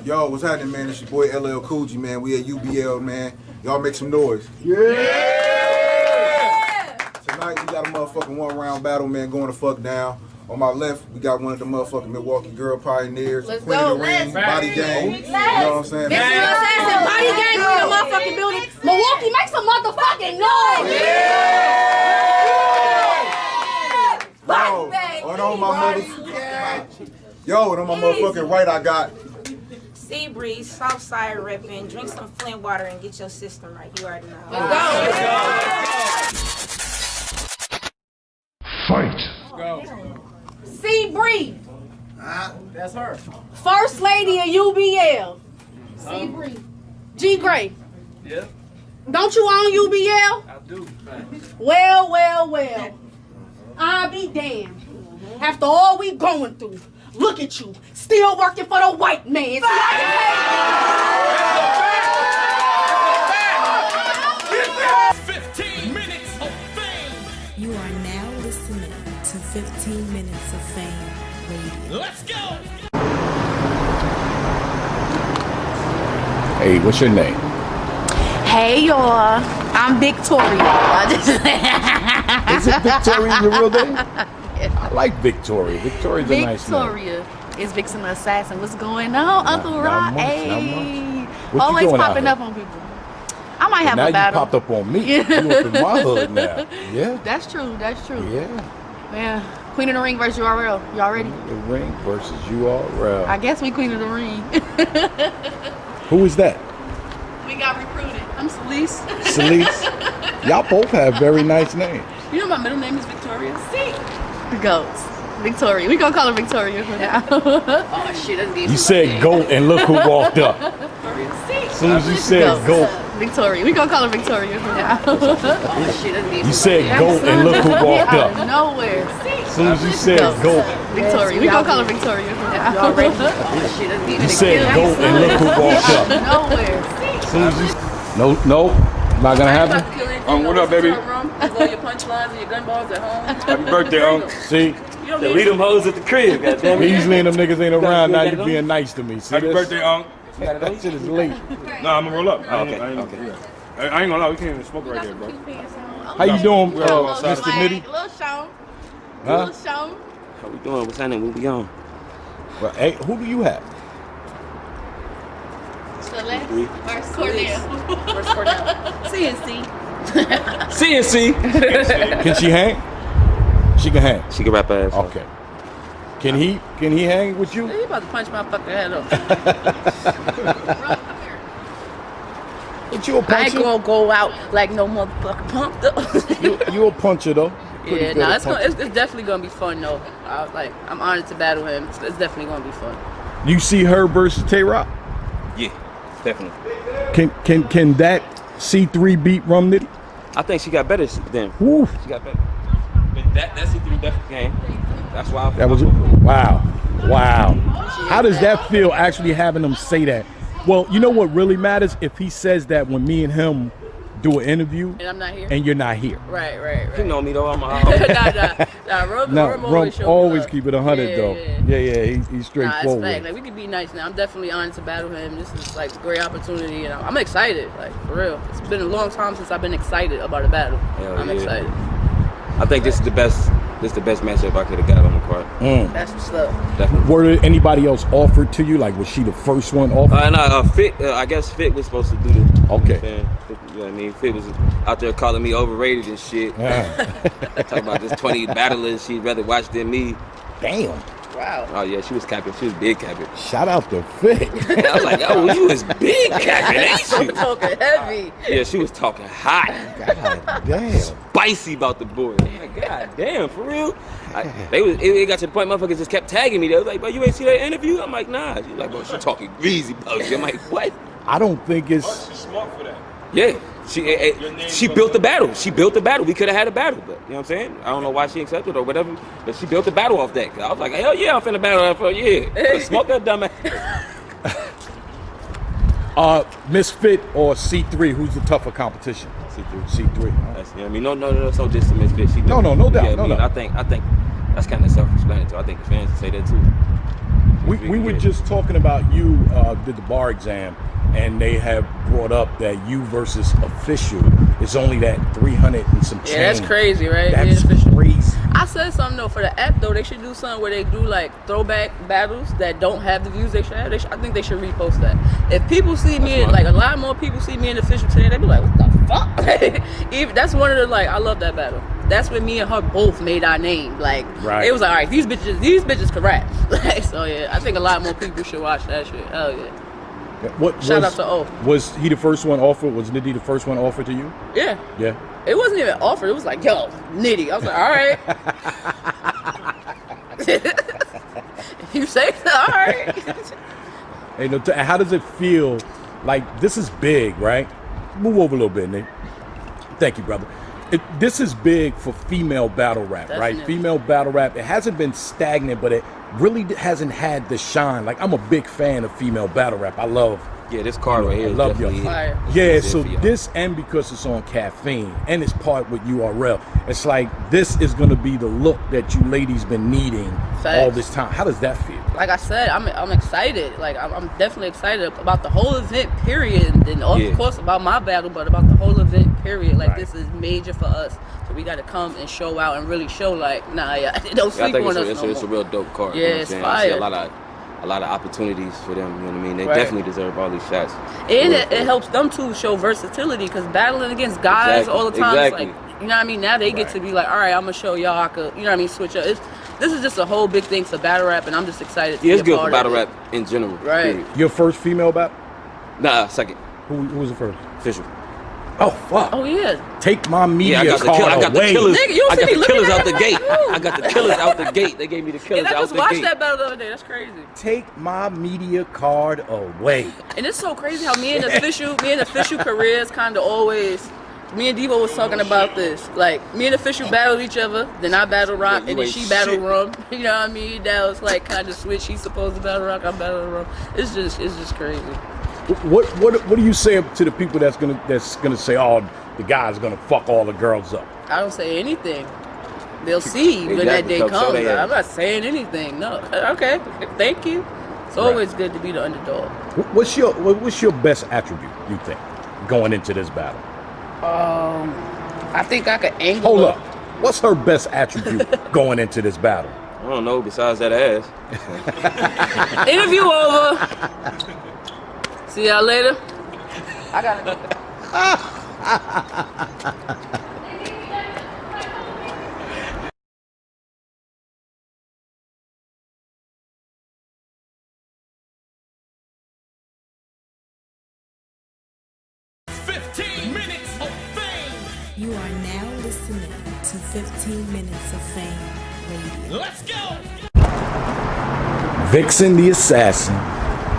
Yo, what's happening, man? It's your boy LL Cool G, man. We at UBL, man. Y'all make some noise. Yeah! Tonight we got a motherfucking one-round battle, man, going the fuck down. On my left, we got one of the motherfucking Milwaukee Girl Pioneers, Let's Queen go. of the Ring, Body Gang. You know what I'm saying? Vixen the Assassin, Body Gang in the motherfucking building. Milwaukee, make some motherfucking noise! Yo, and on my motherfucking right, I got Sea breeze, south side ripping, drink some Flint water and get your system right. You already know. Let's go. Fight! Sea breeze. That's her. First lady of UBL. Sea breeze. G Gray. Yeah. Don't you own UBL? I do. Well. I'll be damned. After all we going through, look at you, still working for the white man. 15 minutes of fame. You are now listening to 15 Minutes of Fame Radio. Let's go. Hey, what's your name? Hey y'all, I'm Victoria. Is it Victoria your real name? I like Victoria. Victoria's a nice name. Victoria is Vixen the Assassin. What's going on, Uncle Rob? Hey, What always you doing popping out up on people. I might have now a battle. you popped up on me. You up in my hood now. Yeah. That's true. Yeah. Man, Queen of the Ring versus URL. Y'all ready? The Ring versus URL. I guess we Queen of the Ring. Who is that? We got recruited. I'm Celeste. Celeste. Y'all both have very nice names. You know my middle name is Victoria. See? The goats. Victoria. We gonna call her Victoria for now. Oh shit, that's deep. You said goat and look who walked up. As soon as you said goat. Victoria. We gonna call her Victoria for now. Oh shit, that's deep. You said goat and look who walked Out up. of nowhere. As soon as you said goat. Victoria. We gonna call her Victoria for now. Y'all ready? Oh shit, that's deep. You said goat and look who walked up. Nowhere. As soon as you no, not gonna happen. What up, baby? All your punchlines and your gun balls at home. Happy birthday, Unc. See, Leave them hoes at the crib, goddammit. usually them niggas ain't around. Now you being nice to me. See Happy this? birthday, Unc. That shit is late. Nah, I'm gonna roll up. Okay. I ain't gonna lie, we can't even smoke right here, bro. How you doing, We're all outside. Mr. Nitty? Little Sean. Huh? Little Sean. How we doing? What's happening? What we on? Well, hey, who do you have? Celeste versus Cornell. CNC. CNC. Can she hang? She can hang. She can rap ass. Okay. Can he hang with you? You about to punch my fucking head off. But you a I ain't puncher? gonna go out like no motherfucking pump though. You a puncher though? Pretty Yeah, good at it's punching. definitely gonna be fun though. I'm honored to battle him. It's definitely gonna be fun. You see her versus Tay-Rock? Yeah, definitely. Can that C3 beat Rum Nitty? I think she got better than. Woo. She got better. But that C3 definitely came. That's why. That was wow. How does that feel actually having him say that? Well, you know what really matters if he says that when me and him do an interview And I'm not here. and you're not here. Right. You know me though. I'm a. Rum Rum always keep it 100 though. Yeah, he's Nah, it's straightforward. fact. Like we could be nice now. I'm definitely honored to battle him. This is like a great opportunity, and I'm excited. Like for real, it's been a long time since I've been excited about a battle. I'm excited. I think this is the best. This is the best matchup I could have got on the card. That's what's up. Definitely. Were there anybody else offered to you? Like, was she the first one offered? Fit. I guess Fit was supposed to do this. Okay. You know what I mean? Fit was out there calling me overrated and shit. Talking about this 20 battlers she'd rather watch than me. Damn. Wow. Oh yeah, she was capping. She was big capping. Shout out to Fit. I was like, oh, you was big capping, ain't I'm you? talking heavy. Yeah, she was talking hot. God damn. Spicy about the boy. I'm like, God damn, for real? It got to the point motherfuckers just kept tagging me. They was like, bro, you ain't see that interview? I'm like, nah. She's like, bro, she talking greasy about you. I'm like, what? I don't think it's... She's smart for that. Yeah. She built the battle. She built the battle. We could have had a battle, but you know what I'm saying? I don't know why she accepted or whatever, but she built the battle off that. I was like, hell yeah, I'm finna battle her for yeah. Smoke that dumb ass. Misfit or C3? Who's the tougher competition? C3. C3. That's, I mean, no just to Misfit. She No doubt. Yeah, No I mean, doubt. I think that's kind of self-explanatory. I think the fans say that too. We were just talking about you did the bar exam, and they have brought up that you versus official is only that 300 and some change. Yeah, that's crazy, right? That's crazy. I said something though, for the app though, they should do something where they do like throwback battles that don't have the views they should have. I think they should repost that. If people see me, like a lot more people see me in the official today, they be like, what the fuck? Even, that's one of the, like, I love that battle. That's when me and her both made our name. Like, it was like, all right, these bitches can rap. Like, so yeah, I think a lot more people should watch that shit. Hell yeah. Shout out to O. Was he the first one offered? Was Nitty the first one offered to you? Yeah. Yeah. It wasn't even offered. It was like, yo, Nitty. I was like, all right. You say so? All right. Hey, how does it feel? Like, this is big, right? Move over a little bit, Nick. Thank you, brother. This is big for female battle rap, right? Female battle rap. It hasn't been stagnant, but it really hasn't had the shine. Like, I'm a big fan of female battle rap. I love. Yeah, this card right here. I love your fire. Yeah, so this, and because it's on caffeine and it's part with URL, it's like this is gonna be the look that you ladies been needing all this time. How does that feel? Like I said, I'm excited. Like I'm definitely excited about the whole event period, and of course about my battle, but about the whole event period. Like this is major for us, so we got to come and show out and really show like, nah, don't sleep on us no more. It's a real dope card. Yeah, it's fire. I see a lot of opportunities for them. You know what I mean? They definitely deserve all these shots. And it helps them too show versatility, because battling against guys all the time, it's like, you know what I mean? Now they get to be like, all right, I'm gonna show y'all I could, you know what I mean, switch up. This is just a whole big thing for battle rap, and I'm just excited to be a part of it. It's good for battle rap in general. Right. Period. Your first female battle? Nah, second. Who was the first? Official. Oh fuck! Oh yeah. Take my media card I got away. the killers. Nigga, you I got see me the killers looking out the at gate. it? I got the killers out the gate. They gave me the killers And I out just the watched gate. that battle the other day. That's crazy. Take my media card away. And it's so crazy how me and official careers kind of always. Me and Devo was talking about this. Like, me and official battled each other. Then I battled Rock, and then she battled Rum. You know what I mean? That was like kind of switch. She's supposed to battle Rock. I battled Rum. It's just crazy. What do you say to the people that's gonna say, oh, the guy's gonna fuck all the girls up? I don't say anything. They'll see when that day comes. I'm not saying anything. No. Okay. Thank you. It's always good to be the underdog. What's your best attribute, you think, going into this battle? I think I could angle. Hold up. What's her best attribute going into this battle? I don't know, besides that ass. Interview over. See y'all later. I gotta go. 15 minutes of fame. You are now listening to 15 Minutes of Fame Radio. Let's go. Vixen the Assassin.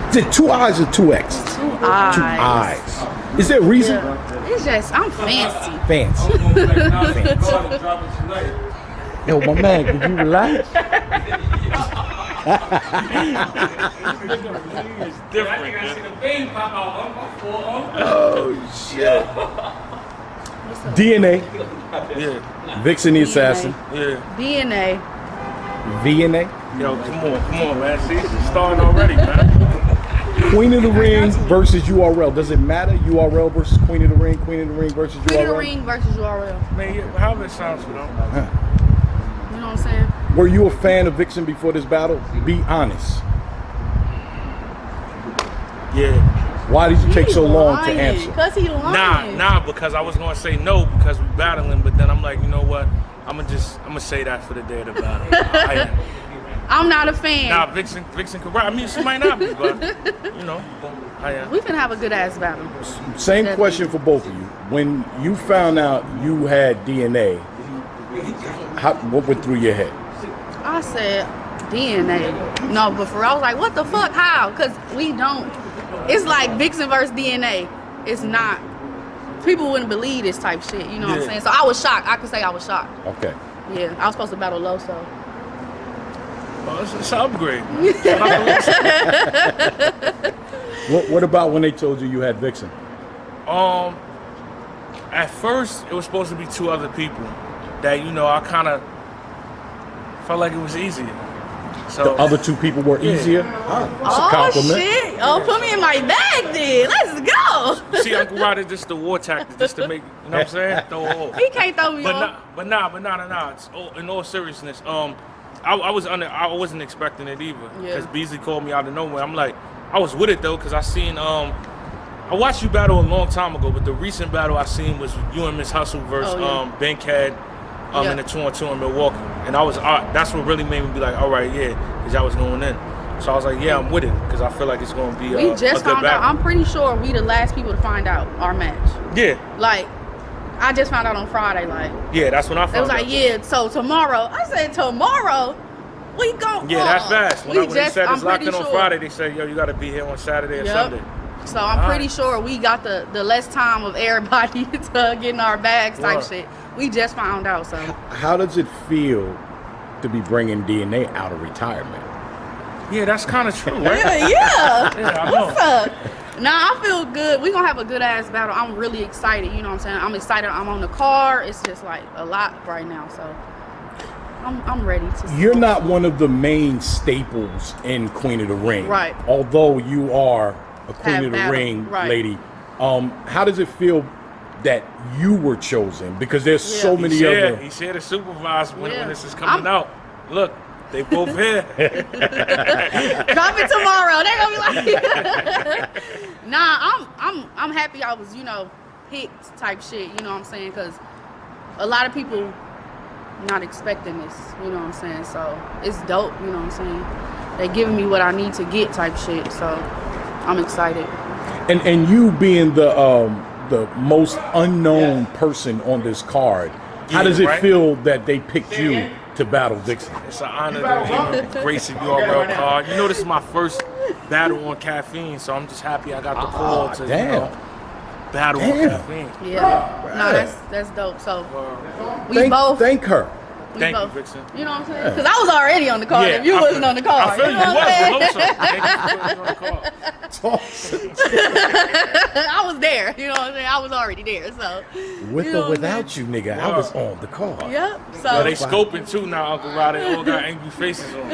Is it 2 eyes or 2 X? 2 eyes. 2 eyes. Is there a reason? Yeah. It's just, I'm fancy. Fancy. Yo, my man, can you relax? Oh shit. DNA. Yeah. Vixen the Assassin. Yeah. DNA. VNA. Yo, come on, man. See, it's starting already, man. Queen of the Ring versus URL. Does it matter? URL versus Queen of the Ring. Queen of the Ring versus URL. Queen of the Ring versus URL. Man, however it sounds for them. You know what I'm saying? Were you a fan of Vixen before this battle? Be honest. Yeah. Why did you take so long to answer? Because he lying. Nah, because I was gonna say no because we battling, but then I'm like, you know what? I'm gonna say that for the day of the battle. I'm not a fan. Nah, Vixen could rap. I mean, she might not be, but you know, I am. We finna have a good ass battle. Same question for both of you. When you found out you had DNA, what went through your head? I said DNA. No, but for real, I was like, what the fuck? How? Because we don't. It's like Vixen versus DNA. It's not. People wouldn't believe this type shit. You know what I'm saying? So I was shocked. I could say I was shocked. Okay. Yeah, I was supposed to battle Loso. Oh, it's an upgrade. What about when they told you had Vixen? At first, it was supposed to be 2 other people that, you know, I kind of felt like it was easier. So The other 2 people were easier? That's a compliment. Shit. Oh, put me in my bag then. Let's go. See, Uncle Rod is just the war tactic, just to make, you know what I'm saying? Throw it off. He can't throw me off. But nah. It's in all seriousness, I wasn't expecting it either. Yeah. Because Beasley called me out of nowhere. I'm like, I was with it though, because I seen I watched you battle a long time ago, but the recent battle I seen was you and Miss Hustle versus Ben Cad in the 2-on-2 in Milwaukee, and that's what really made me be like, all right, yeah, because I was going in. So I was like, yeah, I'm with it, because I feel like it's going to be we just a good found out. battle. I'm pretty sure we the last people to find out our match. Yeah. Like, I just found out on Friday. Like, yeah, that's when I found out. It was like, yeah, so tomorrow. I said, tomorrow? We going? Yeah, that's fast. When they said it's locked in on sure. Friday, they said, yo, you got to be here on Saturday or Sunday. So I'm pretty sure we got the less time of everybody to get in our bags type shit. We just found out. So how does it feel to be bringing DNA out of retirement? Yeah, that's kind of true, right? yeah. I know. What's up? Nah, I feel good. We're going to have a good ass battle. I'm really excited. You know what I'm saying? I'm excited. I'm on the car. It's just like a lot right now. So I'm ready to see. You're not one of the main staples in Queen of the Ring. Right. Although you are a Queen of the Ring lady. How does it feel that you were chosen? Because there's so many other. He's here to supervise when this is coming out. Look, they both here. Drop it tomorrow. They're gonna be like, nah. I'm happy I was, picked type shit. You know what I'm saying? Because a lot of people not expecting this. You know what I'm saying? So it's dope. You know what I'm saying? They giving me what I need to get type shit. So I'm excited. And you being the most unknown person on this card, how does it feel that they picked you to battle Vixen? It's an honor to grace the URL card. You know, this is my first battle on Caffeine, so I'm just happy I got the call to battle on Caffeine. Yeah, no, that's dope. So we both thank her. Thank you, Vixen. You know what I'm saying? Because I was already on the card if you wasn't on the card. I feel you was, but thank you for putting me on the card. I was there. You know what I'm saying? I was already there. So with or without you, nigga, I was on the card. Yep. So they scoping too now, Uncle Rod. They all got angry faces on.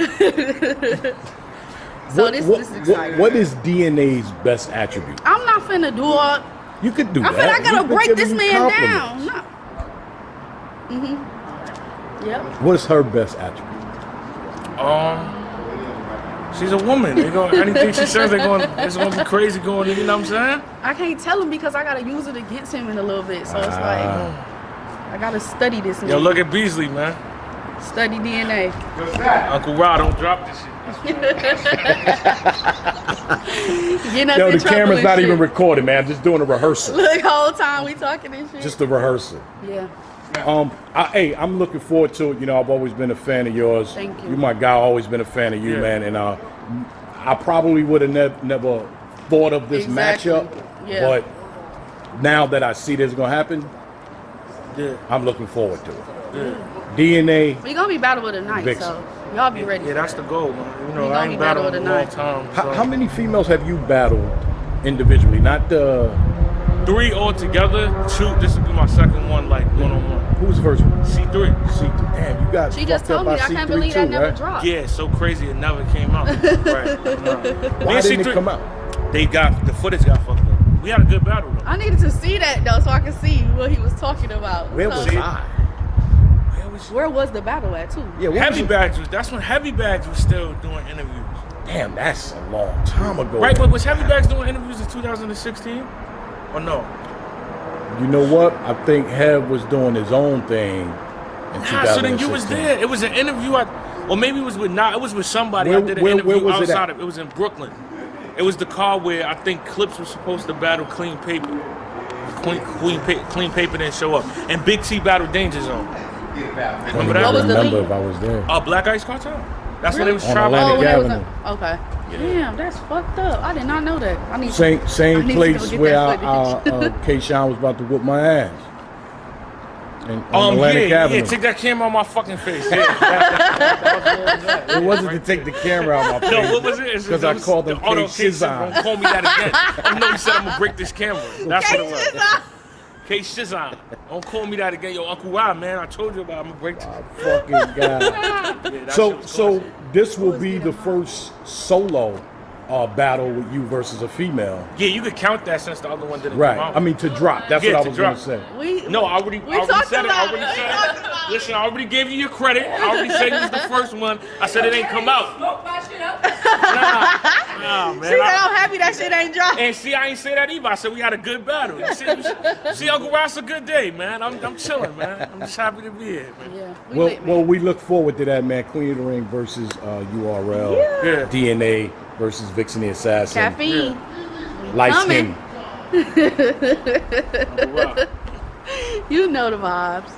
So this is exciting. What is DNA's best attribute? I'm not finna do all. You could do that. I gotta break this man down. No. Yep. What is her best attribute? She's a woman. Anything she says, it's gonna be crazy going. You know what I'm saying? I can't tell him because I gotta use it against him in a little bit. So it's like I gotta study this. Yo, look at Beasley, man. Study DNA. Uncle Rod, don't drop this shit. Yo, the camera's not even recording, man. I'm just doing a rehearsal. Look, the whole time we talking and shit. Just a rehearsal. Yeah. I'm looking forward to it. I've always been a fan of yours. Thank you. You're my guy. Always been a fan of you, man. And I probably would have never thought of this matchup, but now that I see this gonna happen, I'm looking forward to it. DNA. We gonna be battling tonight, Vixen. so y'all be ready. Yeah, that's the goal, man. We I ain't battled in a long time. So. How many females have you battled individually? Not 3 altogether. 2. This will be my second one, like one-on-one. Who's the first one? C3. C3. Damn, you got. She just told me I can't believe that never dropped. Yeah, so crazy it never came out. Right. Why didn't it come out? The footage got fucked up. We had a good battle though. I needed to see that though, so I could see what he was talking about. Where was I? Where was the battle at too? Yeah, that's when Heavy Bags was still doing interviews. Damn, that's a long time ago. Right, but was Heavy Bags doing interviews in 2016? Or no? You know what? I think Hev was doing his own thing in 2016. So then you was there. It was an interview, or maybe it was with it was with somebody. I did an interview outside of it. It was in Brooklyn. It was the car where I think Clips was supposed to battle Clean Paper. Clean Paper didn't show up. And Big T battled Danger Zone. Remember that? What was the remember lead? if I was there. Black Ice Cartel. That's when it was On traveling. Atlantic Avenue. Okay. Damn, that's fucked up. I did not know that. I need Same I need to place go get where that footage. K-Shine was about to whoop my ass. on Atlantic Avenue. Yeah, take that camera on my fucking face. Yeah. It wasn't to take the camera out of my face. No, what was it? Because I called him K Shizan. Don't call me that again. I know he said I'm gonna break this camera. That's what it was. K Shizan. Don't call me that again. Yo, Uncle Rob, man, I told you about I'm gonna break this. Fucking God. Yeah, So this will be the first solo battle with you versus a female. Yeah, you could count that since the other one didn't Right. come out. I mean, to drop. That's what I was going to say. No, I already said it. Listen, I already gave you your credit. I already said you was the first one. I said it ain't come out. Nah, man. See, I'm happy that shit ain't dropped. And see, I ain't say that either. I said we had a good battle. You see Uncle Ross, a good day, man. I'm chilling, man. I'm just happy to be here, man. Yeah, we look forward to that, man. Queen of the Ring versus URL. Yeah. DNA versus Vixen the Assassin. Caffeine. Light skin. You know the vibes.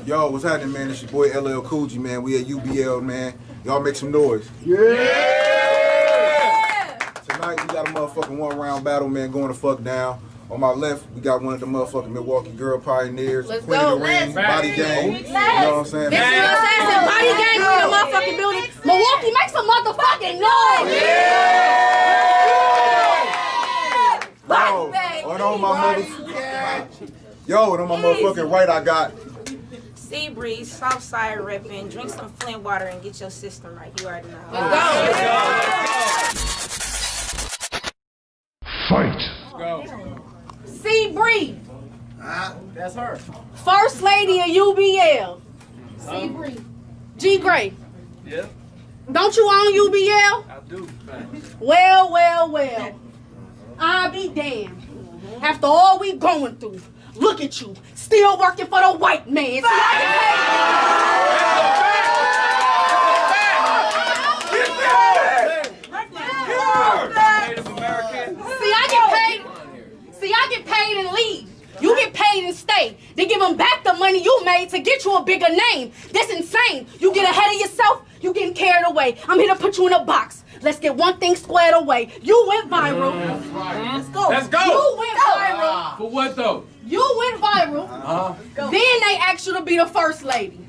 Yo, what's happening, man? It's your boy LL Cool G, man. We at UBL, man. Y'all make some noise. Yeah! Tonight we got a motherfucking one-round battle, man, going to fuck down. On my left, we got one of the motherfucking Milwaukee girl pioneers, Let's Queen go. of the Ring, Body Gang. You know what I'm saying? Vixen the Assassin, Body Gang, we in the motherfucking building. Milwaukee, make some motherfucking noise. And on my motherfucking right, I got Sea Breeze, Southside repping. Drink some Flint water and get your system right. You already know. Fight. Sea Breeze. That's her. First lady of UBL. Sea Breeze. G Gray. Yeah. Don't you own UBL? I do. Well. I'll be damned. After all we going through, look at you, still working for the white man. See, I get paid and leave. You get paid and stay. They give them back the money you made to get you a bigger name. That's insane. You get ahead of yourself, you getting carried away. I'm here to put you in a box. Let's get one thing squared away. You went viral. Let's go. Let's go. You went viral. For what though? You went viral. Then they asked you to be the first lady.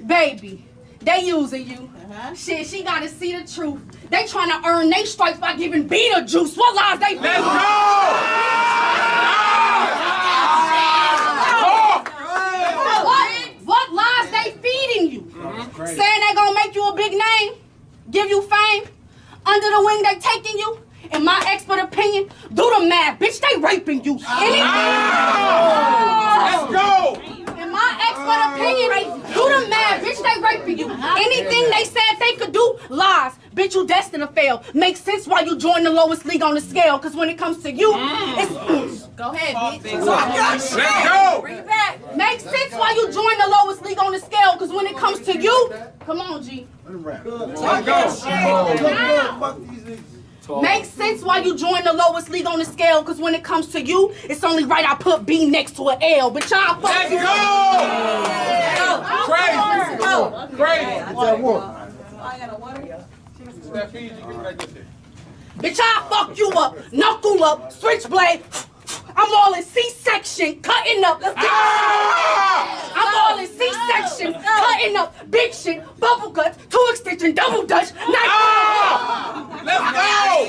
Baby, they using you. Shit, she gotta see the truth. They trying to earn their stripes by giving Beetlejuice. What lies they feeding? Let's go! What lies they feeding you? Saying they gonna make you a big name, give you fame. Under the wing they taking you. In my expert opinion, do the math, bitch. They raping you. Let's go! In my expert opinion, do the math, bitch. They raping you. Anything they said they could do, lies. Bitch, you destined to fail. Makes sense why you joined the lowest league on the scale. Cause when it comes to you, it's go ahead, bitch. Let's go! Bring it back. Makes sense why you joined the lowest league on the scale. Cause when it comes to you, come on, G. Let's go! Makes sense why you joined the lowest league on the scale, cause when it comes to you, it's only right I put B next to an L. But y'all fuck. Let's go! Crazy! Bitch, I'll fuck you up, knuckle up, switchblade. I'm all in C-section, cutting up. Let's get I'm all in C-section, cutting up, big shit, bubble guts, 2 extension, double dutch, knife. Let's go!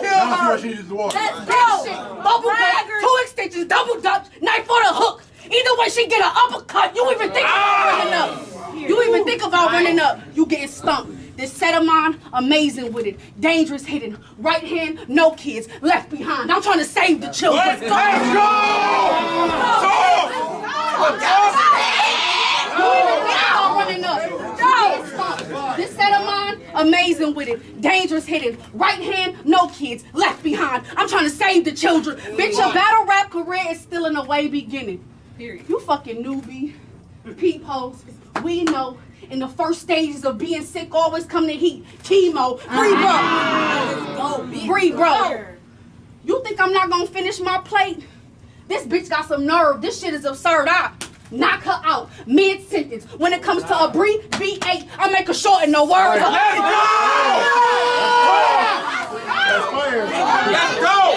That's big shit, bubble guts, 2 extensions, double dutch, knife for the hook. Either way, she get an uppercut. You even think about running up. You even think about running up. You getting stumped. This set of mine, amazing with it. Dangerous hidden. Right hand, no kids. Left behind. I'm trying to save the children. Let's go! Running up. This set of mine, amazing with it. Dangerous hidden. Right hand, no kids. Left behind. I'm trying to save the children. Bitch, your battle rap career is still in the way beginning. Period. You fucking newbie. Peepholes. We know. In the first stages of being sick, always come to heat. Chemo. Breathe, bro. You think I'm not gonna finish my plate? This bitch got some nerve. This shit is absurd. I knock her out mid-sentence. When it comes to a Bree, B8, I make her short in no words. Let's go!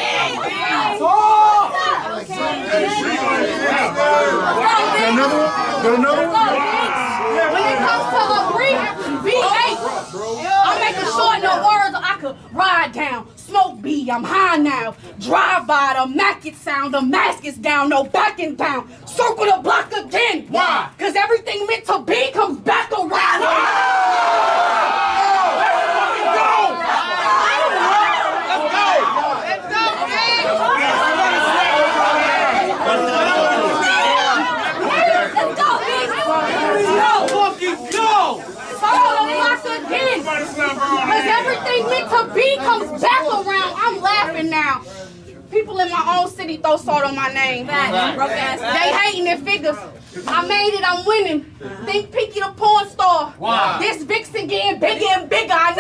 When it comes to a Bree, B8, I make her short in no words. I could ride down, smoke B, I'm high now. Drive by, the Mac it sound, the mask is down, no backing down. Circle the block again. Why? Cause everything meant to be comes back around. Cause everything meant to be comes back around. I'm laughing now. People in my own city throw salt on my name. They hating their figures. I made it, I'm winning. Think Pinky the porn star. Wow. This Vixen getting bigger and bigger. I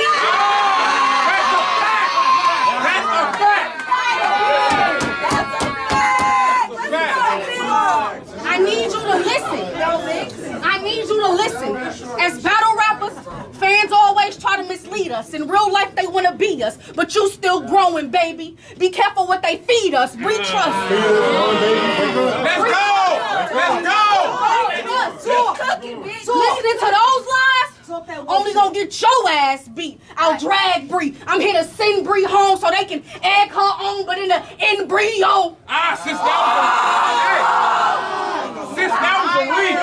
need I need you to listen. I need you to listen. As battle rappers, fans always try to mislead us. In real life, they want to be us. But you still growing, baby. Be careful what they feed us. Breed trust. Let's go! Let's go! Listening to those lies, only gonna get your ass beat. I'll drag Bree. I'm here to send Bree home so they can egg her on, but in the embryo. Sis, that was a reach.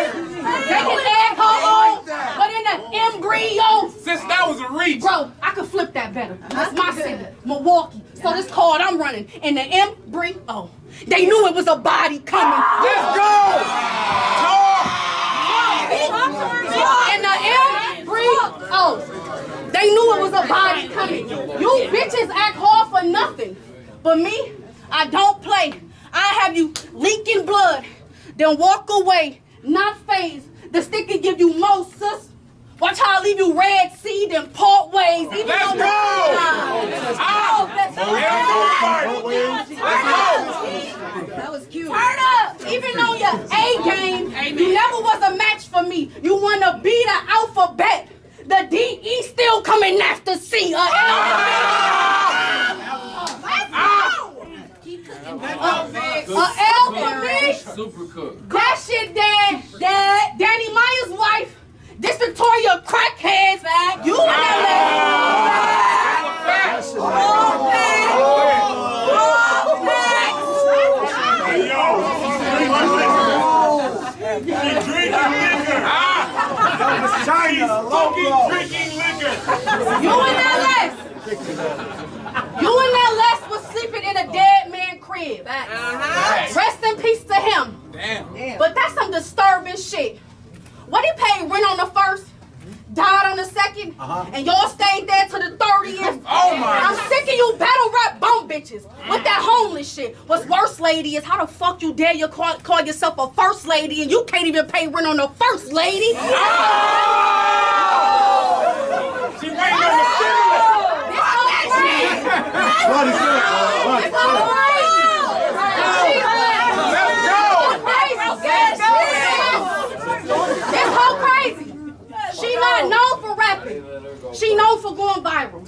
They can egg her on, but in the embryo. Sis, that was a reach. Bro, I could flip that better. That's my city, Milwaukee. So this card I'm running in the embryo. They knew it was a body coming. Let's go! In the embryo. They knew it was a body coming. You bitches act hard for nothing. But me, I don't play. I have you leaking blood, then walk away, not phased. The stick can give you more, sis. Watch how I leave you red sea, then part ways. Even Let's go! That was cute. Turn up! Even on your A game, you never was a match for me. You wanna be the alphabet. The D-E still coming after C. Let's go! L for me. Super cook. That shit, Dad. Danny Meyer's wife. This Victoria crackheads. You in that You and that Les was sleeping in a dead man crib. Rest in peace to him. Damn. But that's some disturbing shit. What he paid rent on the first, died on the second, and y'all stayed there to the 30th. Oh my! I'm sick of you battle rap bum bitches with that homeless shit. What's worse, lady, is how the fuck you dare you call yourself a first lady and you can't even pay rent on the first lady? She waiting on the stimulus. What is that? This whole crazy. She not known for rapping. She known for going viral.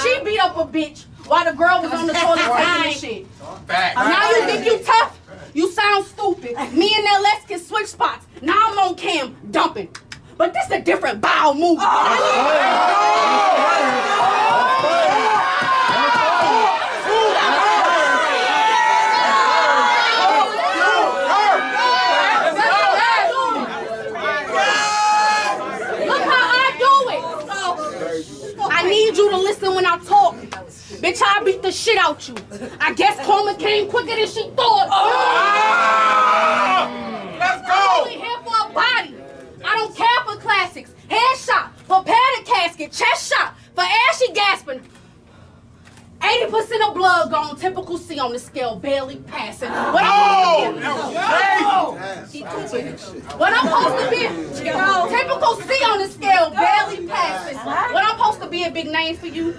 She beat up a bitch while the girl was on the toilet taking the shit. Now you think you tough? You sound stupid. Me and LS can switch spots. Now I'm on cam dumping. But this a different bowel movement. I need you to listen when I talk. Bitch, I beat the shit out you. I guess karma came quicker than she thought. Let's go! I'm only here for a body. I don't care for classics. Headshot, prepare the casket, chest shot. For air she gasping. 80% of blood gone, typical C on the scale, barely passing. What I'm supposed to be, typical C on the scale, barely passing. What I'm supposed to be a big name for you?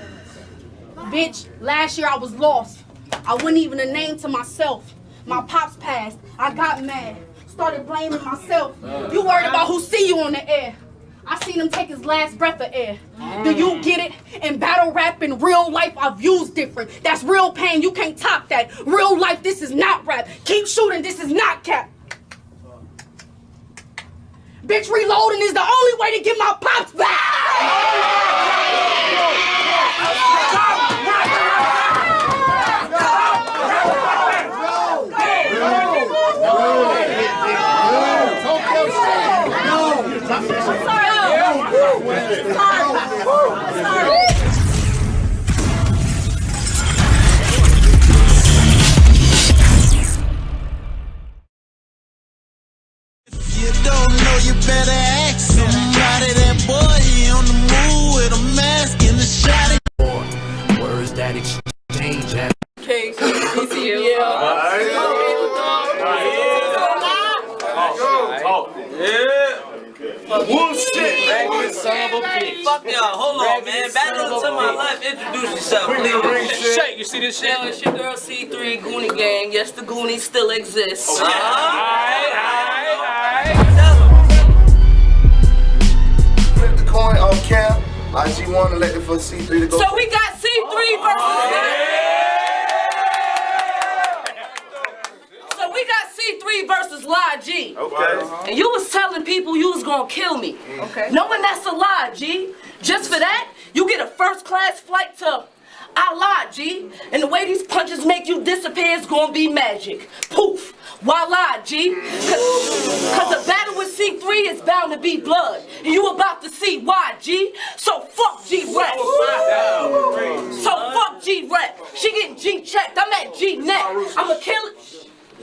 Bitch, last year I was lost. I wasn't even a name to myself. My pops passed. I got mad. Started blaming myself. You worried about who see you on the air. I seen him take his last breath of air. Do you get it? In battle rap, in real life, our views different. That's real pain, you can't top that. Real life, this is not rap. Keep shooting, this is not cap. Bitch, reloading is the only way to get my pops back! You don't know, you better ask somebody. That boy, he on the move with a mask and a shot. Words that exchange at Case, PCL. Bullshit. Fuck y'all, hold on, man. Back into my life, introduce yourself, please. Shake, you see this shit? Yo, it's your girl C3, Goonie Gang. Yes, the Goonies still exist. Flip the coin on Cam. IG1 elected for C3 to go. So we got C3 versus So we got C3 versus Lie G. Okay. And you was telling people you was gonna kill me. Okay. Knowing that's a lie, G. Just for that, you get a first-class flight to I lie, G. And the way these punches make you disappear is gonna be magic. Poof. Voila, G. Cause a battle with C3 is bound to be blood. And you about to see why, G. So fuck G-Rap. So fuck G-Rap. She getting G-checked. I'm at G-Net. I'ma kill it.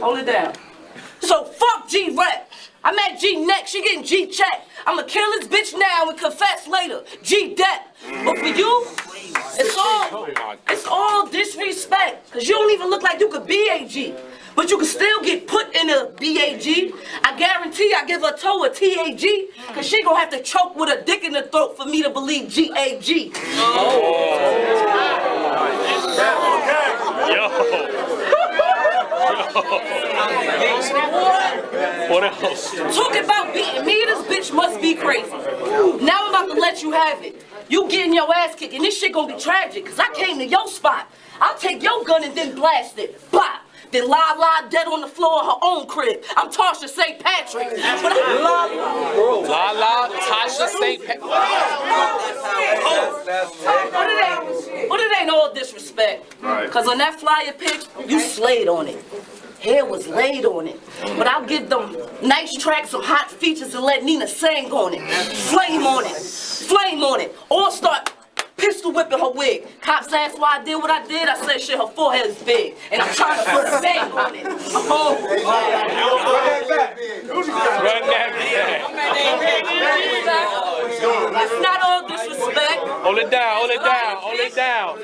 Hold it down. So fuck G-Rap. I'm at G-Neck, she getting G-checked. I'ma kill this bitch now and confess later. G-Death. But for you, it's all disrespect. Cause you don't even look like you could BAG. But you can still get put in a BAG. I guarantee I give her toe a TAG. Cause she gonna have to choke with a dick in the throat for me to believe GAG. What else? Talking about beating me, this bitch must be crazy. Now I'm about to let you have it. You getting your ass kicked, and this shit gonna be tragic, cause I came to your spot. I'll take your gun and then blast it. Blah. Then lie dead on the floor of her own crib. I'm Tasha St. Patrick. But Tasha St. Patrick. But it ain't all disrespect. Cause on that flyer pic, you slayed on it. Hair was laid on it. But I'll give them nice tracks, some hot features, and let Nina sing on it. Flame on it. Flame on it. Or start pistol whipping her wig. Cops asked why I did what I did. I said shit, her forehead is big. And I'm trying to put a bang on it. Run that That's not all disrespect. Hold it down, hold it down, hold it down.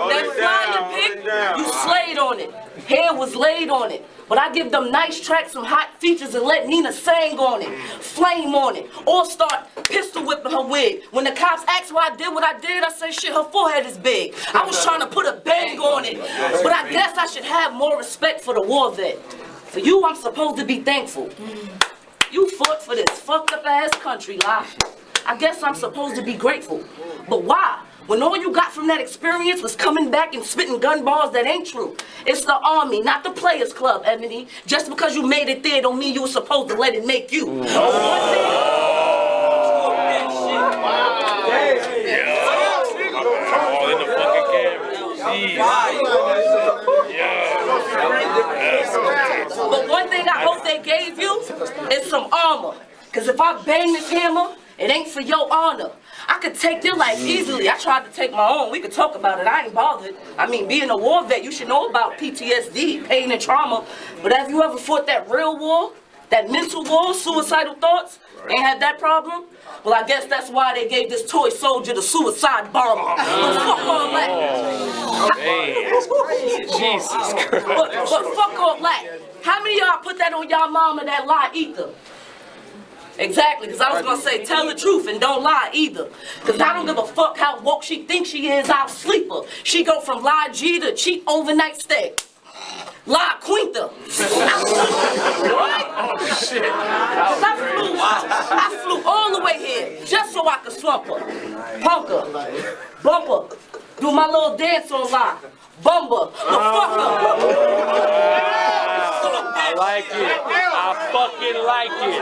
That flyer pic, you slayed on it. Hair was laid on it. But I give them nice tracks, some hot features, and let Nina sing on it. Flame on it. Or start pistol whipping her wig. When the cops asked why I did what I did, I said, shit, her forehead is big. I was trying to put a bang on it. But I guess I should have more respect for the war vet. For you, I'm supposed to be thankful. You fought for this fucked up ass country, Lie. I guess I'm supposed to be grateful. But why? When all you got from that experience was coming back and spitting gun balls that ain't true. It's the army, not the Players Club, Ebony. Just because you made it there don't mean you were supposed to let it make you. All in the fucking camera. But one thing I hope they gave you is some armor. Cause if I bang this hammer, it ain't for your honor. I could take your life easily. I tried to take my own. We could talk about it. I ain't bothered. I mean, being a war vet, you should know about PTSD, pain and trauma. But have you ever fought that real war? That mental war, suicidal thoughts? Ain't had that problem? Well, I guess that's why they gave this toy soldier the suicide bomber. But fuck all that. Jesus Christ. But fuck all that. How many of y'all put that on y'all mama that lie either? Exactly, because I was going to say, tell the truth and don't lie either. Because I don't give a fuck how woke she thinks she is, I'll sleep her. She go from lie G to cheap overnight stay. La Quinta. What? Oh, shit. I flew all the way here just so I could slump her, punk her, bump her, do my little dance on La. Bumba, the fucker. I like it. I fucking like it.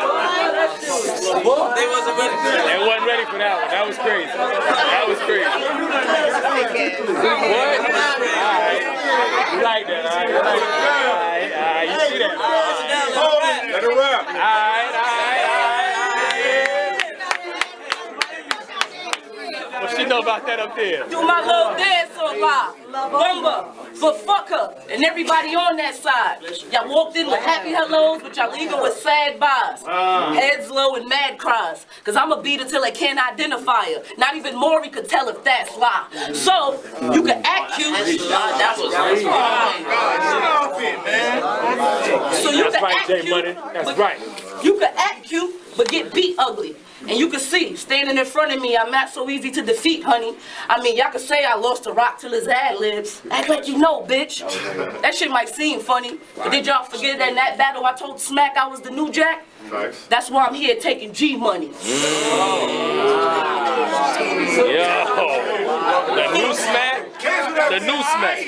They wasn't ready for that. They wasn't ready for that one. That was crazy. That was crazy. What? Alright. You like that, alright? You like that? Alright. You see that? Let it rap. Alright. What she know about that up there? Do my little dance on La. Bumba, but fuck her and everybody on that side. Y'all walked in with happy hellos, but y'all leaving with sad vibes. Heads low and mad cries. Cause I'ma beat her till they can't identify her. Not even Maury could tell if that's La. So, you can act cute. That was right. Stop it, man. So you That's can right, act Jay cute, Money. That's right. You can act cute, but get beat ugly. And you can see, standing in front of me, I'm not so easy to defeat, honey. I mean, y'all can say I lost to Rock till his ad-libs. Act like you know, bitch. That shit might seem funny, but did y'all forget that in that battle I told Smack I was the new Jack? That's why I'm here taking G money. Yo, the new smack. The new smack.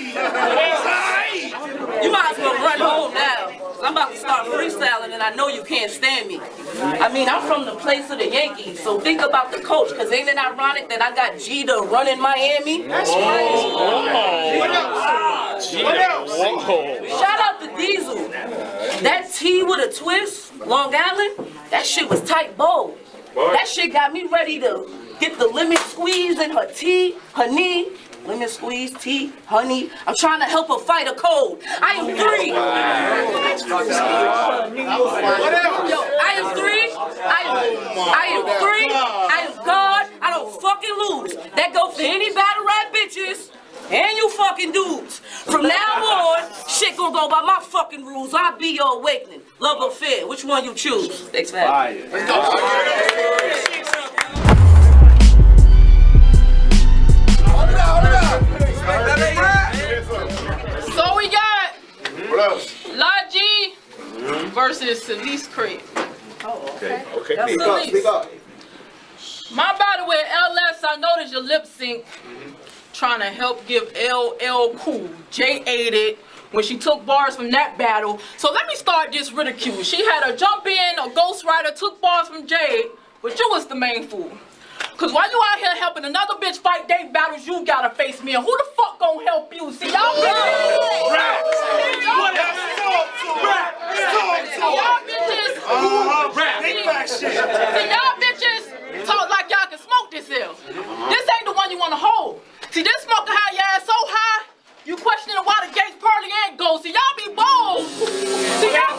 You might as well run home now. I'm about to start freestyling and I know you can't stand me. I mean, I'm from the place of the Yankees, so think about the coach, cause ain't it ironic that I got G to run in Miami? That's crazy. What else? Shout out to Diesel. That T with a twist, Long Island, that shit was tight bold. That shit got me ready to get the lemon squeeze in her tea, her knee. Lemon squeeze, tea, honey. I'm trying to help her fight a cold. I am 3. Yo, I am 3. I am 3. I am God. I don't fucking lose. That goes for any battle rap bitches and you fucking dudes. From now on, shit gonna go by my fucking rules. I'll be your awakening. Love or fear. Which one you choose? Thanks for having me. Let's go. So we got What else? La G versus Celeste Craig. Oh, okay. Speak up. My battle with LS, I noticed your lip sync trying to help give LL cool. Jay ate it when she took bars from that battle. So let me start this ridicule. She had a jump in, a ghostwriter took bars from Jay, but you was the main fool. Cause while you out here helping another bitch fight they battles, you gotta face me. And who the fuck gonna help you? See y'all bitches. See y'all bitches talk like y'all can smoke this here. This ain't the one you wanna hold. See this smoker high your ass so high, you questioning why the gates pearly ain't gold. See y'all be bold. See y'all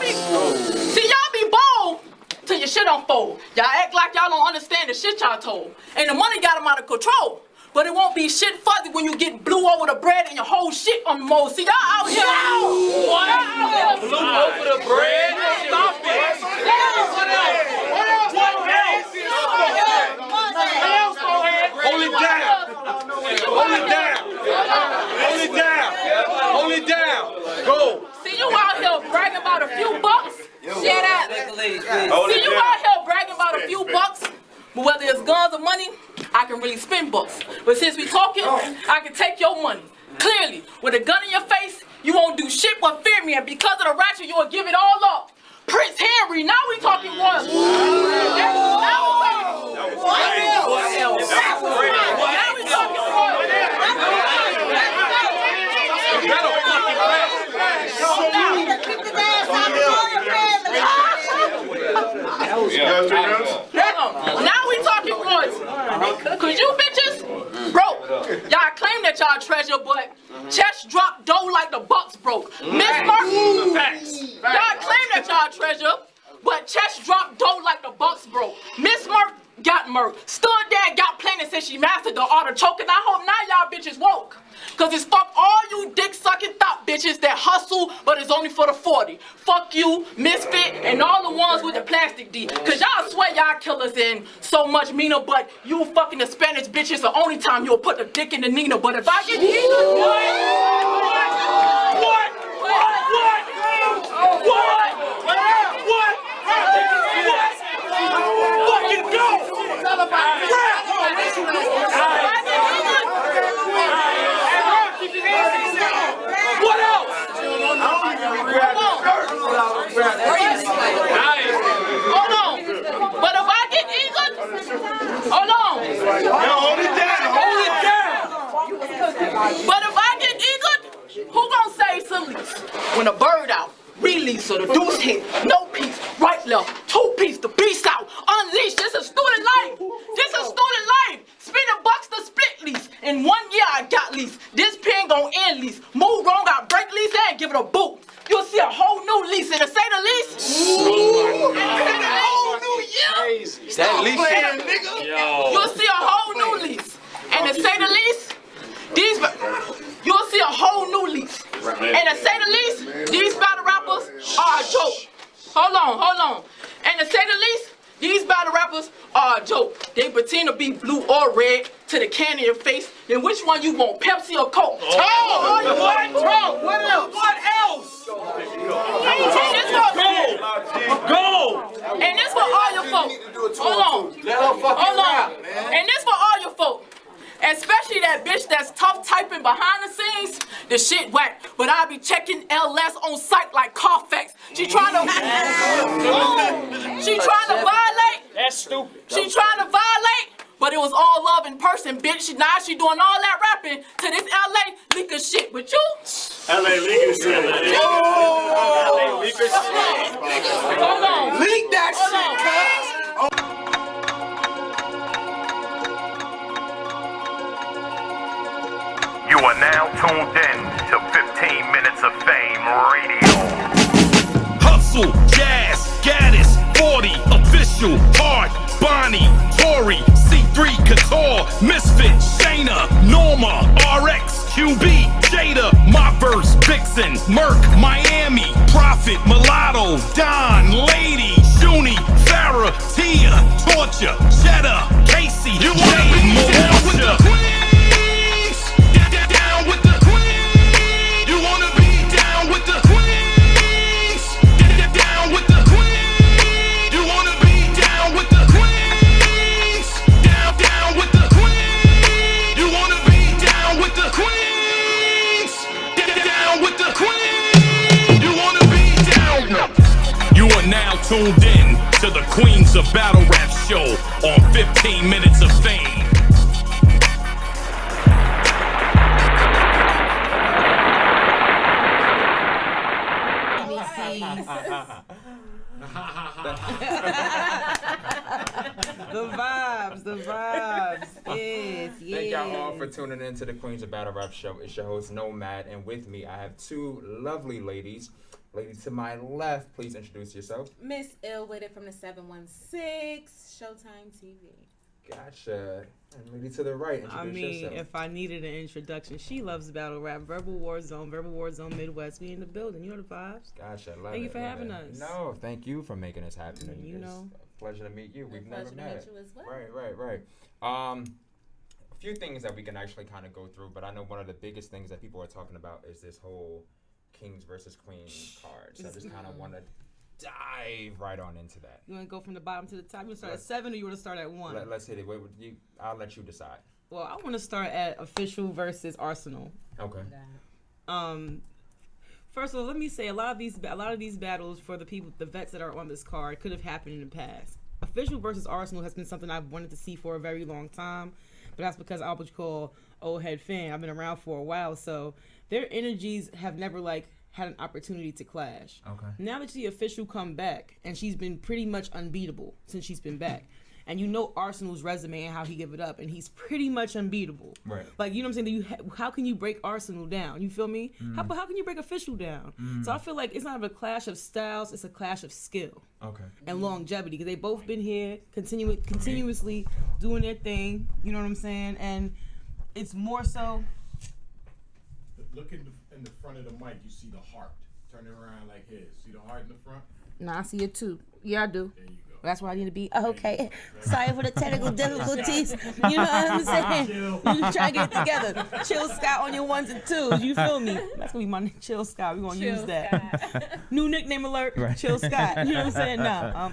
be bold. Till your shit don't fold. Y'all act like y'all don't understand the shit y'all told. And the money got them out of control. But it won't be shit fuzzy when you get blue over the bread and your whole shit on the mold. See, y'all out here. What? Blue over the bread? Stop it. Hold it down. Hold it down. Hold it down. Hold it down. Go. See, you out here bragging about a few bucks. Shut up. See, you out here bragging about a few bucks. But whether it's guns or money, I can really spend bucks. But since we talking, I can take your money. Clearly, with a gun in your face, you won't do shit but fear me. And because of the ratchet, you will give it all up. Prince Henry, now we talking royal. Now we talking royal. Now we talking royalty. Cause you bitches broke. Y'all claim that y'all treasure, but chest drop dough like the Bucks broke. Miss Mark, y'all claim that y'all treasure, but chest drop dough like the Bucks broke. Miss Mark got murked. Stood there, got planted since she mastered the art of choking. I hope now y'all bitches woke. Cause it's fuck all you dick sucking thought bitches that hustle, but it's only for the 40. Fuck you, Misfit, and all the ones with the plastic D. Cause y'all swear y'all killers in so much meaner, but you fucking the Spanish bitches the only time you'll put the dick in the Nina. But if I get Nina, what? Fucking go! What else? Hold on. But if I get Egan, hold on. Hold it down. Hold it down. But if I get Egan, who gonna save some lease? When a bird out, release her, the deuce hit, no piece, right left, 2 piece, the beast out, unleash. This is student life. This is student life. Spending bucks to split lease. In 1 year I got lease. This pen gon' end lease. Move wrong, I break lease and give it a boot. You'll see a whole new lease, and to say the least. Ooh, a whole new year. That lease playing, nigga. You'll see a whole new lease, and to say the least, you'll see a whole new lease. And to say the least, these battle rappers are a joke. Hold on. And to say the least, these battle rappers are a joke. They pretend to be blue or red to the can in your face. Then which one you want, Pepsi or Coke? What else? Go! And this for all your folk. Hold on. And this for all your folk. Especially that bitch that's tough typing behind the scenes. The shit whack. But I be checking LS on site like Carfax. She trying to violate. That's stupid. She trying to violate. But it was all love in person, bitch. Now she doing all that rapping to this LA leaker shit. But you? LA leaker shit. LA leaker shit. Hold on. Leak that shit, cuz. You are now tuned in to 15 Minutes of Fame Radio. Hustle, Jazz, Gaddis, 40, Official, Hard, Bonnie, Tory, C3, Couture, Misfit, Shayna, Norma, RX, QB, Jada, My Verse, Vixen, Merc, Miami, Prophet, Mulatto, Don, Lady, Shuni, Farrah, Tia, Torture, Cheddar, Casey, you wanna be down with the Queens? Down with the Queens. You wanna be down with the Queens? Down with the Queens. You wanna be down with the Queens? Down with the Queens. You wanna be down with the Queens? Down with the Queens. You wanna be down. You are now tuned in to the Queens of Battle Rap show on 15 Minutes of Fame. The vibes. Yes. Thank y'all all for tuning in to the Queens of Battle Rap show. It's your host Nomad, and with me I have 2 lovely ladies. Lady to my left, please introduce yourself. Miss Illwitted from the 716 Showtime TV. Gotcha. And lady to the right, introduce yourself. If I needed an introduction, she loves battle rap. Verbal War Zone Midwest. We in the building. You know the vibes. Gotcha. Thank you for having us. No, thank you for making us happen. You know. It's a pleasure to meet you. We've never met. You as well. Right. A few things that we can actually kind of go through, but I know one of the biggest things that people are talking about is this whole Kings versus Queens card. So I just kind of want to dive right on into that. You want to go from the bottom to the top? You want to start at 7 or you want to start at 1? Let's hit it. I'll let you decide. Well, I want to start at Official versus Arsenal. Okay. First of all, let me say a lot of these battles for the vets that are on this card could have happened in the past. Official versus Arsenal has been something I've wanted to see for a very long time, but that's because I'm what you call old head fan. I've been around for a while, so their energies have never had an opportunity to clash. Okay. Now that the Official come back, and she's been pretty much unbeatable since she's been back. And you know Arsenal's resume and how he give it up, and he's pretty much unbeatable. Right. Like, you know what I'm saying? How can you break Arsenal down? You feel me? How can you break Official down? So I feel like it's not a clash of styles, it's a clash of skill. Okay. And longevity, because they both been here continuously doing their thing. You know what I'm saying? And it's more so. Look in the front of the mic, you see the heart. Turn it around like his. See the heart in the front? Nah, I see it too. Yeah, I do. There you go. That's where I need to be. Okay, sorry for the technical difficulties. You know what I'm saying? You try to get it together. Chill Scott on your ones and twos. You feel me? That's gonna be my Chill Scott. We're gonna use that. New nickname alert. Right. Chill Scott. You know what I'm saying? No.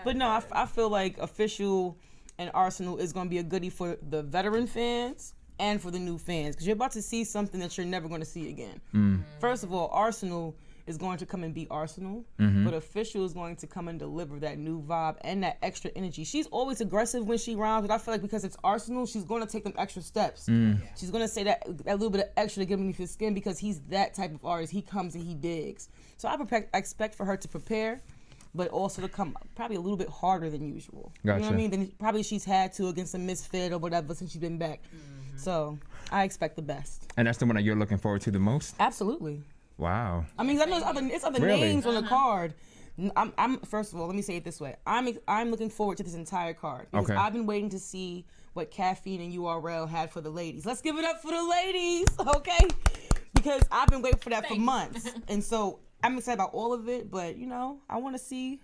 But no, I feel like Official and Arsenal is gonna be a goodie for the veteran fans and for the new fans, because you're about to see something that you're never gonna see again. First of all, Arsenal is going to come and beat Arsenal, but Official is going to come and deliver that new vibe and that extra energy. She's always aggressive when she rounds, but I feel like because it's Arsenal, she's going to take them extra steps. She's going to say that little bit of extra to get beneath his skin, because he's that type of artist. He comes and he digs. So I expect for her to prepare, but also to come probably a little bit harder than usual. Gotcha. You know what I mean? Than probably she's had to against a misfit or whatever since she's been back. So I expect the best. And that's the one that you're looking forward to the most? Absolutely. Wow. I mean, I know it's other Really? names on the card. I'm first of all, let me say it this way. I'm looking forward to this entire card because Okay. I've been waiting to see what Caffeine and URL had for the ladies. Let's give it up for the ladies, okay? Because I've been waiting for that for months, and so I'm excited about all of it. But you know, I want to see.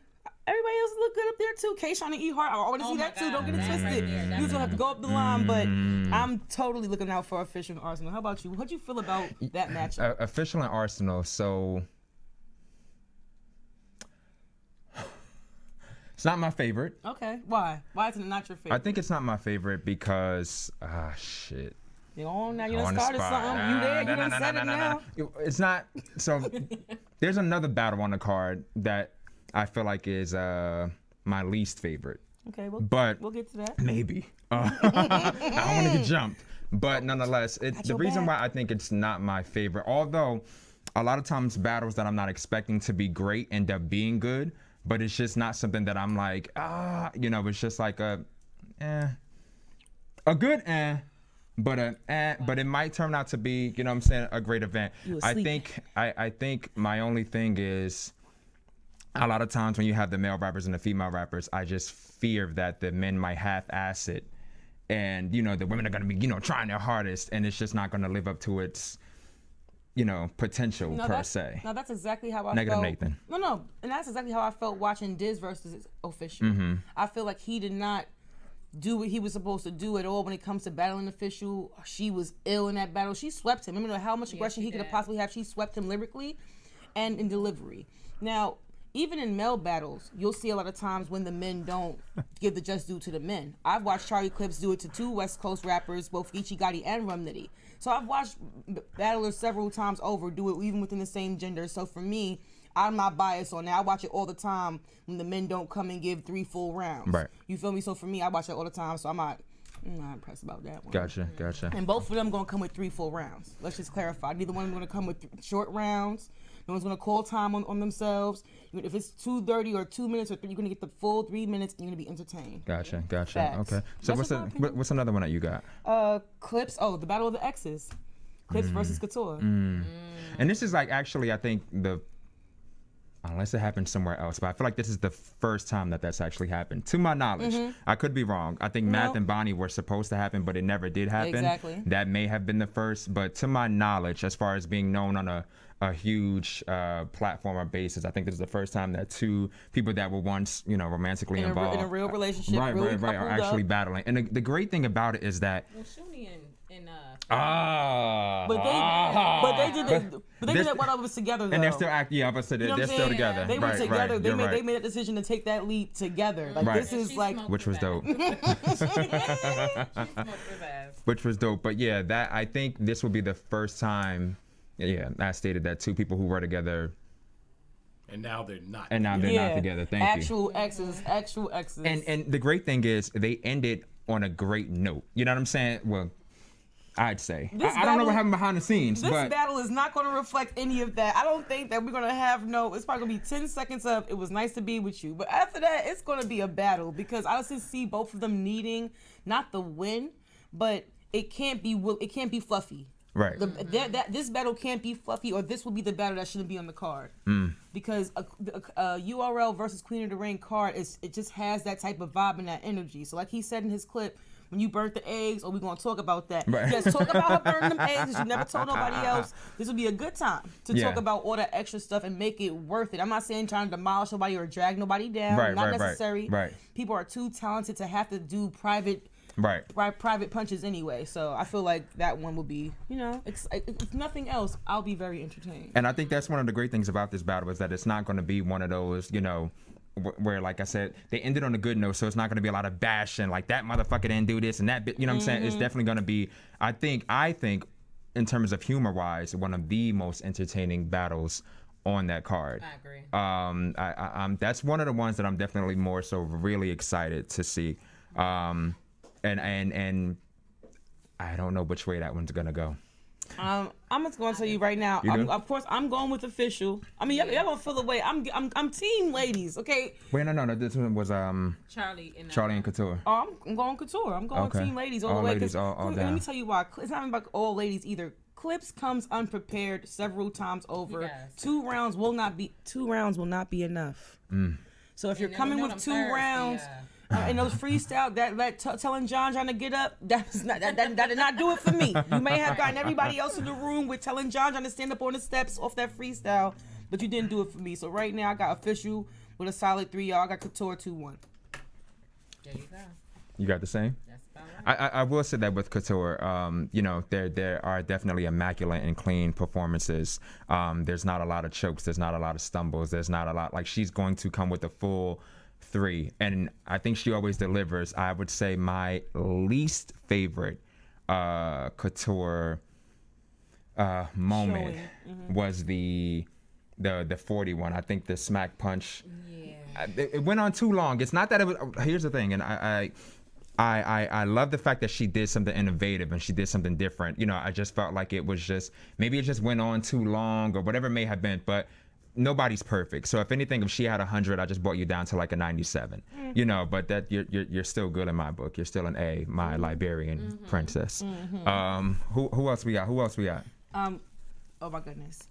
Everybody else look good up there too. K-Sean and E-Heart, I want to see that too. Don't get it twisted. You just have to go up the line, but I'm totally looking out for Official and Arsenal. How about you? What'd you feel about that matchup? Official and Arsenal, so it's not my favorite. Okay, why? Why is it not your favorite? I think it's not my favorite because shit. You're on now. You On done the started spot. something. You there? You done said it now. It's not. So there's another battle on the card that I feel like is my least favorite. Okay, but we'll get to that. Maybe. I don't want to get jumped. But nonetheless, the reason why I think it's not my favorite, although a lot of times battles that I'm not expecting to be great end up being good, but it's just not something that I'm like, it's just like a good but it might turn out to be, you know what I'm saying, a great event. I think my only thing is, a lot of times when you have the male rappers and the female rappers, I just fear that the men might half-ass it, and the women are gonna be trying their hardest, and it's just not gonna live up to its potential per se. No, that's exactly how I Negative felt. Nathan. No, and that's exactly how I felt watching Diz versus Official. I feel like he did not do what he was supposed to do at all when it comes to battling Official. She was ill in that battle. She swept him. I mean, how much aggression he could have possibly have. She swept him lyrically and in delivery. Now, even in male battles, you'll see a lot of times when the men don't give the just due to the men. I've watched Charlie Clips do it to two West Coast rappers, both Geechee Gotti and Rum Nitty. So I've watched battlers several times over do it even within the same gender. So for me, I'm not biased on that. I watch it all the time when the men don't come and give 3 full rounds. Right. You feel me? So for me, I watch it all the time. So I'm not impressed about that one. Gotcha. And both of them gonna come with 3 full rounds. Let's just clarify. Neither one of them gonna come with short rounds. No one's gonna call time on themselves. If it's 2:30 or 2 minutes or 3, you're gonna get the full 3 minutes and you're gonna be entertained. Gotcha. Facts. Okay. So That's what's another one that you got? Clips. Oh, the Battle of the Exes. Clips versus Couture. And this is like actually, I think unless it happened somewhere else, but I feel like this is the first time that's actually happened, to my knowledge. I could be wrong. I think Math and Bonnie were supposed to happen, but it never did happen. Exactly. That may have been the first, but to my knowledge, as far as being known on a huge platform or basis, I think this is the first time that two people that were once, romantically involved in a real relationship, right, are actually battling. And the great thing about it is that But they did that while I was together though. And they're still they're still together. They were together. They made that decision to take that lead together. Like this is like, which was dope. Which was dope. But yeah, I think this will be the first time. Yeah, I stated that two people who were together. And now they're not. And now they're not together. Thank you. Actual exes. And the great thing is they ended on a great note. You know what I'm saying? Well, I'd say. I don't know what happened behind the scenes. This but battle is not going to reflect any of that. I don't think that we're going to have it's probably going to be 10 seconds of, it was nice to be with you. But after that, it's going to be a battle because I just see both of them needing, not the win, but it can't be fluffy. Right. This battle can't be fluffy, or this will be the battle that shouldn't be on the card. Because a URL versus Queen of the Ring card, it just has that type of vibe and that energy. So like he said in his clip, when you burnt the eggs, or we gonna talk about that. Right. Yes, talk about her burning them eggs. You never told nobody else. This would be a good time to talk about all that extra stuff and make it worth it. I'm not saying trying to demolish nobody or drag nobody down. Not necessary. Right. People are too talented to have to do private punches anyway. So I feel like that one will be, if nothing else, I'll be very entertained. And I think that's one of the great things about this battle is that it's not going to be one of those, where, like I said, they ended on a good note, so it's not going to be a lot of bashing, like that motherfucker didn't do this and that bit. You know what I'm saying? It's definitely going to be, I think, in terms of humor-wise, one of the most entertaining battles on that card. I agree. I'm that's one of the ones that I'm definitely more so really excited to see. And I don't know which way that one's gonna go. I'm just gonna tell you right now. Of course, I'm going with official. I mean, y'all gonna feel the way. I'm team ladies. Okay. Wait, no. This one was Charlie and Couture. Oh, I'm going Couture. I'm going team ladies all the way. Ladies, all let me tell you why. It's not even about all ladies either. Clips comes unprepared several times over. Yes. 2 rounds will not be enough. So if you're coming with 2 rounds. And those freestyle telling John trying to get up, that did not do it for me. You may have gotten everybody else in the room with telling John trying to stand up on the steps off that freestyle, but you didn't do it for me. So right now I got official with a solid 3, y'all. I got Couture 2-1. There you go. You got the same? That's about right. I will say that with Couture, there are definitely immaculate and clean performances. There's not a lot of chokes. There's not a lot of stumbles. There's not a lot, like, she's going to come with a full 3, and I think she always delivers. I would say my least favorite Couture moment was the 41. I think the smack punch. Yeah. It went on too long. It's not that it was. Here's the thing, and I love the fact that she did something innovative and she did something different. I just felt like it was just maybe it just went on too long or whatever it may have been, but. Nobody's perfect, so if anything, if she had 100, I just brought you down to like a 97. But that you're still good in my book. You're still an A, my Liberian princess. Who else we got? Oh my goodness.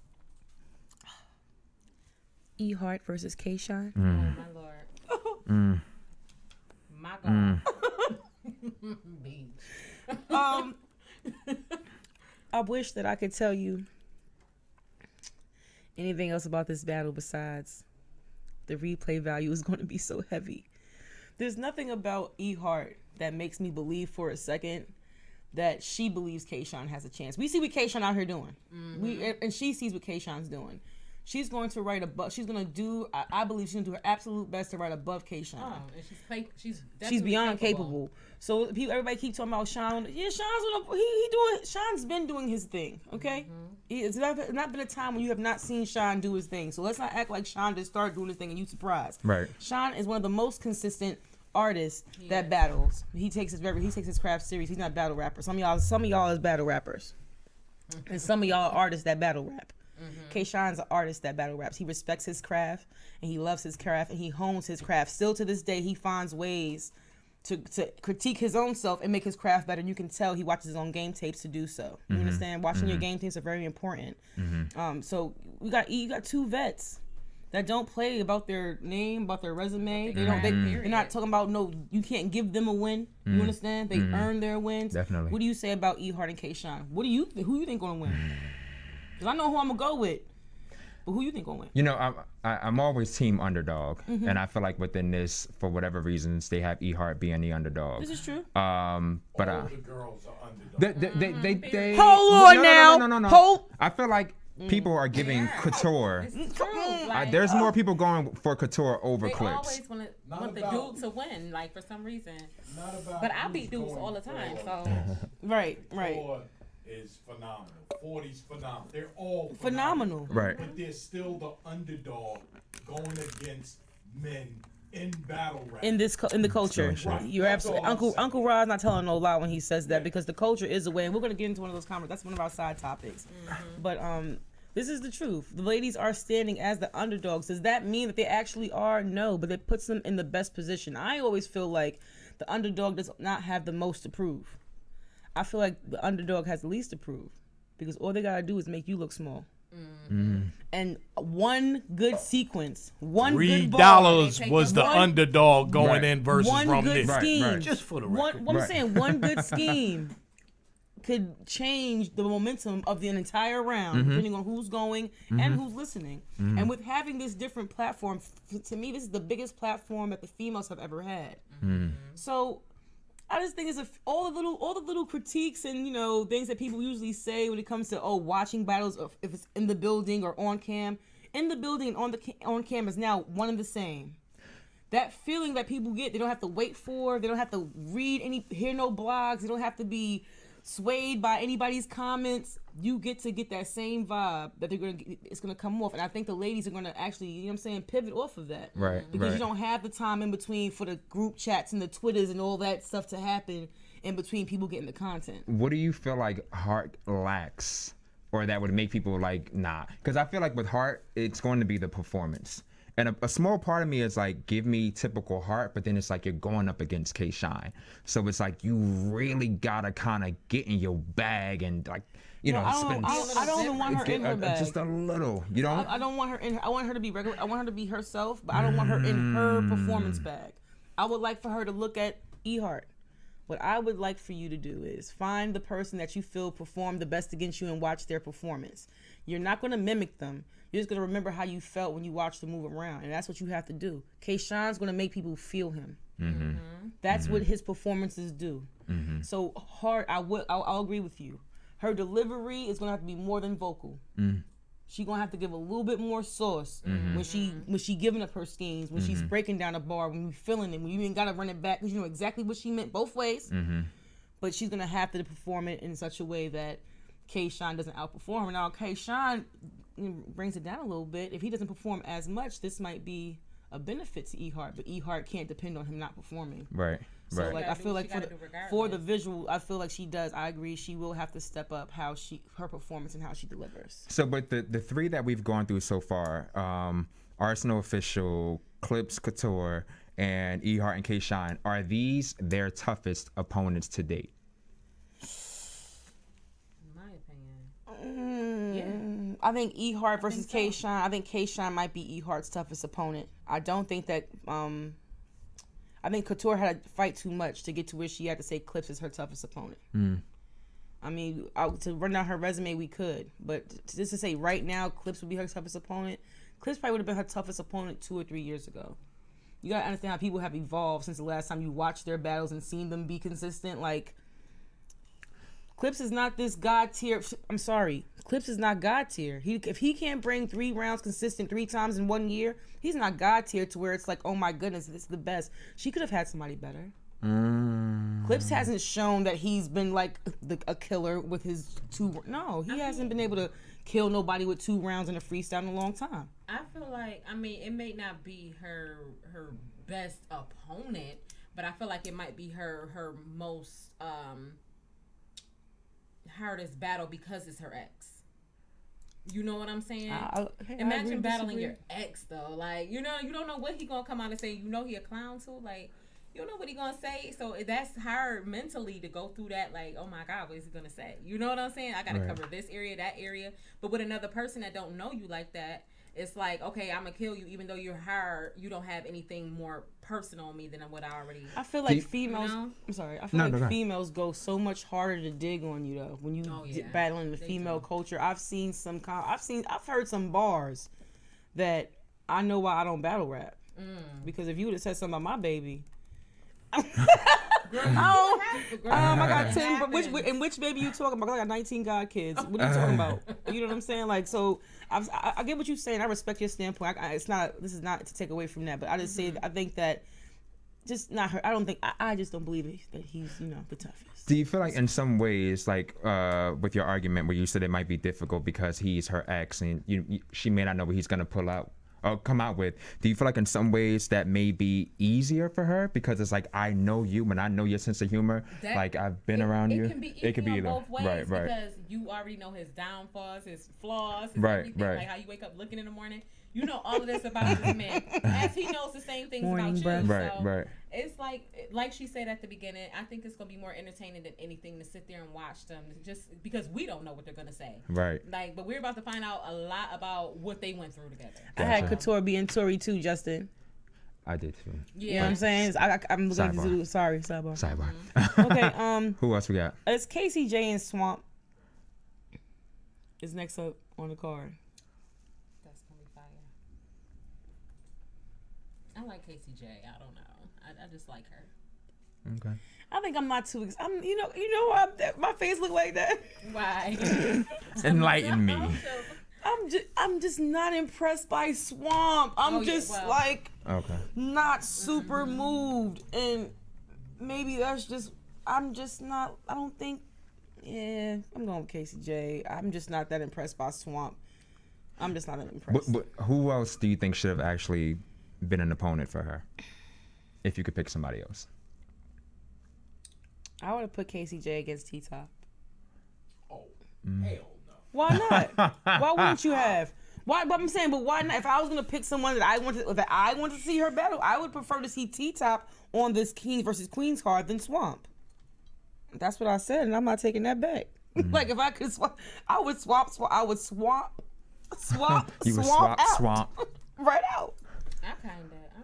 E Hart versus K-Shine. Oh my lord. My God. I wish that I could tell you anything else about this battle besides the replay value is going to be so heavy. There's nothing about E Hart that makes me believe for a second that she believes K-Shine has a chance. We see what K-Shine out here doing. And she sees what K-Shine's doing. She's going to write above. She's going to do. I believe she's going to do her absolute best to write above K-Shine. Oh, and she's beyond capable. So everybody keep talking about Sean. Yeah, Sean's been doing his thing. Okay, it's not been a time when you have not seen Sean do his thing. So let's not act like Sean just started doing his thing and you surprised. Right. Sean is one of the most consistent artists that battles. He takes his craft serious. He's not a battle rapper. Some of y'all is battle rappers, and some of y'all are artists that battle rap. K-Shine's an artist that battle raps. He respects his craft and he loves his craft and he hones his craft. Still to this day, he finds ways to critique his own self and make his craft better. And you can tell he watches his own game tapes to do so. You understand? Watching your game tapes are very important. So you got 2 vets that don't play about their name, about their resume. They're not talking about you can't give them a win. You understand? They earn their wins. Definitely. What do you say about E Hart and K-Shine? Who you think gonna win? Because I know who I'm going to go with. But who you think going to win? I'm always team underdog. And I feel like within this, for whatever reasons, they have E Hart being the underdog. This is true. But all the girls are underdogs. They hold on now. No. I feel like people are giving Couture. It's true. There's more people going for Couture over they Clips. Always want the dude to win, like for some reason. But I beat dudes all the time, so. Right. Is phenomenal. 40's phenomenal. They're all phenomenal. Right. But they're still the underdog going against men in battle rap. In the culture. Right. You're absolutely Uncle Rod's not telling no lie when he says that because the culture is the way, and we're gonna get into one of those comments. That's one of our side topics. But this is the truth. The ladies are standing as the underdogs. Does that mean that they actually are? No, but it puts them in the best position. I always feel like the underdog does not have the most to prove. I feel like the underdog has the least to prove because all they gotta do is make you look small. And one good sequence, one good bar, $3 was the underdog going in versus one Romney. good scheme. Just for the record. I'm saying one good scheme could change the momentum of the entire round, depending on who's going and who's listening. And with having this different platform, to me, this is the biggest platform that the females have ever had. So I just think it's all the little critiques and things that people usually say when it comes to watching battles, if it's in the building or on cam. In the building and on cam is now one and the same. That feeling that people get, they don't have to wait for, they don't have to hear no blogs, they don't have to be swayed by anybody's comments. You get to get that same vibe that it's gonna come off, and I think the ladies are gonna actually, pivot off of that, because you don't have the time in between for the group chats and the Twitters and all that stuff to happen in between people getting the content. What do you feel like Heart lacks, or that would make people like nah? Because I feel like with Heart, it's going to be the performance. And a small part of me is like, give me typical Heart, but then it's like you're going up against K-Shine. So it's like you really gotta kind of get in your bag and like, I don't even want her in her bag. Just a little, you don't? I don't want her in. I want her to be regular. I want her to be herself, but I don't want her in her performance bag. I would like for her to look at E-Heart. What I would like for you to do is find the person that you feel performed the best against you and watch their performance. You're not going to mimic them. You're just going to remember how you felt when you watched them move around. And that's what you have to do. K-Shine's going to make people feel him. That's what his performances do. So Heart, I'll agree with you. Her delivery is going to have to be more than vocal. She's going to have to give a little bit more sauce when she giving up her schemes, when she's breaking down a bar, when you feeling it, when you ain't got to run it back because you know exactly what she meant both ways. But she's going to have to perform it in such a way that K-Shine doesn't outperform her. Now, K-Shine brings it down a little bit. If he doesn't perform as much, this might be a benefit to E-Heart, but E-Heart can't depend on him not performing. So I feel like for the visual, I feel like she does. I agree. She will have to step up her performance and how she delivers. So, but the three that we've gone through so far, Arsenal Official, Clips Couture, and E-Heart and K-Shine, are these their toughest opponents to date? I think E-Heart versus K-Shine. I think K-Shine might be E-Heart's toughest opponent. I don't think that. I think Couture had to fight too much to get to where she had to say Clips is her toughest opponent. I mean, to run down her resume, we could, but just to say right now, Clips would be her toughest opponent. Clips probably would have been her toughest opponent 2 or 3 years ago. You gotta understand how people have evolved since the last time you watched their battles and seen them be consistent. Like, Clips is not this God tier. I'm sorry. Clips is not God tier. If he can't bring 3 rounds consistent 3 times in 1 year, he's not God tier to where it's like, oh my goodness, this is the best. She could have had somebody better. Clips hasn't shown that he's been like a killer with his 2. No, he hasn't been able to kill nobody with 2 rounds in a freestyle in a long time. I feel like, it may not be her best opponent, but I feel like it might be her most hardest battle because it's her ex. You know what I'm saying? Imagine battling your ex though. Like, you don't know what he gonna come out and say. You know he a clown too. Like, you don't know what he gonna say. So that's hard mentally to go through that. Like, oh my God, what is he gonna say? You know what I'm saying? I gotta cover this area, that area. But with another person that don't know you like that, it's like, okay, I'm gonna kill you, even though you're hard. You don't have anything more personal on me than what I already. I feel like females. I'm sorry. I feel like females go so much harder to dig on you though when you battling the female culture. I've heard some bars that I know why I don't battle rap because if you would have said something about my baby. I got 10. But which baby you talking about? I got 19 god kids. What are you talking about? You know what I'm saying? Like, so I get what you're saying. I respect your standpoint. This is not to take away from that, but I just say I think that just not her. I just don't believe that he's the toughest. Do you feel like in some ways, like with your argument where you said it might be difficult because he's her ex and she may not know what he's gonna pull out or come out with, do you feel like in some ways that may be easier for her because it's like, I know you and I know your sense of humor, like I've been around you? It can be either. Both ways, because you already know his downfalls, his flaws, his everything, like how you wake up looking in the morning. You know all of this about this man, as he knows the same things about you. Right. It's like like she said at the beginning, I think it's gonna be more entertaining than anything to sit there and watch them, just because we don't know what they're gonna say. Right. Like, but we're about to find out a lot about what they went through together. I had Couture being Tory too, Justin. I did too. Yeah, you know what I'm saying. I'm looking to do. Sorry, sidebar. Okay. Who else we got? It's Casey J and Swamp. Is next up on the card. That's gonna be fire. I like Casey J. I don't know. I just like her. Okay. I think I'm not too. You know why my face look like that? Why? Enlighten me. I'm just not impressed by Swamp. I'm not super moved, and maybe that's just I'm just not. I don't think. Yeah, I'm going with Casey J. I'm just not that impressed by Swamp. I'm just not that impressed. But who else do you think should have actually been an opponent for her? If you could pick somebody else. I would have put Casey J against T-Top. Oh, hell no. Why not? Why wouldn't you have? Why? But I'm saying, but why not? If I was gonna pick someone that I wanted to see her battle, I would prefer to see T-Top on this King versus Queens card than Swamp. That's what I said, and I'm not taking that back. Like if I could swap, I would swap. I would swap. You would swap. Right out. I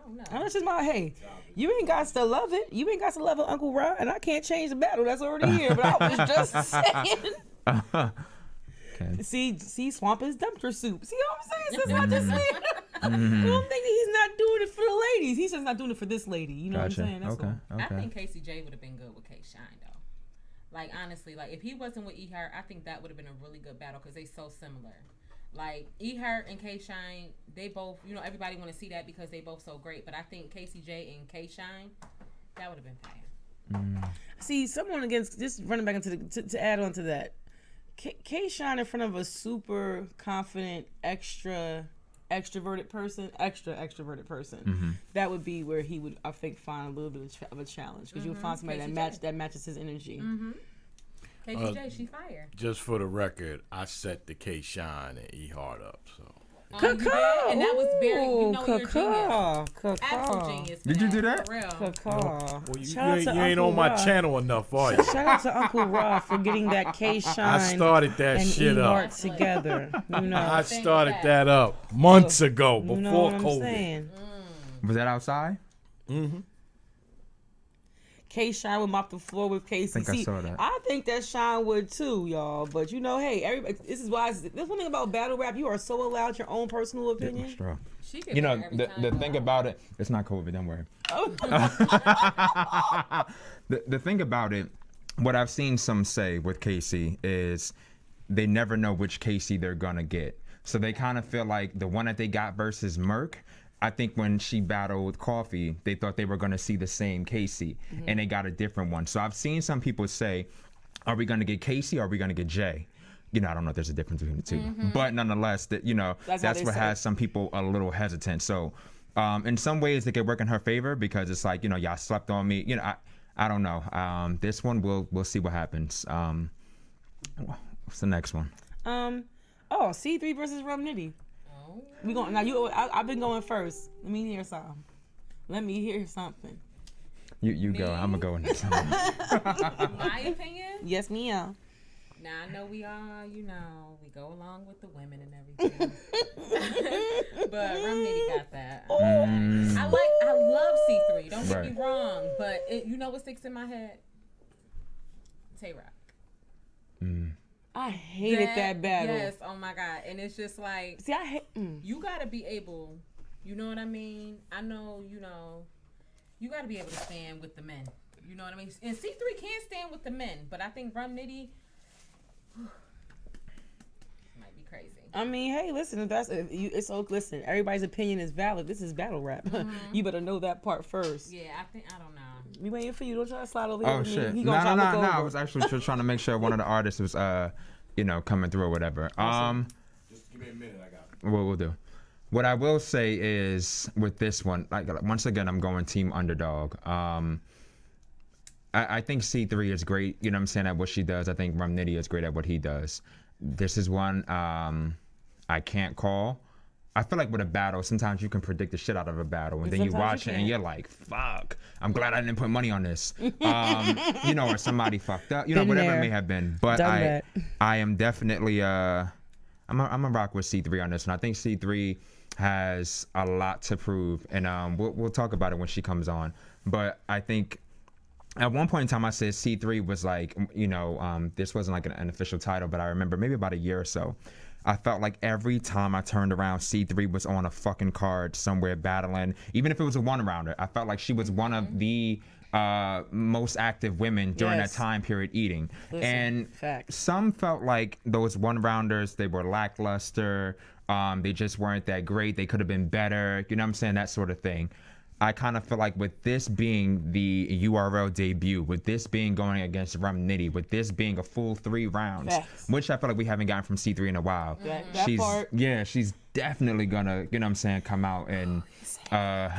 don't know. That's just my you ain't got to love it. You ain't got to love it, Uncle Ron, and I can't change the battle. That's already here. But I was just saying. Okay. See, Swamp is dumpster soup. See what I'm saying? It's just not just saying. I don't think he's not doing it for the ladies. He's just not doing it for this lady. You know what I'm saying? That's all. I think Casey J would have been good with K Shine though. Like honestly, like if he wasn't with E-Heart, I think that would have been a really good battle because they so similar. Like E-Heart and K Shine, they both, everybody want to see that because they both so great. But I think Casey J and K Shine, that would have been fire. See, someone against just running back into to add on to that. K Shine in front of a super confident, extroverted person, extroverted person. That would be where he would, I think, find a little bit of a challenge because you would find somebody that matches his energy. KJ, she fire. Just for the record, I set the K Shine and E Hard up. So. And that was very, you're genius. Absolute genius. Did you do that? For real. Well, you ain't on my channel enough, are you? Shout out to Uncle Ra for getting that K Shine. I started that and shit E-Heart up together. I started that up months ago before COVID. Saying? Was that outside? Mm-hmm. K Shine would mop the floor with KCC. I think I saw that. I think that Shine would too, y'all. But everybody. This is why. This one thing about battle rap, you are so allowed your own personal opinion. Sure. The thing about it, it's not COVID. Don't worry. The thing about it, what I've seen some say with Casey is they never know which Casey they're gonna get. So they kind of feel like the one that they got versus Merc. I think when she battled Coffee, they thought they were going to see the same Casey, and they got a different one. So I've seen some people say, are we going to get Casey or are we going to get Jay? I don't know if there's a difference between the two. But nonetheless, that's what has some people a little hesitant. So in some ways, they could work in her favor because it's like, y'all slept on me. I don't know. This one, we'll see what happens. What's the next one? C3 versus Rum Nitty. We going now. I've been going first. Let me hear something. You go. I'm gonna go in this. My opinion. Yes, ma'am. Now I know we all, we go along with the women and everything. But Rum Nitty got that. I love C3. Don't get me wrong, but what sticks in my head? Tay-Rock. I hated that battle. Yes, oh my God. And it's just like, see, I hate. You got to be able, you know what I mean? I know, you got to be able to stand with the men. You know what I mean? And C3 can stand with the men, but I think Rum Nitty might be crazy. I mean, hey, listen, listen, everybody's opinion is valid. This is battle rap. You better know that part first. Yeah, I don't know. We waiting for you. Don't try to slide over here. Oh shit! No. I was actually just trying to make sure one of the artists was, coming through or whatever. Just give me a minute. I got it. What we'll do. What I will say is with this one, like once again, I'm going team underdog. I think C3 is great. You know what I'm saying, at what she does. I think Rum Nitty is great at what he does. This is one I can't call. I feel like with a battle, sometimes you can predict the shit out of a battle, and then you watch it and you're like, "Fuck, I'm glad I didn't put money on this," or somebody fucked up, whatever it may have been. But I am definitely I'm a rock with C3 on this, and I think C3 has a lot to prove, and we'll talk about it when she comes on. But I think at one point in time I said C3 was like, this wasn't like an official title, but I remember maybe about a year or so, I felt like every time I turned around, C3 was on a fucking card somewhere battling, even if it was a one-rounder. I felt like she was one of the most active women during that time period eating. And some felt like those one-rounders, they were lackluster, they just weren't that great, they could have been better, you know what I'm saying, that sort of thing. I kind of feel like with this being the URL debut, with this being going against Rum Nitty, with this being a full 3 rounds, which I feel like we haven't gotten from C3 in a while. She's definitely gonna, come out and hairs,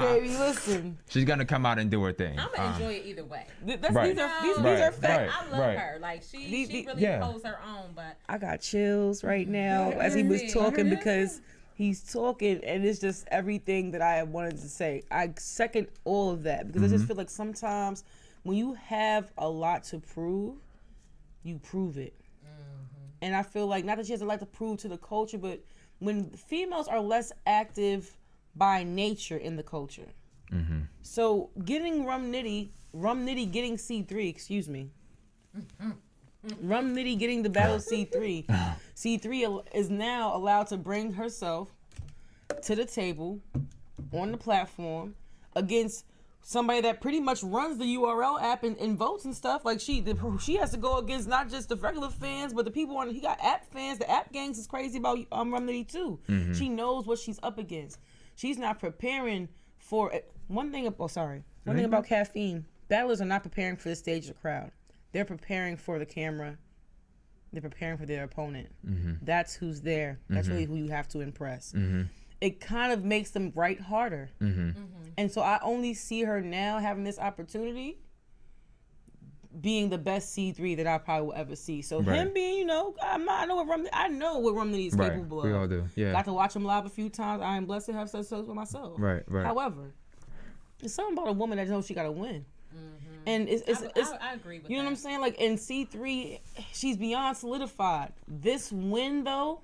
baby, listen. She's gonna come out and do her thing. I'm gonna enjoy it either way. These are facts. I love her. Like she really holds her own. But I got chills right now as he was talking because he's talking and it's just everything that I wanted to say. I second all of that because I just feel like sometimes when you have a lot to prove, you prove it. And I feel like, not that she has a lot to prove to the culture, but when females are less active by nature in the culture. So getting Rum Nitty getting C3, excuse me. Rum Nitty getting the battle C3. C3 is now allowed to bring herself to the table on the platform against somebody that pretty much runs the URL app and votes and stuff. Like she has to go against not just the regular fans, but the people he got app fans. The app gangs is crazy about Rum Nitty too. She knows what she's up against. She's not preparing for it. One thing about caffeine, battlers are not preparing for the stage or the crowd. They're preparing for the camera. They're preparing for their opponent. That's who's there. That's really who you have to impress. It kind of makes them write harder. And so I only see her now having this opportunity being the best C3 that I probably will ever see. So him being, I know what Rum Nitty is capable of. We all do. Yeah. Got to watch him live a few times. I am blessed to have such with myself. Right. However, there's something about a woman that knows she got to win. And it's I agree with you know what I'm saying? Like in C3, she's beyond solidified. This win though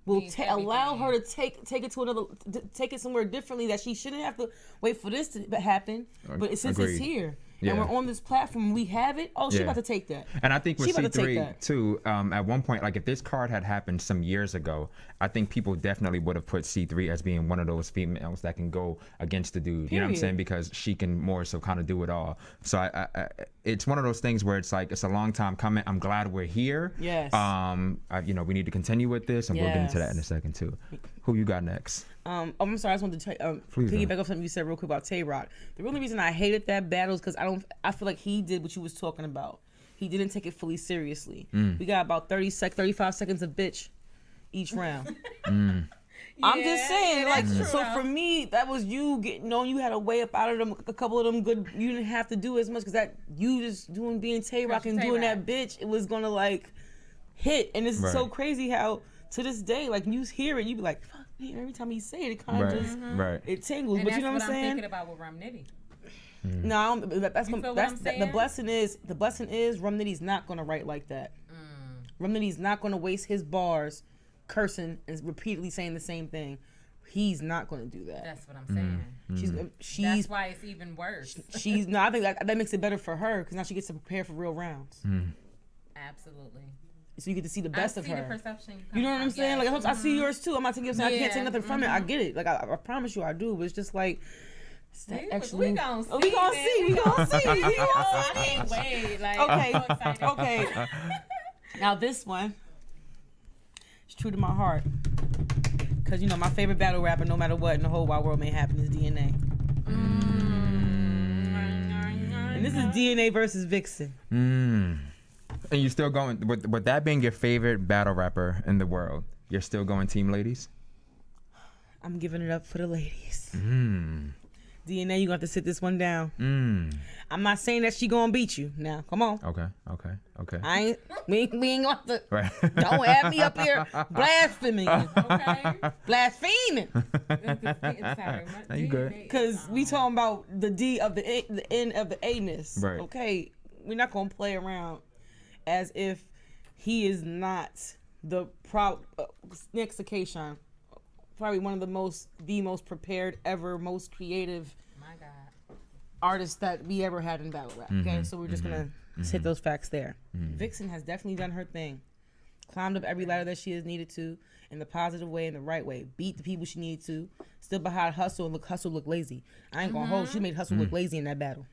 will allow her to take it somewhere differently that she shouldn't have to wait for this to happen. But since it's here and we're on this platform, we have it. Oh, she about to take that. And I think with C3 too, at one point, like if this card had happened some years ago, I think people definitely would have put C3 as being one of those females that can go against the dude. You know what I'm saying? Because she can more so kind of do it all. So I it's one of those things where it's like it's a long time coming. I'm glad we're here. Yes. We need to continue with this, and we'll get into that in a second too. Who you got next? I'm sorry. I just wanted to piggyback off something you said real quick about Tay Rock. The only reason I hated that battle is because I feel like he did what you was talking about. He didn't take it fully seriously. We got about 35 seconds of bitch each round. I'm just saying, so for me, that was you getting on. You had a way up out of them, a couple of them good. You didn't have to do as much because that you just being Tay Rock and doing that bitch, it was gonna hit. And it's so crazy how to this day, you hear it, you be like, fuck, man, every time you say it, it kind of just it tingles. And but you know what I'm saying? I'm thinking about with Rum Nitty. No, the blessing is Rum Nitty's not gonna write like that. Rum Nitty's not gonna waste his bars cursing and repeatedly saying the same thing. He's not gonna do that. That's what I'm saying. She's that's why it's even worse. I think that makes it better for her because now she gets to prepare for real rounds. Absolutely. So you get to see the best of her. The perception you know what I'm saying? I see yours too. I'm not taking I can't take nothing from it. I get it. I promise you I do. But it's just like we gonna see. We gonna see. I can't wait. Okay. Now this one is true to my heart. Cause my favorite battle rapper, no matter what in the whole wide world may happen, is DNA. And this is DNA versus Vixen. And you're still going with that being your favorite battle rapper in the world. You're still going team ladies? I'm giving it up for the ladies. DNA, you got to sit this one down. I'm not saying that she gonna beat you. Now, come on. Okay. We ain't got to. Right. Don't have me up here blaspheming. Okay. Blaspheming. Now you good. Because we talking about the D of the N of the A-ness. Right. Okay. We're not gonna play around as if he is not the next to Kayshawn. Probably one of the most prepared ever, most creative artists that we ever had in battle rap. Okay, so we're just gonna hit those facts there. Vixen has definitely done her thing, climbed up every ladder that she has needed to in the positive way, in the right way, beat the people she needed to, still behind Hustle and Hustle look lazy. I ain't gonna hold. She made Hustle look lazy in that battle.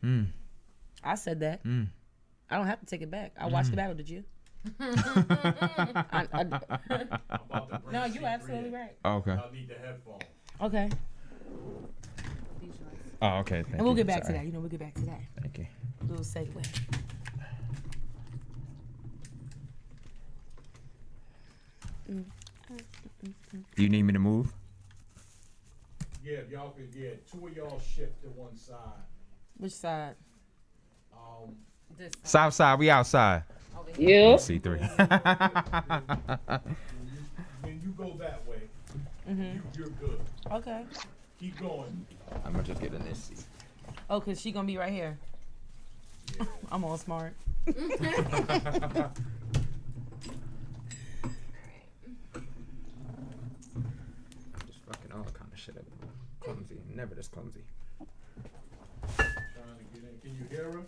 I said that. I don't have to take it back. I watched the battle. Did you? No, you absolutely right. Okay. I need the headphones. Okay. Oh, okay. Thank And we'll you. get back to Sorry. that. We'll get back to that. Thank you. Little segue. Do you need me to move? Yeah, if y'all could get two of y'all shift to one side. Which side? This South side, we outside. Yeah. C3. When you go that way, you're good. Okay. Keep going. I'm gonna just get in this seat. Oh, cause she gonna be right here. I'm all smart. Just fucking all kind of shit up. Clumsy. Never this clumsy. Trying to get in. Can you hear her?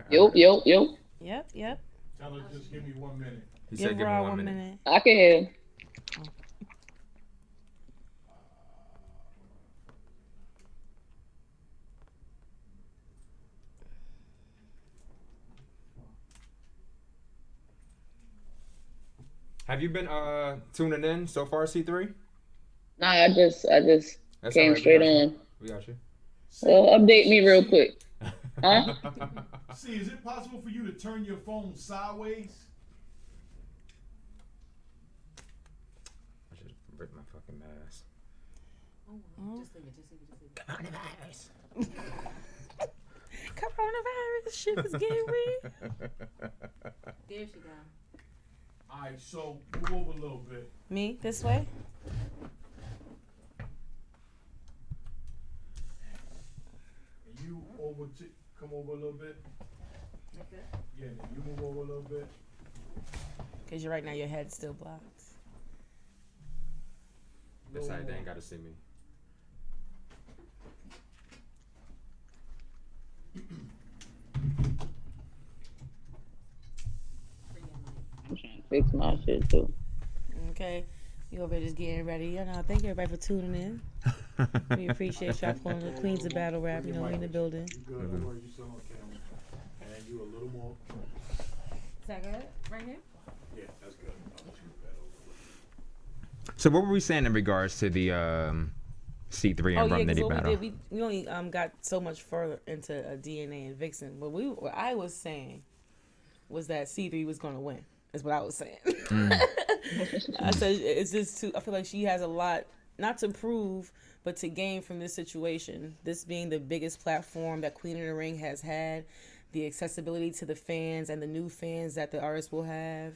Yep. Yep. Tell her just give me 1 minute. He said give him 1 minute. I can hear. Have you been tuning in so far, C3? Nah, I just That's came all right, straight we got you. on. We got you. Well, update me real quick. Huh? See, is it possible for you to turn your phone sideways? I should rip my fucking mask. Just leave it. Coronavirus. Coronavirus shit is getting real. There she go. Alright, so move over a little bit. Me? This way? And you come over a little bit. Okay. Yeah, then you move over a little bit. Cause you're right now your head's still blocked. This side, they ain't gotta see me. I'm trying to fix my shit too. Okay. You over here just getting ready. You know, thank everybody for tuning in. We appreciate y'all calling the Queens of Battle Rap. You know, we in the building. You good? Don't worry, you still on camera. And you a little more. Is that good? Right here? Yeah, that's good. I'll let you move that over. So what were we saying in regards to the C3 and Rum Nitty battle? We only got so much further into DNA and Vixen. But what I was saying was that C3 was going to win. Is what I was saying. I said it's just I feel like she has a lot not to prove, but to gain from this situation. This being the biggest platform that Queen of the Ring has had, the accessibility to the fans and the new fans that the artist will have.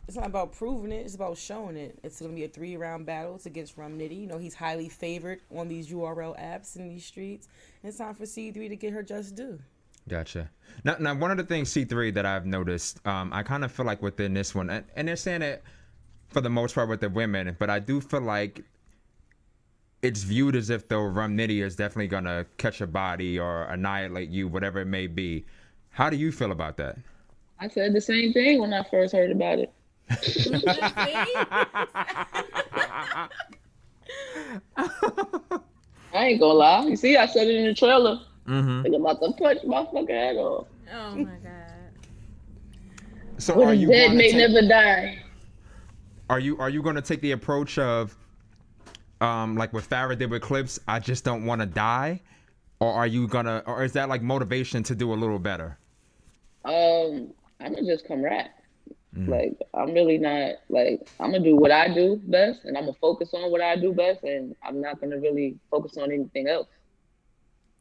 It's not about proving it; it's about showing it. It's gonna be a 3-round battle. It's against Rum Nitty. You know he's highly favored on these URL apps in these streets. And it's time for C3 to get her just due. Gotcha. Now, one of the things, C3, that I've noticed, I kind of feel like within this one, and they're saying it for the most part with the women, but I do feel like it's viewed as if though Rum Nitty is definitely going to catch a body or annihilate you, whatever it may be. How do you feel about that? I said the same thing when I first heard about it. I ain't gonna lie. You see, I said it in the trailer. They're about to punch my fucking head off. Oh my god. So What are is you dead gonna may take, never die. Are you going to take the approach of like what Farrah did with Clips, I just don't want to die? Or are you gonna, or is that like motivation to do a little better? I'm gonna just come rap. Like, I'm really not, like, I'm gonna do what I do best, and I'm gonna focus on what I do best, and I'm not gonna really focus on anything else.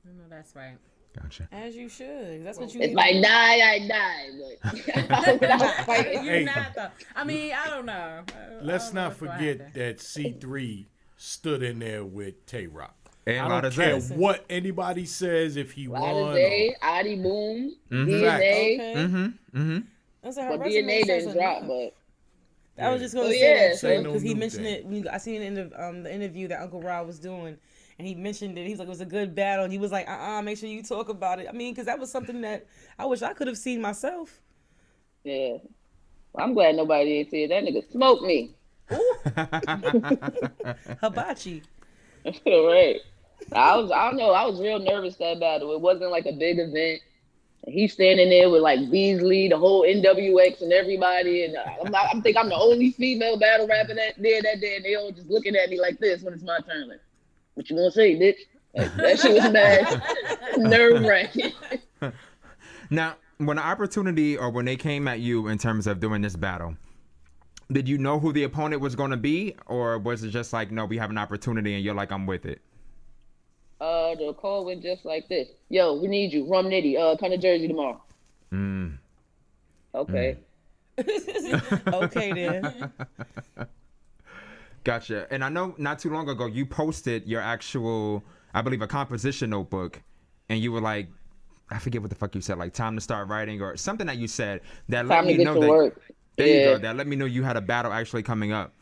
No, that's right. Gotcha. As you should. That's what you. It's like I die, but without fighting. You're not though. I mean, I don't know. Let's not forget that C3 stood in there with Tay Rock. And I don't care what anybody says if he won. Day, Adi Boom, DNA. DNA. That's her But resume DNA says didn't drop, enough. but I was just going to say that because he mentioned it. I seen it in the interview that Uncle Rob was doing, and he mentioned it. He was like, it was a good battle, and he was like, make sure you talk about it. I mean, because that was something that I wish I could have seen myself. Yeah. Well, I'm glad nobody ain't said that nigga smoked me. Hibachi. Right. I don't know. I was real nervous that battle. It wasn't like a big event. He's standing there with like Beasley, the whole NWX, and everybody, and I think I'm the only female battle rapper that day, and they all just looking at me like this when it's my turn. Like, what you gonna say, bitch? Like, that shit was bad, nerve-wracking. Now, when the opportunity or when they came at you in terms of doing this battle, did you know who the opponent was going to be, or was it just like, no, we have an opportunity and you're like, I'm with it? The call went just like this. Yo, we need you. Rum Nitty. Come to Jersey tomorrow. Okay. Okay then. Gotcha. And I know not too long ago you posted your actual, I believe, a composition notebook, and you were like, I forget what the fuck you said, like time to start writing or something that you said that let me know that work. There you go. That let me know you had a battle actually coming up.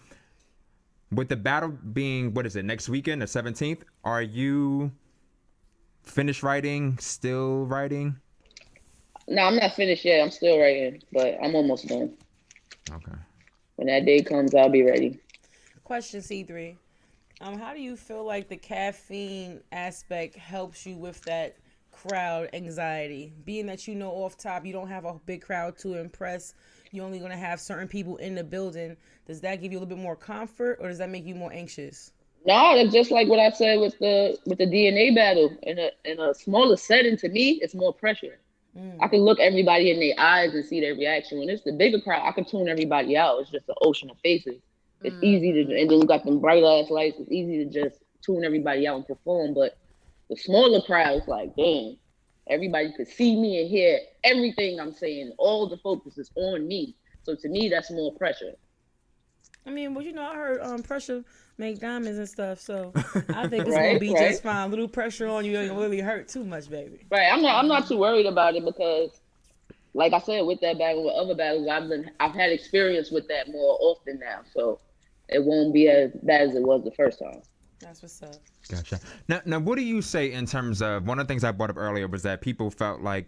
With the battle being, what is it, next weekend, the 17th, are you finished writing, still writing? No, I'm not finished yet. I'm still writing, but I'm almost done. Okay. When that day comes, I'll be ready. Question C3. How do you feel like the caffeine aspect helps you with that crowd anxiety? Being that you know off top you don't have a big crowd to impress, you're only going to have certain people in the building. Does that give you a little bit more comfort, or does that make you more anxious? No, that's just like what I said with the DNA battle. In a smaller setting, to me, it's more pressure. I can look everybody in their eyes and see their reaction. When it's the bigger crowd, I can tune everybody out. It's just an ocean of faces. It's easy to, and then you got them bright ass lights. It's easy to just tune everybody out and perform. But the smaller crowd, it's like, damn, everybody could see me and hear everything I'm saying. All the focus is on me. So to me, that's more pressure. I mean, well, I heard pressure make diamonds and stuff, so I think it's gonna be just fine. Little pressure on you ain't really hurt too much, baby. Right. I'm not too worried about it because, like I said, with that battle, with other battles, I've had experience with that more often now, so it won't be as bad as it was the first time. That's what's up. Gotcha. Now, what do you say in terms of, one of the things I brought up earlier was that people felt like,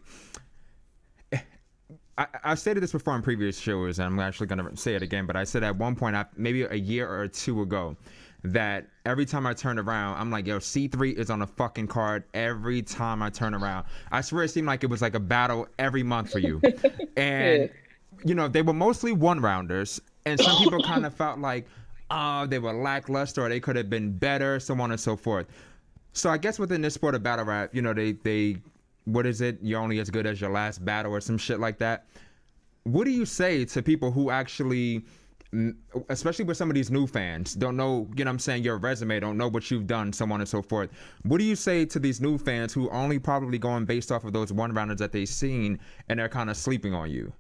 I've stated this before in previous shows, and I'm actually going to say it again, but I said at one point, maybe a year or two ago, that every time I turn around, I'm like, yo, C3 is on a fucking card every time I turn around. I swear it seemed like it was like a battle every month for you. And, they were mostly one-rounders, and some people kind of felt like, they were lackluster, or they could have been better, so on and so forth. So I guess within this sport of battle rap, they what is it? You're only as good as your last battle or some shit like that. What do you say to people who actually, especially with some of these new fans, don't know, your resume, don't know what you've done, so on and so forth. What do you say to these new fans who are only probably going based off of those one-rounders that they've seen and they're kind of sleeping on you?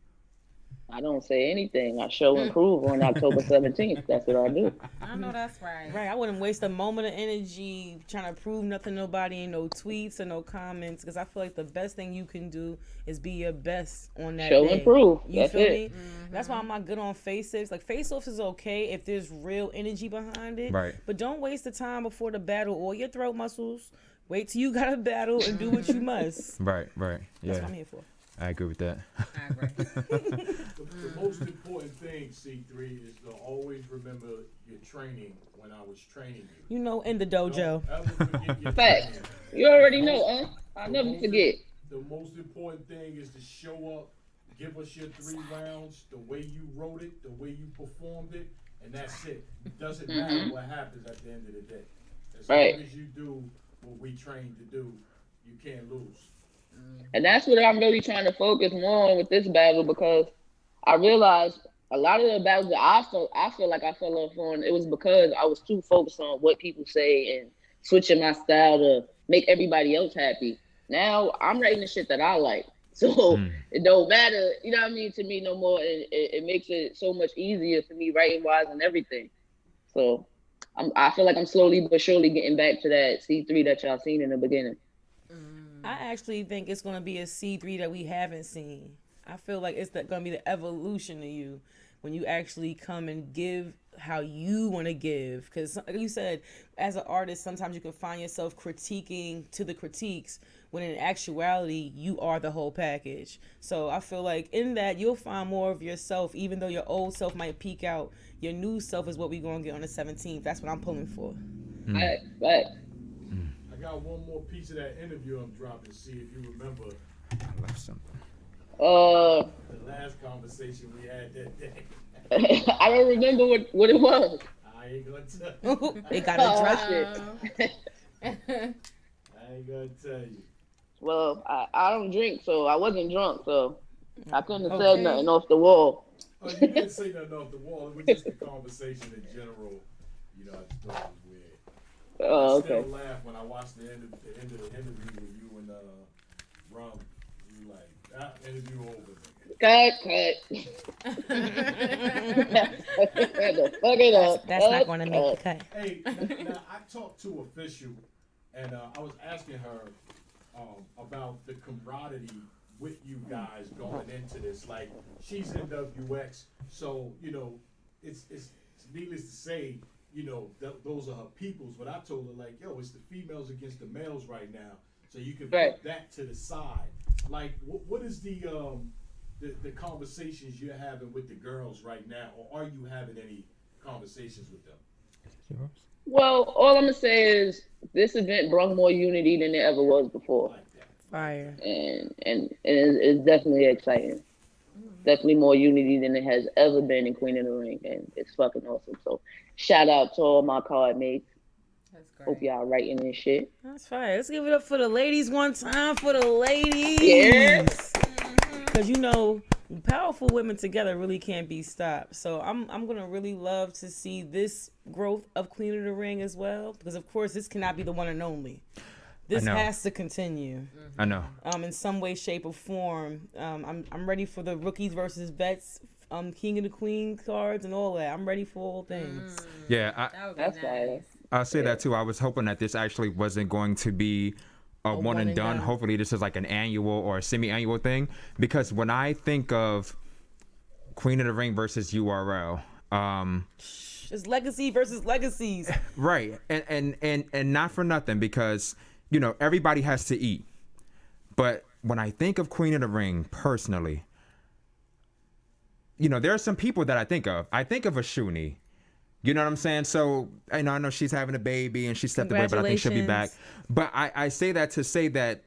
I don't say anything. I show and prove on October 17th. That's what I do. I know that's right. Right. I wouldn't waste a moment of energy trying to prove nothing to nobody, no tweets or no comments, because I feel like the best thing you can do is be your best on that show day. And prove. You that's feel it. me? Mm-hmm. That's why I'm not good on face-offs. Like, face-offs is okay if there's real energy behind it. Right. But don't waste the time before the battle or your throat muscles. Wait till you got a battle and do what you must. Right. Yeah. That's what I'm here for. I agree with that. I agree. The most important thing, C3, is to always remember your training when I was training you. In the dojo. Don't ever forget your Fact. training. You already know, huh? I'll never forget. The most important thing is to show up, give us your 3 rounds, the way you wrote it, the way you performed it, and that's it. It doesn't matter what happens at the end of the day. As long as you do what we trained to do, you can't lose. And that's what I'm really trying to focus more on with this battle, because I realized a lot of the battles that I feel like I fell off on, it was because I was too focused on what people say and switching my style to make everybody else happy. Now I'm writing the shit that I like. So it don't matter, you know what I mean, to me no more. It makes it so much easier for me writing wise and everything. So I feel like I'm slowly but surely getting back to that C3 that y'all seen in the beginning. I actually think it's going to be a C3 that we haven't seen. I feel like it's going to be the evolution of you when you actually come and give how you want to give. Because like you said, as an artist, sometimes you can find yourself critiquing to the critiques when in actuality, you are the whole package. So I feel like in that, you'll find more of yourself, even though your old self might peak out. Your new self is what we're going to get on the 17th. That's what I'm pulling for. Right. I got one more piece of that interview I'm dropping. See if you remember. I left something. The last conversation we had that day. I don't remember what it was. I ain't gonna tell you. They gotta drop it. I ain't gonna tell you. Well, I don't drink, so I wasn't drunk, so I couldn't have said nothing off the wall. Oh, you didn't say nothing off the wall. It was just the conversation in general. You know, I just thought it was weird. Oh, I still okay. laugh when I watched the end of the interview with you and Rum. You like that interview over. Cut. Fuck it up. That's not going to make the cut. Hey, now I talked to Official, and I was asking her about the camaraderie with you guys going into this. Like, she's in WX, so you know, it's needless to say, you know, those are her peoples. But I told her, like, yo, it's the females against the males right now, so you can put that to the side. Like, what is the conversations you're having with the girls right now, or are you having any conversations with them? Well, all I'm gonna say is this event brought more unity than it ever was before. Fire. And it's definitely exciting. Definitely more unity than it has ever been in Queen of the Ring, and it's fucking awesome. So shout out to all my card mates. That's great. Hope y'all writing this shit. That's fire. Let's give it up for the ladies one time for the ladies. Yes. Because you know, powerful women together really can't be stopped. So I'm gonna really love to see this growth of Queen of the Ring as well. Because of course this cannot be the one and only. This has to continue. I know. In some way, shape, or form. I'm ready for the rookies versus vets, King and the Queen cards and all that. I'm ready for all things. Yeah, that's nice. I'll say that too. I was hoping that this actually wasn't going to be a one and done. Hopefully this is like an annual or a semi-annual thing. Because when I think of Queen of the Ring versus URL, it's legacy versus legacies. Right. And not for nothing, because you know, everybody has to eat. But when I think of Queen of the Ring, personally, you know, there are some people that I think of. I think of Ashuni. You know what I'm saying? So, I know she's having a baby and she stepped away, but I think she'll be back. But I say that to say that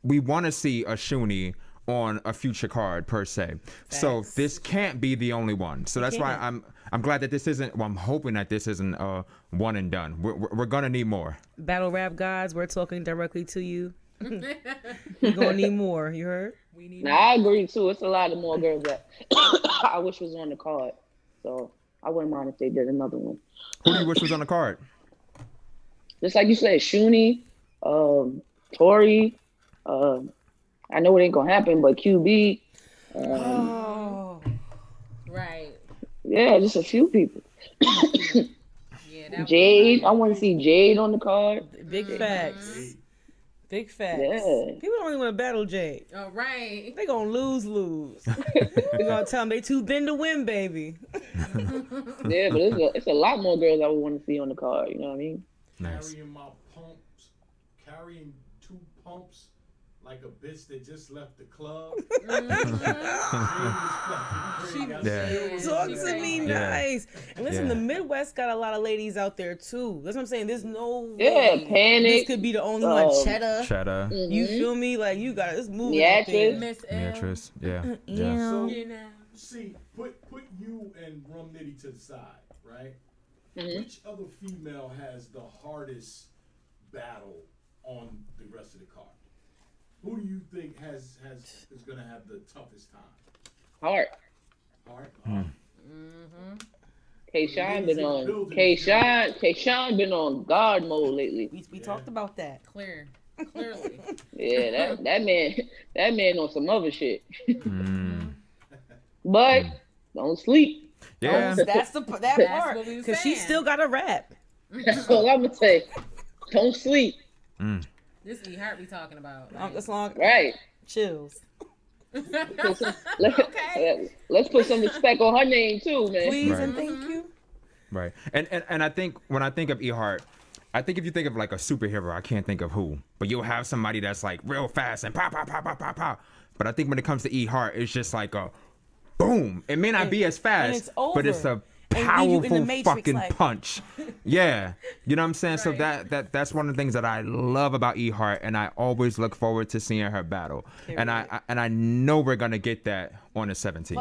we want to see Ashuni on a future card, per se. Facts. So this can't be the only one. So that's why I'm glad that this isn't, well, I'm hoping that this isn't one and done. We're going to need more. Battle rap gods, we're talking directly to you. We're going to need more. You heard? I agree too. It's a lot of more girls that I wish was on the card. So I wouldn't mind if they did another one. Who do you wish was on the card? Just like you said, Shuni, Tori, I know it ain't gonna happen, but QB. Right. Yeah, just a few people. Jade, I want to see Jade on the card. Big facts. Big facts. Yeah. People don't really want to battle Jade. All right. They gonna lose. We gonna tell them they too thin to win, baby. Yeah, but it's a lot more girls I would want to see on the card. You know what I mean? Nice. Carrying 2 pumps like a bitch that just left the club. Talk to me nice. And listen, the Midwest got a lot of ladies out there too. That's what I'm saying. There's no way Panic. This could be the only one. Cheddar. Mm-hmm. You feel me? Like you got this movie out there. Beatrice. Yeah. So, see, put you and Rum Nitty to the side, right? Which other female has the hardest battle on the rest of the card? Who do you think is gonna have the toughest time? Heart. K-Shine been on guard mode lately. We talked about that. Clearly. Yeah, that man on some other shit. But don't sleep. Yeah. That's that part. Because she still got a rap. That's all I'm gonna say. Don't sleep. This E Heart we talking about. That's long. Right. Chills. Let's put some respect on her name too, man. Please and thank you. Right. And I think when I think of E Heart, I think if you think of like a superhero, I can't think of who, but you'll have somebody that's like real fast and pop. But I think when it comes to E Heart, it's just like a boom. It may not be as fast, but it's a powerful fucking punch. Yeah. You know what I'm saying? So that's one of the things that I love about E Heart, and I always look forward to seeing her battle. And I know we're gonna get that on the 17th.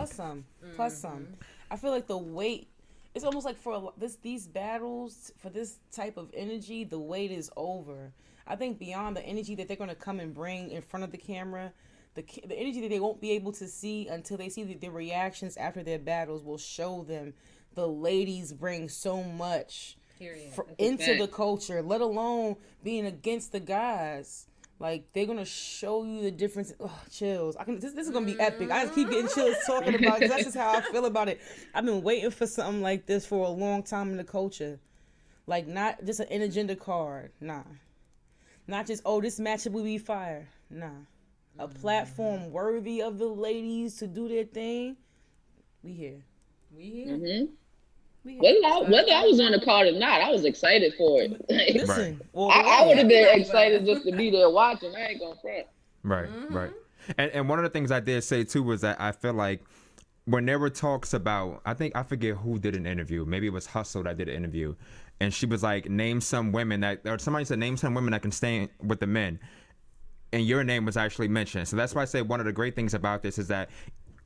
Plus some. I feel like the weight, it's almost like for these battles, for this type of energy, the wait is over. I think beyond the energy that they're going to come and bring in front of the camera, the energy that they won't be able to see until they see their reactions after their battles will show them the ladies bring so much into the culture, let alone being against the guys. Like, they're gonna show you the difference. Oh, chills. This is gonna be epic. I just keep getting chills talking about it, because that's just how I feel about it. I've been waiting for something like this for a long time in the culture. Like, not just an agenda card. Nah. Not just, oh, this matchup will be fire. Nah. A platform worthy of the ladies to do their thing. We here. Whether I was on the card or not, I was excited for it. Listen, I would have been excited just to be there watching. I ain't gonna front. Right. And one of the things I did say too was that I feel like when there were talks about, I forget who did an interview. Maybe it was Hustle that did an interview, and she was like, name some women that, or somebody said, name some women that can stay with the men, and your name was actually mentioned. So that's why I say one of the great things about this is that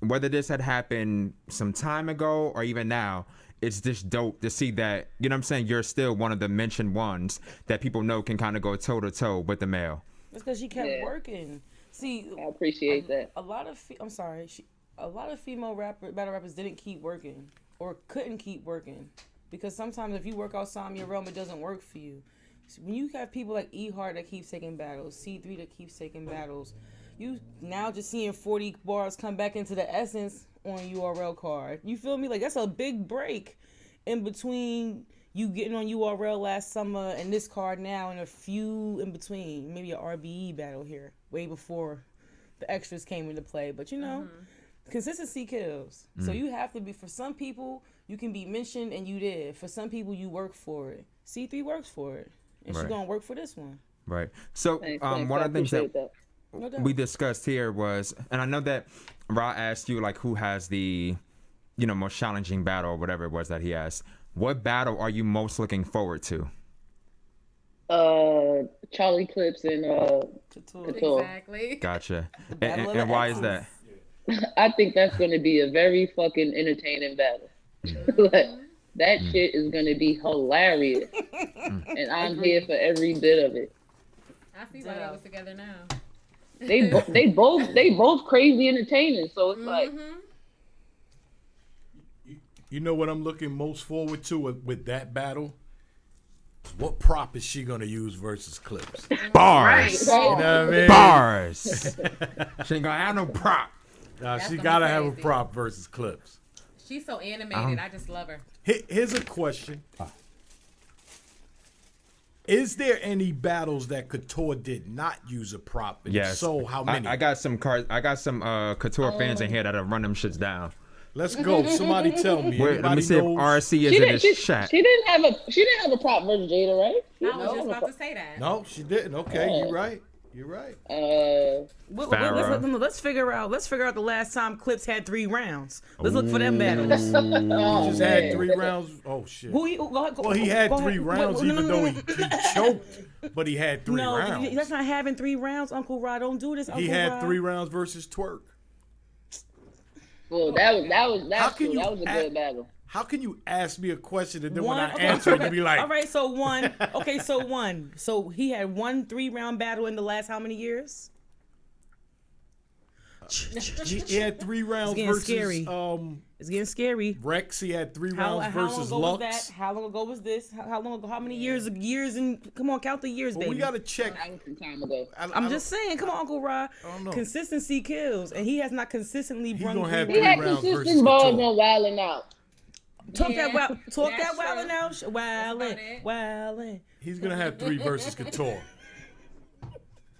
whether this had happened some time ago or even now, it's just dope to see that, you know what I'm saying, you're still one of the mentioned ones that people know can kind of go toe to toe with the male. It's because she kept working. See, I appreciate that. A lot of female battle rappers didn't keep working or couldn't keep working, because sometimes if you work outside your realm, it doesn't work for you. So when you have people like E Heart that keeps taking battles, C3 that keeps taking battles, you now just seeing 40 bars come back into the essence on URL card. You feel me? Like, that's a big break in between you getting on URL last summer and this card now, and a few in between. Maybe a RBE battle here, way before the extras came into play. But you know, consistency kills. So you have to be, for some people, you can be mentioned and you did. For some people, you work for it. C3 works for it. And she's gonna work for this one. Right. So one of the things that we discussed here was, and I know that Ra asked you like who has the, you know, most challenging battle or whatever it was that he asked. What battle are you most looking forward to? Charlie Clips and Couture. Exactly. Gotcha. And why is that? I think that's going to be a very fucking entertaining battle. That shit is going to be hilarious, and I'm here for every bit of it. I see why they was together now. They both crazy entertaining, so it's like. You know what I'm looking most forward to with that battle? What prop is she gonna use versus Clips? Bars. Right. You know what I mean? Bars. She ain't gonna have no prop. She gotta have a prop versus Clips. She's so animated. I just love her. Here's a question. Is there any battles that Couture did not use a prop? And Yes. So how many? I got some cards. I got some Couture fans in here that'll run them shits down. Let's go. Somebody tell me. Let me see if RC is in this chat. She didn't have a prop versus Jada, right? I was just about to say that. No, she didn't. Okay, you're right. Let's figure out the last time Clips had 3 rounds. Let's look for them battles. He just had 3 rounds. Oh shit. He had 3 rounds, even though he choked. But he had 3 rounds. No, that's not having 3 rounds, Uncle Rod. Don't do this, Uncle Rod. He had 3 rounds versus Twerk. Well, that was a good battle. How can you ask me a question and then when I answer it, you be like, all right, so one. Okay, so one. So he had 1 3-round battle in the last how many years? He had 3 rounds versus scary. It's getting scary. Rex. He had 3 rounds How versus long ago Lux. was that? How long ago was this? How long ago? How many years? And come on, count the years, baby. We gotta check. Some time ago. I'm just saying. Come on, Uncle Rod. I don't know. Consistency kills, and he has not consistently brung. gonna have He had consistent balls on Wildin' Out. Talk that wildin' out. Wildin'. He's gonna have 3 versus Couture.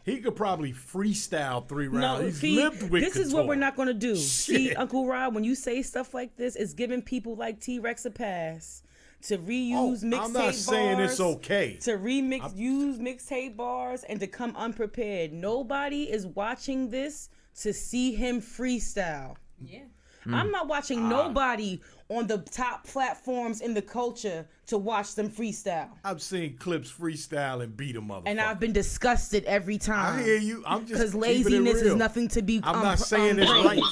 He could probably freestyle 3 rounds. No, He's see, lived with this is what Couture. we're not gonna do. See, Shit. Uncle Rod, when you say stuff like this, it's giving people like T-Rex a pass to reuse mixtape bars. I'm not saying it's okay. To use mixtape bars and to come unprepared. Nobody is watching this to see him freestyle. Yeah. I'm not watching nobody on the top platforms in the culture to watch them freestyle. I've seen clips freestyle and beat a motherfucker. And I've been disgusted every time. I hear you. I'm just because keeping laziness it real. is nothing to be. I'm not saying it's right.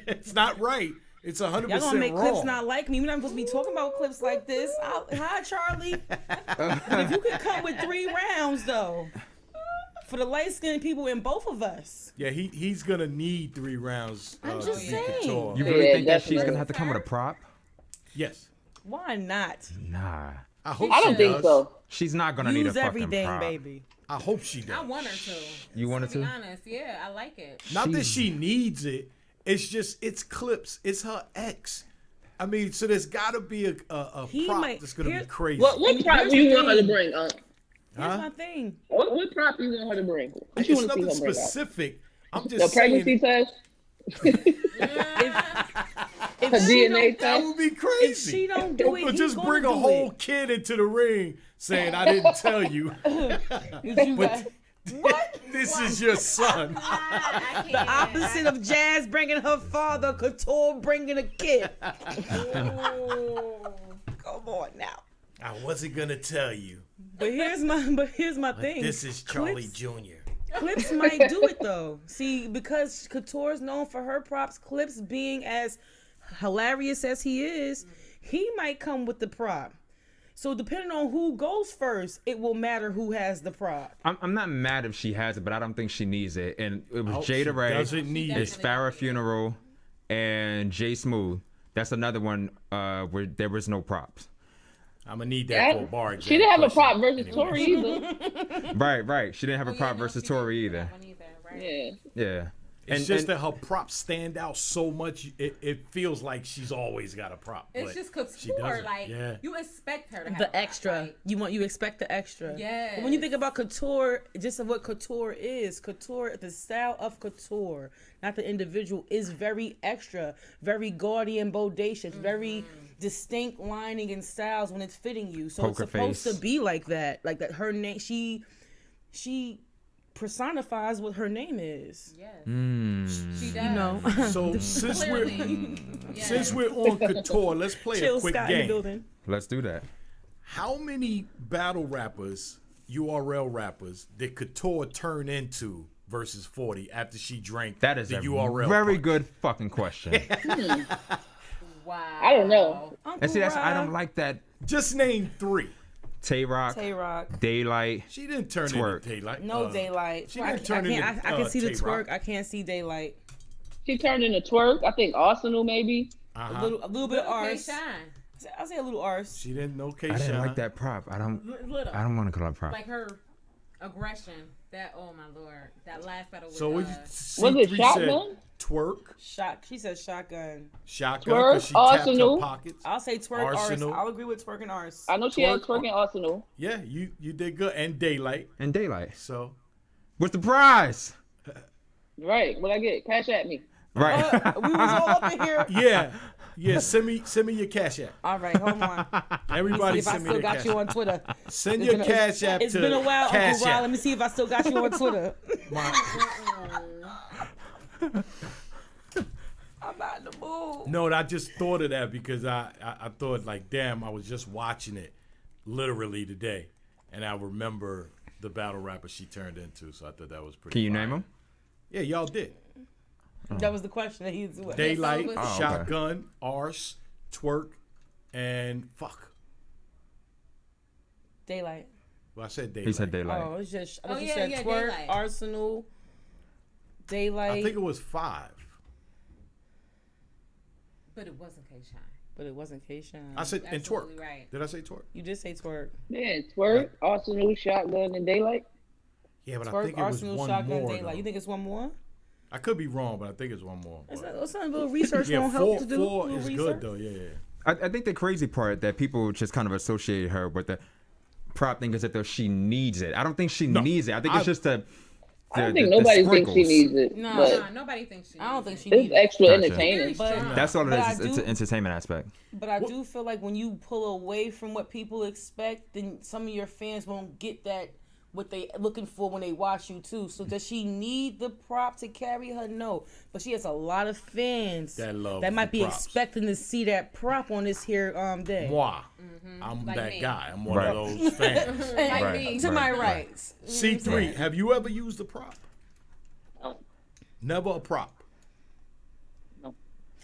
It's not right. It's 100% Y'all gonna make wrong. clips not like me. We're not supposed to be talking about clips like this. Hi, Charlie. But if you could come with 3 rounds though, for the light skinned people in both of us. Yeah, he's gonna need 3 rounds. I'm just to beat saying. Couture. You really think that she's gonna have to come with a prop? Yes. Why not? Nah. I hope I don't she think does. so. She's not gonna need a Use fucking everything, prop. baby. I hope she does. I want her to. You want her To be to? honest, yeah, I like it. Not that she needs it. It's just it's clips. It's her ex. I mean, so there's got to be a prop that's gonna be crazy. What prop do you want her to bring? Here's my thing. What prop do you want her to bring? What It's you want to see nothing her bring out? specific. I'm The just pregnancy saying. test. If Her she DNA That test. would be crazy. If she don't do it, But he's just gonna bring a do whole it. kid into the ring saying I didn't tell you. But What? this is your son. The opposite of Jazz bringing her father, Couture bringing a kid. Come on now. I wasn't gonna tell you. But here's my thing. This is Charlie Clips- Jr. Clips might do it though. See, because Couture's known for her props, Clips being as hilarious as he is, he might come with the prop. So depending on who goes first, it will matter who has the prop. I'm not mad if she has it, but I don't think she needs it. And it was she Jada Ray, doesn't need it. it's Farrah Funeral, and Jay Smooth. That's another one where there was no props. I'm gonna need that for a bar. She didn't have a prop versus Tory either. Right. She didn't have a prop versus Tory either. Yeah. Yeah. It's just that her props stand out so much. It feels like she's always got a prop. It's but just she Couture, doesn't. like Yeah. you expect her to have The extra. You expect the extra. Yes. When you think about Couture, just of what Couture is, Couture, the style of Couture, not the individual, is very extra, very gaudy and bodacious, very distinct lining and styles when it's fitting you. So Poker it's supposed face. to be like that. Like that her name she personifies what her name is. Yes. She does. You know. So since we're on Couture, let's play Chill a quick Scott in the game. building. Let's do that. How many battle rappers, URL rappers, did Couture turn into versus 40 after she drank That is the a URL? very good fucking question. Wow. I don't know. And see, I don't like that. Just name 3. Tay Rock, Daylight. She didn't turn Twerk. into Daylight. No Daylight. She I didn't turn into can see the Tay-Rock. twerk. I can't see Daylight. She turned into Twerk. I think Arsenal maybe. A little bit of arse. I'll say a little arse. She didn't know I K-Shine. didn't like that prop. I don't want to call it prop. Like her aggression. That, oh my lord. That last battle was. So Was it C3 Shotgun? said Twerk. She said shotgun. Shotgun, Twerk, 'cause she tapped Arsenal. her pockets. I'll say twerk arse. Arsenal. I'll agree with twerk and arse. I know she had Twerk and Arsenal. Yeah, you did good. And Daylight. So. What's the prize? Right. What I get? Cash at me. Right. We was all up in here. Yeah. Send me your Cash App. All right, hold on. Everybody Let me see if I send me still their got Cash you App. on Twitter. Send It's your been Cash App It's to been a while, Cash Uncle Rod. App. Let me see if I still got you on Twitter. I'm not in the mood. No, I just thought of that because I thought like, damn, I was just watching it literally today, and I remember the battle rapper she turned into. So I thought that was pretty. Can you fire. name them? Yeah, y'all did. That was the question that he's. Daylight, okay. Shotgun, Arse, Twerk, and fuck. Daylight. Well, I said Daylight. He said Daylight. Oh, it's just. Oh, you yeah, said yeah, twerk, Daylight. Arsenal, Daylight. I think it was 5. But it wasn't K-Shine. But it wasn't K-Shine. I said and Absolutely Twerk. right. Did I say Twerk? You did say Twerk. Yeah, Twerk, Arsenal, Shotgun, and Daylight. Yeah, but I Twerk, think it was Arsenal, one Shotgun, more. Daylight. though. You think it's one more? I could be wrong, but I think it's one more. It's not a little research Yeah, won't help to do. 4 Little is research? good though. Yeah. I think the crazy part that people just kind of associate her with the prop thing is that though she needs it. I don't think she needs it. I think it's just the. I don't think nobody thinks she needs it. Nah, nobody thinks she. I don't think she It's needs it. extra Gotcha. entertaining. That's all it but is. I It's do- an entertainment aspect. But I do feel like when you pull away from what people expect, then some of your fans won't get that what they looking for when they watch you too. So does she need the prop to carry her? No, but she has a lot of fans That love that might the be props. expecting to see that prop on this here day. Moi. I'm Like that me. guy. I'm one of those fans. Like me. To my rights. C3, have you ever used a prop? No. Never a prop. No.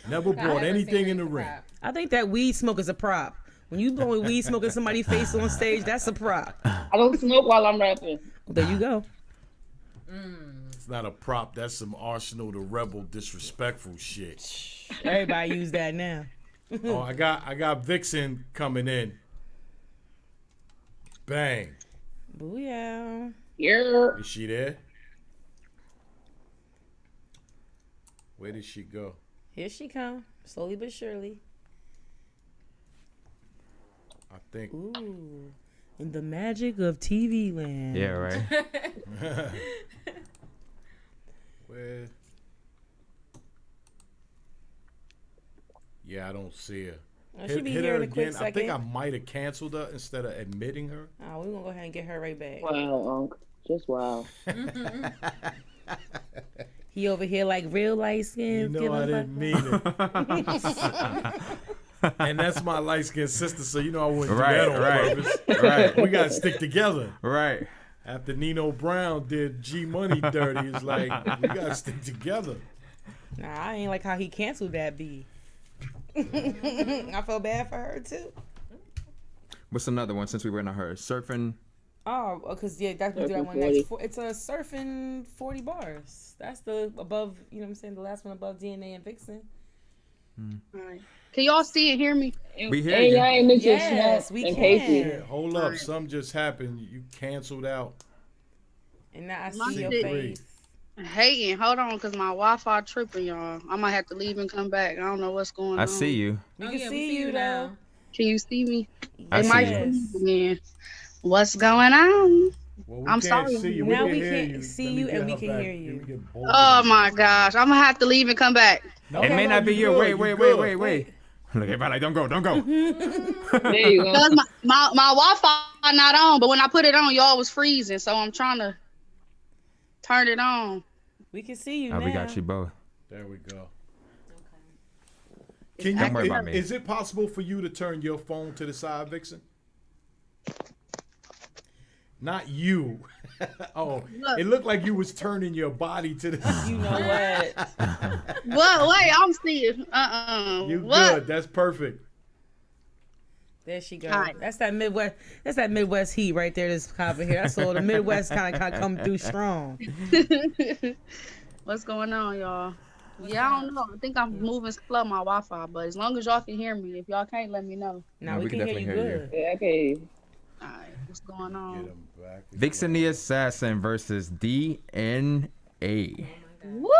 Never brought anything in the ring. I think that weed smoke is a prop. When you blowing weed smoke in somebody's face on stage, that's a prop. I don't smoke while I'm rapping. There you go. It's not a prop. That's some Arsenal the Rebel disrespectful shit. Everybody use that now. Oh, I got Vixen coming in. Bang. Booyah. Yeah. Is she there? Where did she go? Here she come, slowly but surely. I think. Ooh, in the magic of TV land. Yeah, right. Where? Yeah, I don't see her. Oh, she be hit here her in a quick again. I think I second. might have canceled her instead of admitting her. Oh, we're gonna go ahead and get her right back. Wow, Unc. Just wow. He over here like real light You skin. know I didn't mean it. And that's my light skinned sister, so you know I wouldn't do that on purpose. Right. We gotta stick together. Right. After Nino Brown did G Money dirty, it's like we gotta stick together. Nah, I ain't like how he canceled that B. I felt bad for her too. What's another one since we went on her? Surfing. Oh, because yeah, that's we do that Surfing one next. It's a surfing 40 bars. That's the above. You know what I'm saying? The last one above DNA and Vixen. Alright. Can y'all see and hear me? We hear Hey, you. I ain't mentioned Yes, Smoke we and can. Casey. Yeah, hold up, something just happened. You canceled out. And now I My see your shit. face. Hating, hold on, cause my Wi-Fi tripping, y'all. I might have to leave and come back. I don't know what's going on. I see you. We Oh, can yeah, we see see you you though. now. Can you see me? I It see might you. freeze again. What's going on? Well, we I'm can't sorry. see you. Now can we hear can't you. see Let me you get and we her can back. hear Let you. me get both Oh of my them. gosh, I'm gonna have to leave and come back. No, It may no, not be you you. good, Wait. you good. Look, everybody, don't go. There you go. Cause my Wi-Fi not on, but when I put it on, y'all was freezing, so I'm trying to turn it on. We can see you Oh, now. we got you both. There we go. Can Don't you? worry about me. Is it possible for you to turn your phone to the side, Vixen? Not you. Oh, it looked like you was turning your body to the. You know what? What? Wait, I'm seeing. You What? good? That's perfect. There she goes. Hi. That's that Midwest. That's that Midwest heat right there. This over here. I saw the Midwest kind of come through strong. What's going on, y'all? Yeah, I don't know. I think I'm moving slow my Wi-Fi, but as long as y'all can hear me, if y'all can't, let me know. Now No, we can hear you good. Yeah, okay. All right, what's going on? Vixen the Assassin versus DNA. Woo!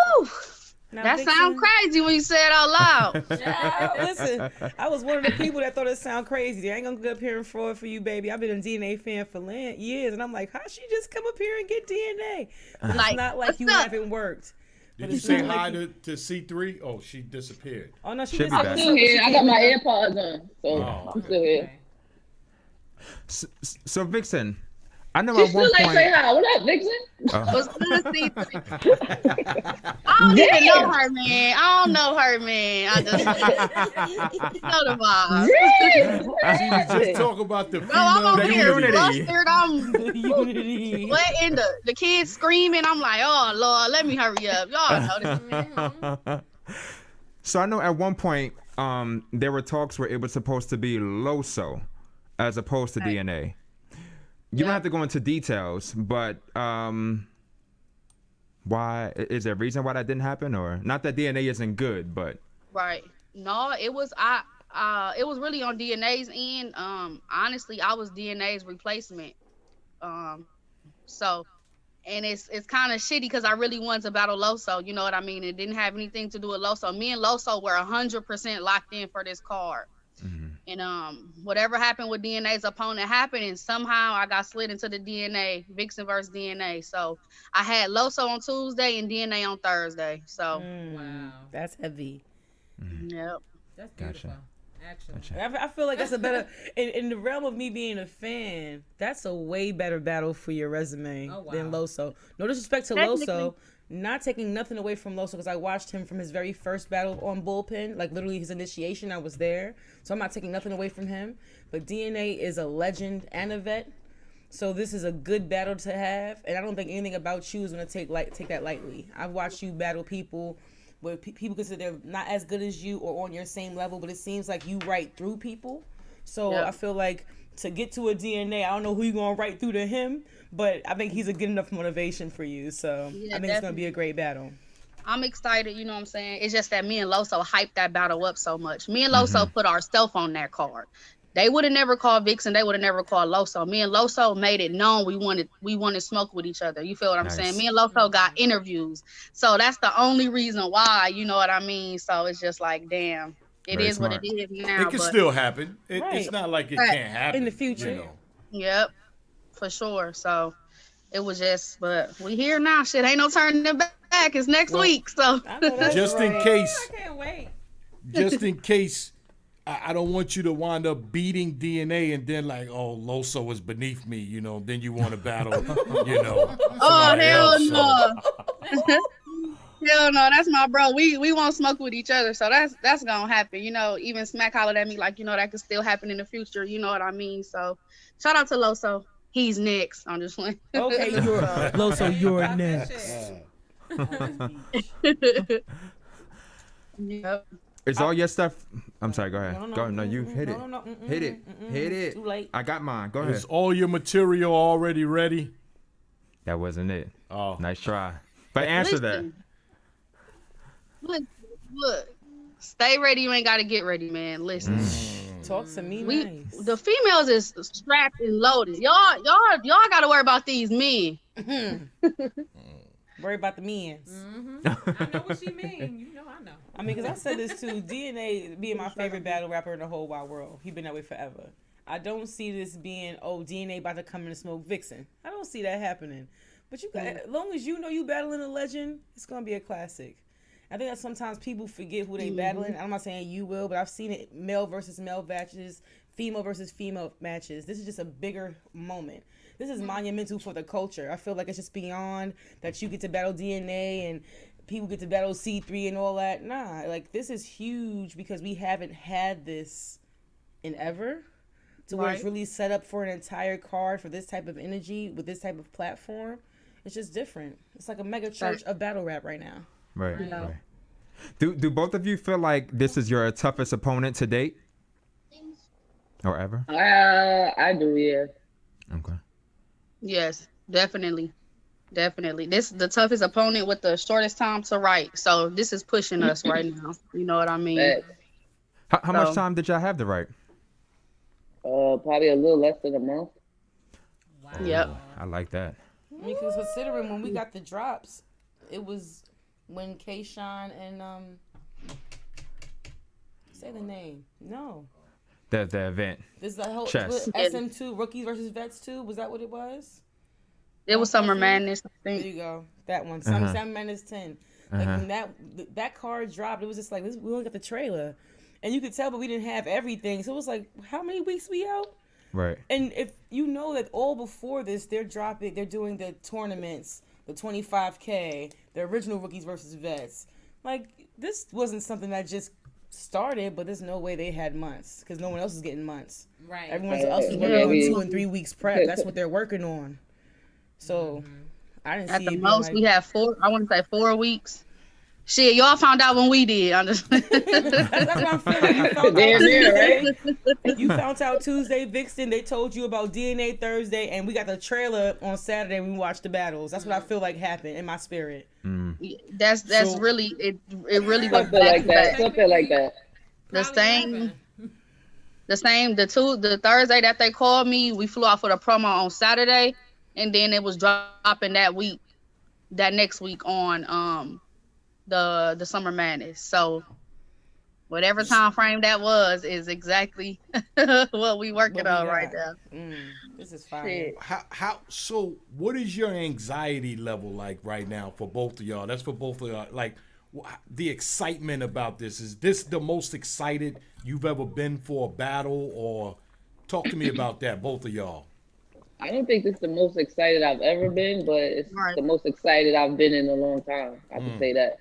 Now, That Vixen- sounds crazy when you say it out loud. Child, listen, I was one of the people that thought it sound crazy. I ain't gonna go up here and fraud for you, baby. I've been a DNA fan for years, and I'm like, how she just come up here and get DNA? But Like, it's not like what's you up? haven't worked. Did But you it's say not hi like you- to C3? Oh, she disappeared. Oh no, she Should be just back. I'm still here. I got my AirPods on, so Oh. I'm still here. So Vixen, I know She at one still ain't point. say hi. What up, Vixen? What's good, C3? I don't even know her, man. I don't know her, man. I just know the vibe. She was just talking about the No, I'm female over here unity. flustered. I'm Unity. sweating. The kids screaming. I'm like, oh Lord, let me hurry up. Y'all know this. So I know at one point, there were talks where it was supposed to be Loso, as opposed to DNA. You don't have to go into details, but Why is there a reason why that didn't happen, or not that DNA isn't good, but Right. No, it was it was really on DNA's end. Honestly, I was DNA's replacement. So and it's kind of shitty because I really wanted to battle Loso, you know what I mean? It didn't have anything to do with Loso. Me and Loso were 100% locked in for this card. And whatever happened with DNA's opponent happened, and somehow I got slid into the DNA, Vixen versus DNA. So I had Loso on Tuesday and DNA on Thursday. So wow, that's heavy. Yep. That's beautiful. Actually, I feel like that's a better in the realm of me being a fan. That's a way better battle for your resume than Loso. No disrespect to Loso, not taking nothing away from Loso because I watched him from his very first battle on Bullpen, like literally his initiation. I was there, so I'm not taking nothing away from him. But DNA is a legend and a vet, so this is a good battle to have. And I don't think anything about you is gonna take that lightly. I've watched you battle people where people consider they're not as good as you or on your same level, but it seems like you write through people. So I feel like to get to a DNA, I don't know who you're going to write through to him, but I think he's a good enough motivation for you. So I think it's going to be a great battle. I'm excited, you know what I'm saying? It's just that me and Loso hyped that battle up so much. Me and Loso put ourselves on that card. They would have never called Vixen. They would have never called Loso. Me and Loso made it known we wanted smoke with each other. You feel what I'm saying? Me and Loso got interviews. So that's the only reason why, you know what I mean? So it's just like, damn, it is what it is now. It can still happen. It's not like it can't happen. In the future. You know? Yep, for sure. So it was just, but we here now. Shit, ain't no turning it back. It's next week. So just in case. I can't wait. Just in case. I don't want you to wind up beating DNA and then like, oh, Loso was beneath me, you know, then you want to battle, you know. Oh, hell no. Hell no, that's my bro. We won't smoke with each other, so that's gonna happen. You know, even Smack hollered at me like, you know, that could still happen in the future, you know what I mean? So shout out to Loso. He's next. I'm just like okay, Loso, you're next. Yep. Is all your stuff? I'm sorry. Go ahead. No, you hit it. Hit it. Hit it. Too late. I got mine. Go ahead. Is all your material already ready? That wasn't it. Oh, nice try. But answer that. Look. Stay ready. You ain't got to get ready, man. Listen. Talk to me. Nice. The females is strapped and loaded. Y'all got to worry about these men. Worry about the men. I know what she mean. You know I know. I mean, because I said this too. DNA being my favorite battle rapper in the whole wide world. He been that way forever. I don't see this being, DNA about to come in and smoke Vixen. I don't see that happening. But you got, as long as you know you battling a legend, it's going to be a classic. I think that sometimes people forget who they battling. I'm not saying you will, but I've seen it male versus male matches, female versus female matches. This is just a bigger moment. This is monumental for the culture. I feel like it's just beyond that you get to battle DNA and people get to battle C3 and all that. Nah, like this is huge because we haven't had this in ever. To where it's really set up for an entire card for this type of energy with this type of platform. It's just different. It's like a mega church of battle rap right now. Right. Do both of you feel like this is your toughest opponent to date? Or ever? I do, yeah. Okay. Yes, definitely. This is the toughest opponent with the shortest time to write. So this is pushing us right now. You know what I mean? How much time did y'all have to write? Probably a little less than a month. Wow. Yep. I like that. I mean, because considering when we got the drops, it was when K-Shine and say the name. No. The event. This the whole Chess. SM2 Rookies versus Vets 2. Was that what it was? It was Summer Madness, I think. There you go. That one. Summer Madness 10. Like when that card dropped, it was just like we only got the trailer. And you could tell, but we didn't have everything. So it was like, how many weeks we out? Right. And if you know that all before this, they're doing the tournaments, the 25K, the original Rookies versus Vets. Like, this wasn't something that just started, but there's no way they had months because no one else is getting months. Right. Everyone else is working on 2 and 3 weeks prep. That's what they're working on. So I didn't see at the most we have 4. I want to say 4 weeks. Shit, y'all found out when we did. That's what I'm feeling. You found Damn near, right? You found out Tuesday, Vixen. They told you about DNA Thursday, and we got the trailer on Saturday. We watched the battles. That's what I feel like happened in my spirit. That's really it. It really was Something like that. Something like that. The Thursday that they called me, we flew out for the promo on Saturday, and then it was dropping that next week on the Summer Madness. So whatever time frame that was is exactly what we working on right now. This is fine. So what is your anxiety level like right now for both of y'all? That's for both of y'all. Like the excitement about this. Is this the most excited you've ever been for a battle? Or talk to me about that, both of y'all. I don't think this is the most excited I've ever been, but it's the most excited I've been in a long time. I can say that.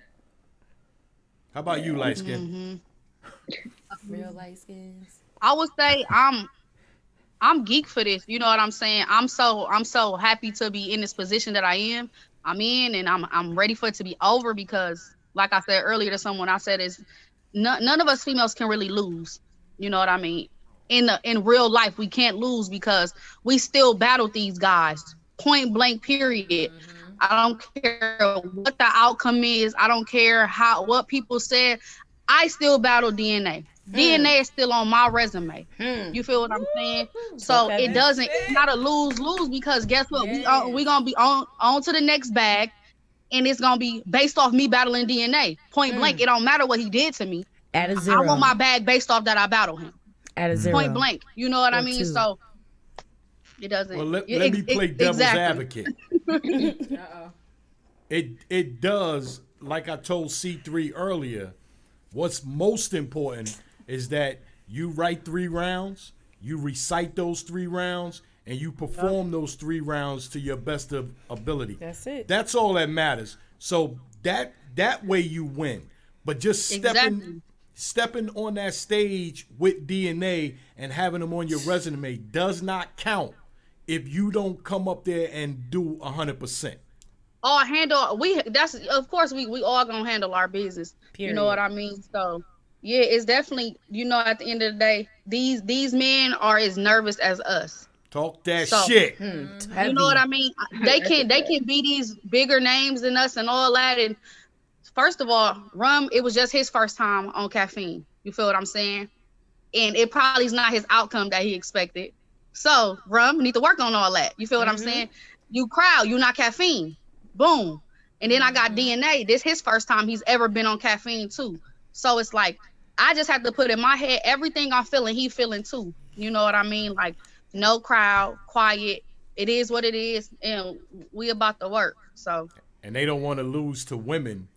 How about you, light skin? Real light skins. I would say I'm geek for this. You know what I'm saying? I'm so happy to be in this position that I'm in, and I'm ready for it to be over because, like I said earlier to someone, I said is none of us females can really lose. You know what I mean? In real life, we can't lose because we still battle these guys, point blank, period. I don't care what the outcome is. I don't care what people said. I still battle DNA. DNA is still on my resume. You feel what I'm saying? So it's not a lose because guess what? We gonna be on to the next bag, and it's gonna be based off me battling DNA. Point blank, it don't matter what he did to me. At a zero. I want my bag based off that I battle him. At a zero. Point blank. You know what I mean? 2. So it doesn't. Well, let me play devil's advocate. It does, like I told C3 earlier, what's most important is that you write 3 rounds, you recite those 3 rounds, and you perform those 3 rounds to your best of ability. That's it. That's all that matters. So that way you win. But just stepping on that stage with DNA and having them on your resume does not count if you don't come up there and do 100%. Of course we all gonna handle our business. Period. You know what I mean? So yeah, it's definitely, at the end of the day, these men are as nervous as us. Talk that shit. You know what I mean? They can be these bigger names than us and all that. And first of all, Rum, it was just his first time on caffeine. You feel what I'm saying? And it probably is not his outcome that he expected. So Rum need to work on all that. You feel what I'm saying? You crowd, you not caffeine. Boom. And then I got DNA. This his first time he's ever been on caffeine too. So it's like, I just have to put in my head, everything I'm feeling, he feeling too. You know what I mean? Like, no crowd, quiet. It is what it is. And we about to work. So. And they don't want to lose to women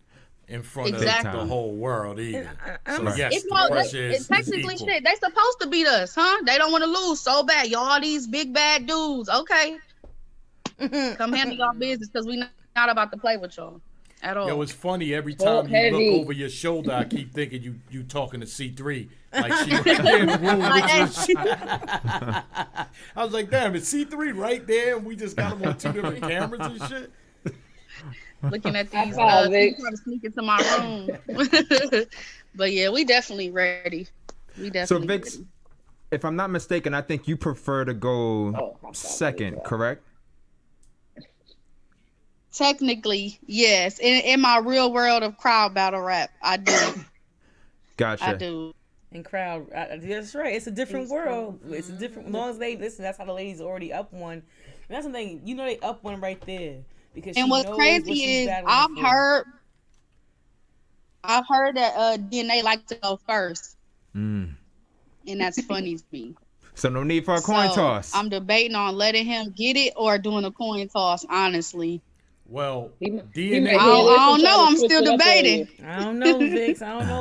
in front of the whole world either. So yes, the pressure is technically equal. shit. They supposed to beat us, huh? They don't want to lose so bad. Y'all these big bad dudes. Okay. Come handle y'all business because we not about to play with y'all at all. Yo, it's funny every time you look over your shoulder, I keep thinking you talking to C3 like she right there in the room with you. I was like, damn, it's C3 right there, and we just got him on 2 different cameras and shit. Looking at these trying to sneak into my room. But yeah, we definitely ready. So Vix, if I'm not mistaken, I think you prefer to go second, correct? Technically, yes. In my real world of crowd battle rap, I do. Gotcha. I do. In crowd, that's right. It's a different world. It's a different. As long as they listen, that's how the ladies already up one. And that's the thing. They up one right there because. And what's crazy is I've heard that DNA like to go first, and that's funny to me. So no need for a coin toss. I'm debating on letting him get it or doing a coin toss. Honestly. Well, DNA. I don't know. I'm still debating. I don't know,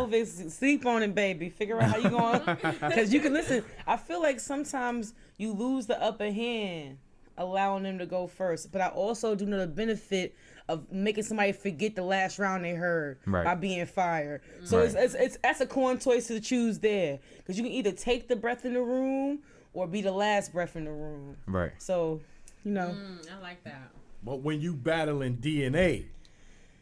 Vix. Sleep on it, baby. Figure out how you going. Because you can listen. I feel like sometimes you lose the upper hand, allowing them to go first. But I also do know the benefit of making somebody forget the last round they heard by being fired. So it's that's a coin choice to choose there. Because you can either take the breath in the room or be the last breath in the room. Right. So, I like that. But when you battling DNA,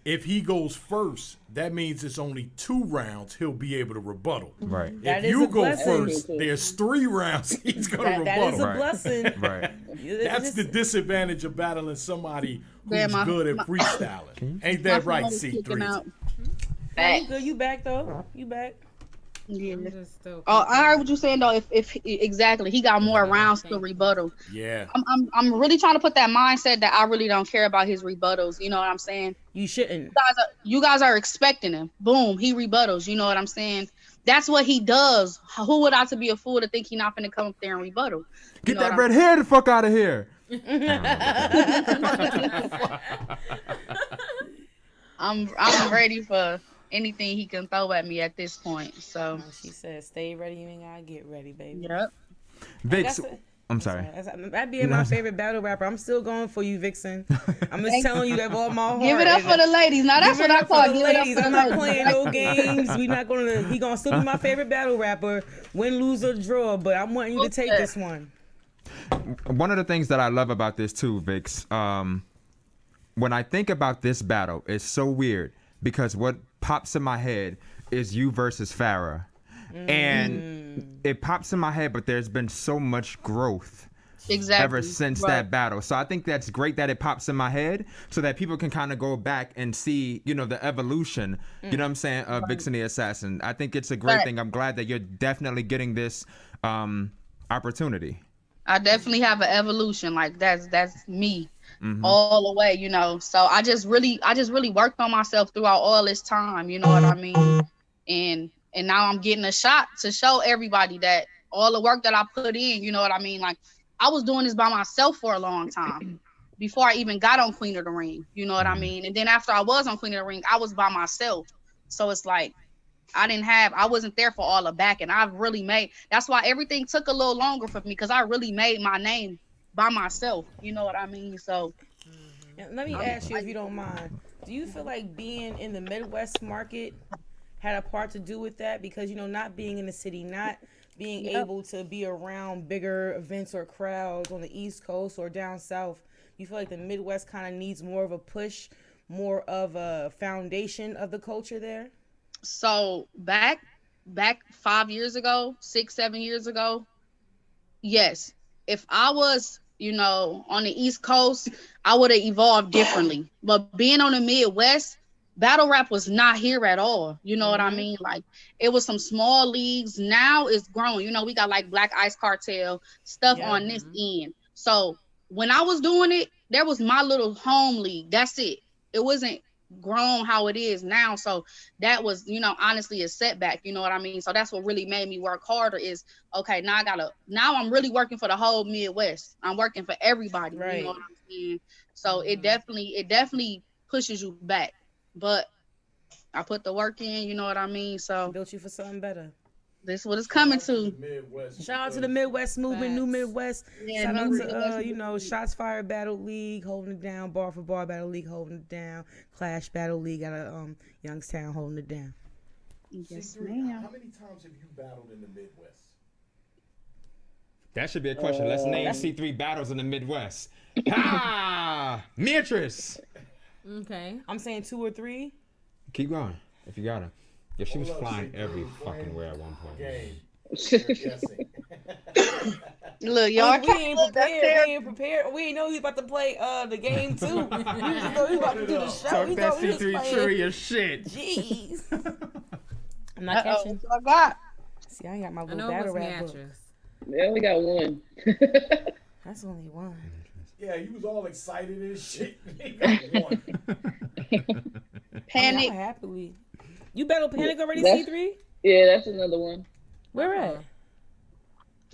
if he goes first, that means it's only 2 rounds he'll be able to rebuttal. Right. If you go first, there's 3 rounds he's going to rebuttal. That is a blessing. Right. That's the disadvantage of battling somebody who's Yeah, good at freestyling. Ain't that right, C3? You back though? You back? Yeah. I heard what you're saying though. If exactly, he got more rounds to rebuttal. Yeah. I'm really trying to put that mindset that I really don't care about his rebuttals. You know what I'm saying? You shouldn't. You guys are expecting him. Boom, he rebuttals. You know what I'm saying? That's what he does. Who would I to be a fool to think he not finna come up there and rebuttal? Get that red hair the fuck out of here. I'm ready for anything he can throw at me at this point. So she said, "Stay ready, you ain't gotta get ready, baby." Yep. Vix, I'm sorry. That being my favorite battle rapper, I'm still going for you, Vixen. I'm just telling you that with all my heart. Give it up for the ladies. Now that's what I call the ladies. I'm not playing no games. We not gonna. He gonna still be my favorite battle rapper, win, lose or draw. But I'm wanting you to take this one. One of the things that I love about this too, Vix, when I think about this battle, it's so weird because what pops in my head is you versus Farrah. And it pops in my head, but there's been so much growth ever since that battle. So I think that's great that it pops in my head so that people can kind of go back and see, you know, the evolution, you know what I'm saying, of Vixen the Assassin. I think it's a great thing. I'm glad that you're definitely getting this opportunity. I definitely have an evolution. Like that's me all the way, you know. So I just really worked on myself throughout all this time, you know what I mean? And now I'm getting a shot to show everybody that all the work that I put in, you know what I mean? Like I was doing this by myself for a long time before I even got on Queen of the Ring, you know what I mean? And then after I was on Queen of the Ring, I was by myself. So it's like I wasn't there for all the back, and I've really that's why everything took a little longer for me, because I really made my name by myself, you know what I mean? So let me ask you, if you don't mind, do you feel like being in the Midwest market had a part to do with that? Because, you know, not being in the city, not being able to be around bigger events or crowds on the East Coast or down South, you feel like the Midwest kind of needs more of a push, more of a foundation of the culture there? So back 5 years ago, 6-7 years ago, yes. If I was, you know, on the East Coast, I would have evolved differently. But being on the Midwest, battle rap was not here at all. You know what I mean? Like it was some small leagues. Now it's growing. You know, we got like Black Ice Cartel stuff on this end. So when I was doing it, there was my little home league. That's it. It wasn't grown how it is now. So that was, you know, honestly a setback. You know what I mean? So that's what really made me work harder is, okay, now I'm really working for the whole Midwest. I'm working for everybody. Right. You know what I'm saying? So it definitely pushes you back. But I put the work in, you know what I mean? So built you for something better. This is what it's coming to. Shout out to the Midwest movement, New Midwest. Yeah, shout out to you know, Shots Fired Battle League holding it down, Bar for Bar Battle League holding it down, Clash Battle League out of Youngstown holding it down. Yes, ma'am. How many times have you battled in the Midwest? That should be a question. Let's name C3 battles in the Midwest. Beatrice. Okay. I'm saying 2 or 3. Keep going if you got it. Yeah, she was flying every fucking where at one point. Look, y'all we ain't prepared. We ain't know he was about to play the game too. We just thought he was about to do the show. Talk that C3 trivia shit. Jeez. I'm not catching. That's what I got. See, I ain't got my little battle rap book. Yeah, we got one. That's only one. Yeah, he was all excited and shit. He got one. Panic. Happily. You battled Panic already, C3? Yeah, that's another one. Where at?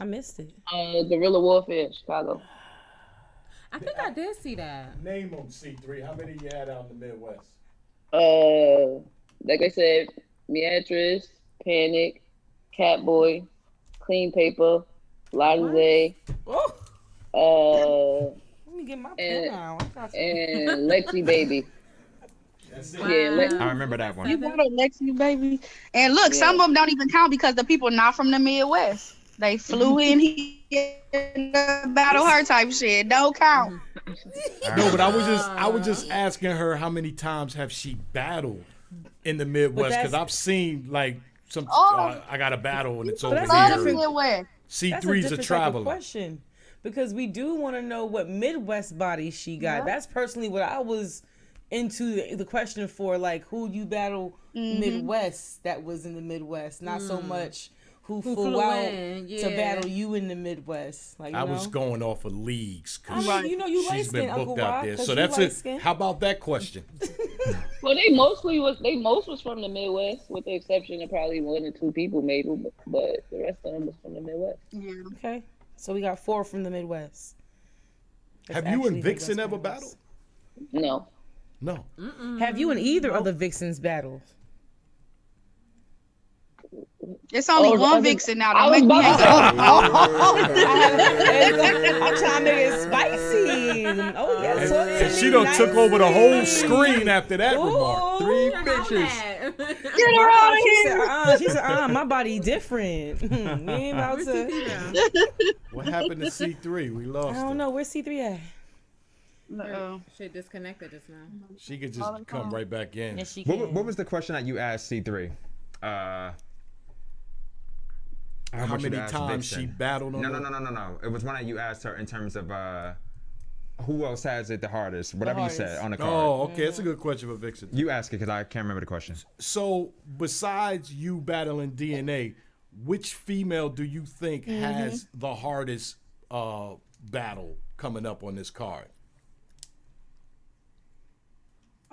I missed it. Guerrilla Warfare, Chicago. I think I did see that. Name them, C3. How many you had out in the Midwest? Like I said, Beatrice, Panic, Catboy, Clean Paper, LUVS. Let me get my pen out. And Lexi Baby. Yeah, I remember that one. You brought up Lexi Baby. And look, some of them don't even count because the people not from the Midwest. They flew in here to battle her type shit. Don't count. No, but I was just asking her how many times have she battled in the Midwest, because I've seen like some. I got a battle and it's over here. C3's a traveler. Question, because we do want to know what Midwest body she got. That's personally what I was into the question for, like who you battle Midwest that was in the Midwest, not so much who flew out to battle you in the Midwest. Like, I was going off of leagues because you she's been booked out there. So that's it. How about that question? Well, they most was from the Midwest, with the exception of probably 1 or 2 people maybe, but the rest of them was from the Midwest. Yeah. Okay. So we got 4 from the Midwest. Have you and Viixen ever battled? No. No. Have you and either of the Vixens battled? It's only one Viixen now. Don't make me hate I'm trying to make it spicy. Oh yes. And she done took over the whole screen after that remark. 3 bitches. Get her out of here. She said, my body different. We ain't about to. What happened to C3? We lost. I don't know. Where's C3 at? No. She disconnected just now. She could just come right back in. Yes, she can. What was the question that you asked C3? How many times she battled on No. It was one that you asked her in terms of who else has it the hardest, whatever you said on the card. Oh, okay. That's a good question for Viixen. You ask it because I can't remember the question. So, besides you battling DNA, which female do you think has the hardest battle coming up on this card?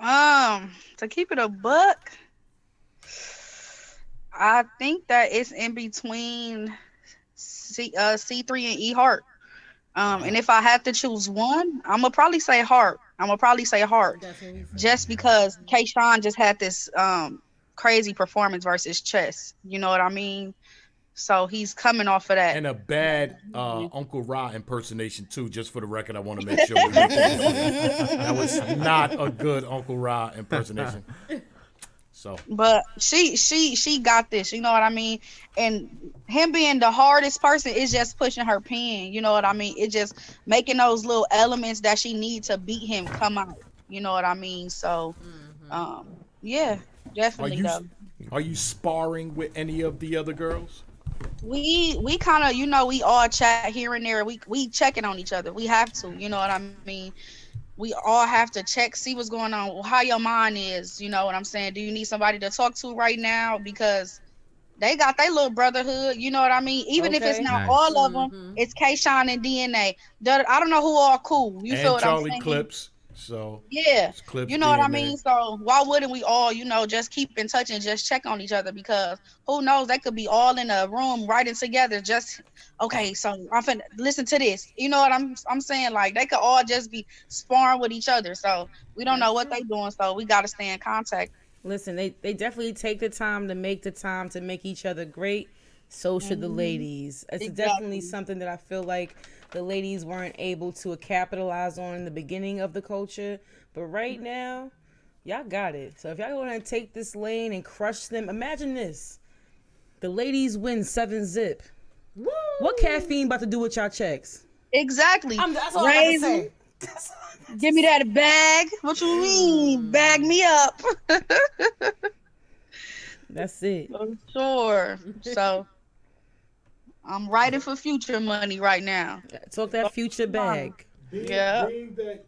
To keep it a buck, I think that it's in between C3 and E Heart. And if I have to choose one, I'm gonna probably say Heart. Just because K-Shine just had this crazy performance versus Chess. You know what I mean? So he's coming off of that. And a bad Uncle Ra impersonation too. Just for the record, I want to make sure we make that was not a good Uncle Ra impersonation. So, but she got this, you know what I mean? And him being the hardest person is just pushing her pen, you know what I mean? It's just making those little elements that she needs to beat him come out, you know what I mean? So, yeah, definitely. Are you sparring with any of the other girls? We kind of, we all chat here and there. We checking on each other. We have to, you know what I mean? We all have to check, see what's going on, how your mind is, you know what I'm saying? Do you need somebody to talk to right now? Because they got their little brotherhood, you know what I mean? Even if it's not all of them, it's K-Shine and DNA. I don't know who all cool. You feel what Charlie I'm saying? Clips. So yeah, Clips, you know what I mean? So why wouldn't we all, just keep in touch and just check on each other? Because who knows, they could be all in a room writing together. Just okay, so I'm finna listen to this. You know what I'm saying? Like they could all just be sparring with each other. So we don't know what they doing. So we got to stay in contact. Listen, they definitely take the time to make each other great. So should the ladies. It's definitely something that I feel like the ladies weren't able to capitalize on in the beginning of the culture. But right now, y'all got it. So if y'all go ahead and take this lane and crush them, imagine this. The ladies win 7-zip. Woo! What caffeine about to do with y'all checks? Exactly. That's all I say. Give me that bag. What you mean? Bag me up. That's it. For sure. So I'm writing for future money right now. Talk that future bag. Being that,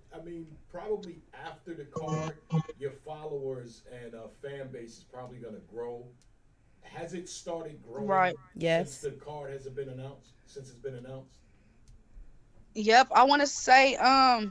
probably after the card, your followers and fan base is probably going to grow. Has it started growing? Right. Yes. Since the card hasn't been announced? Since it's been announced? Yep, I want to say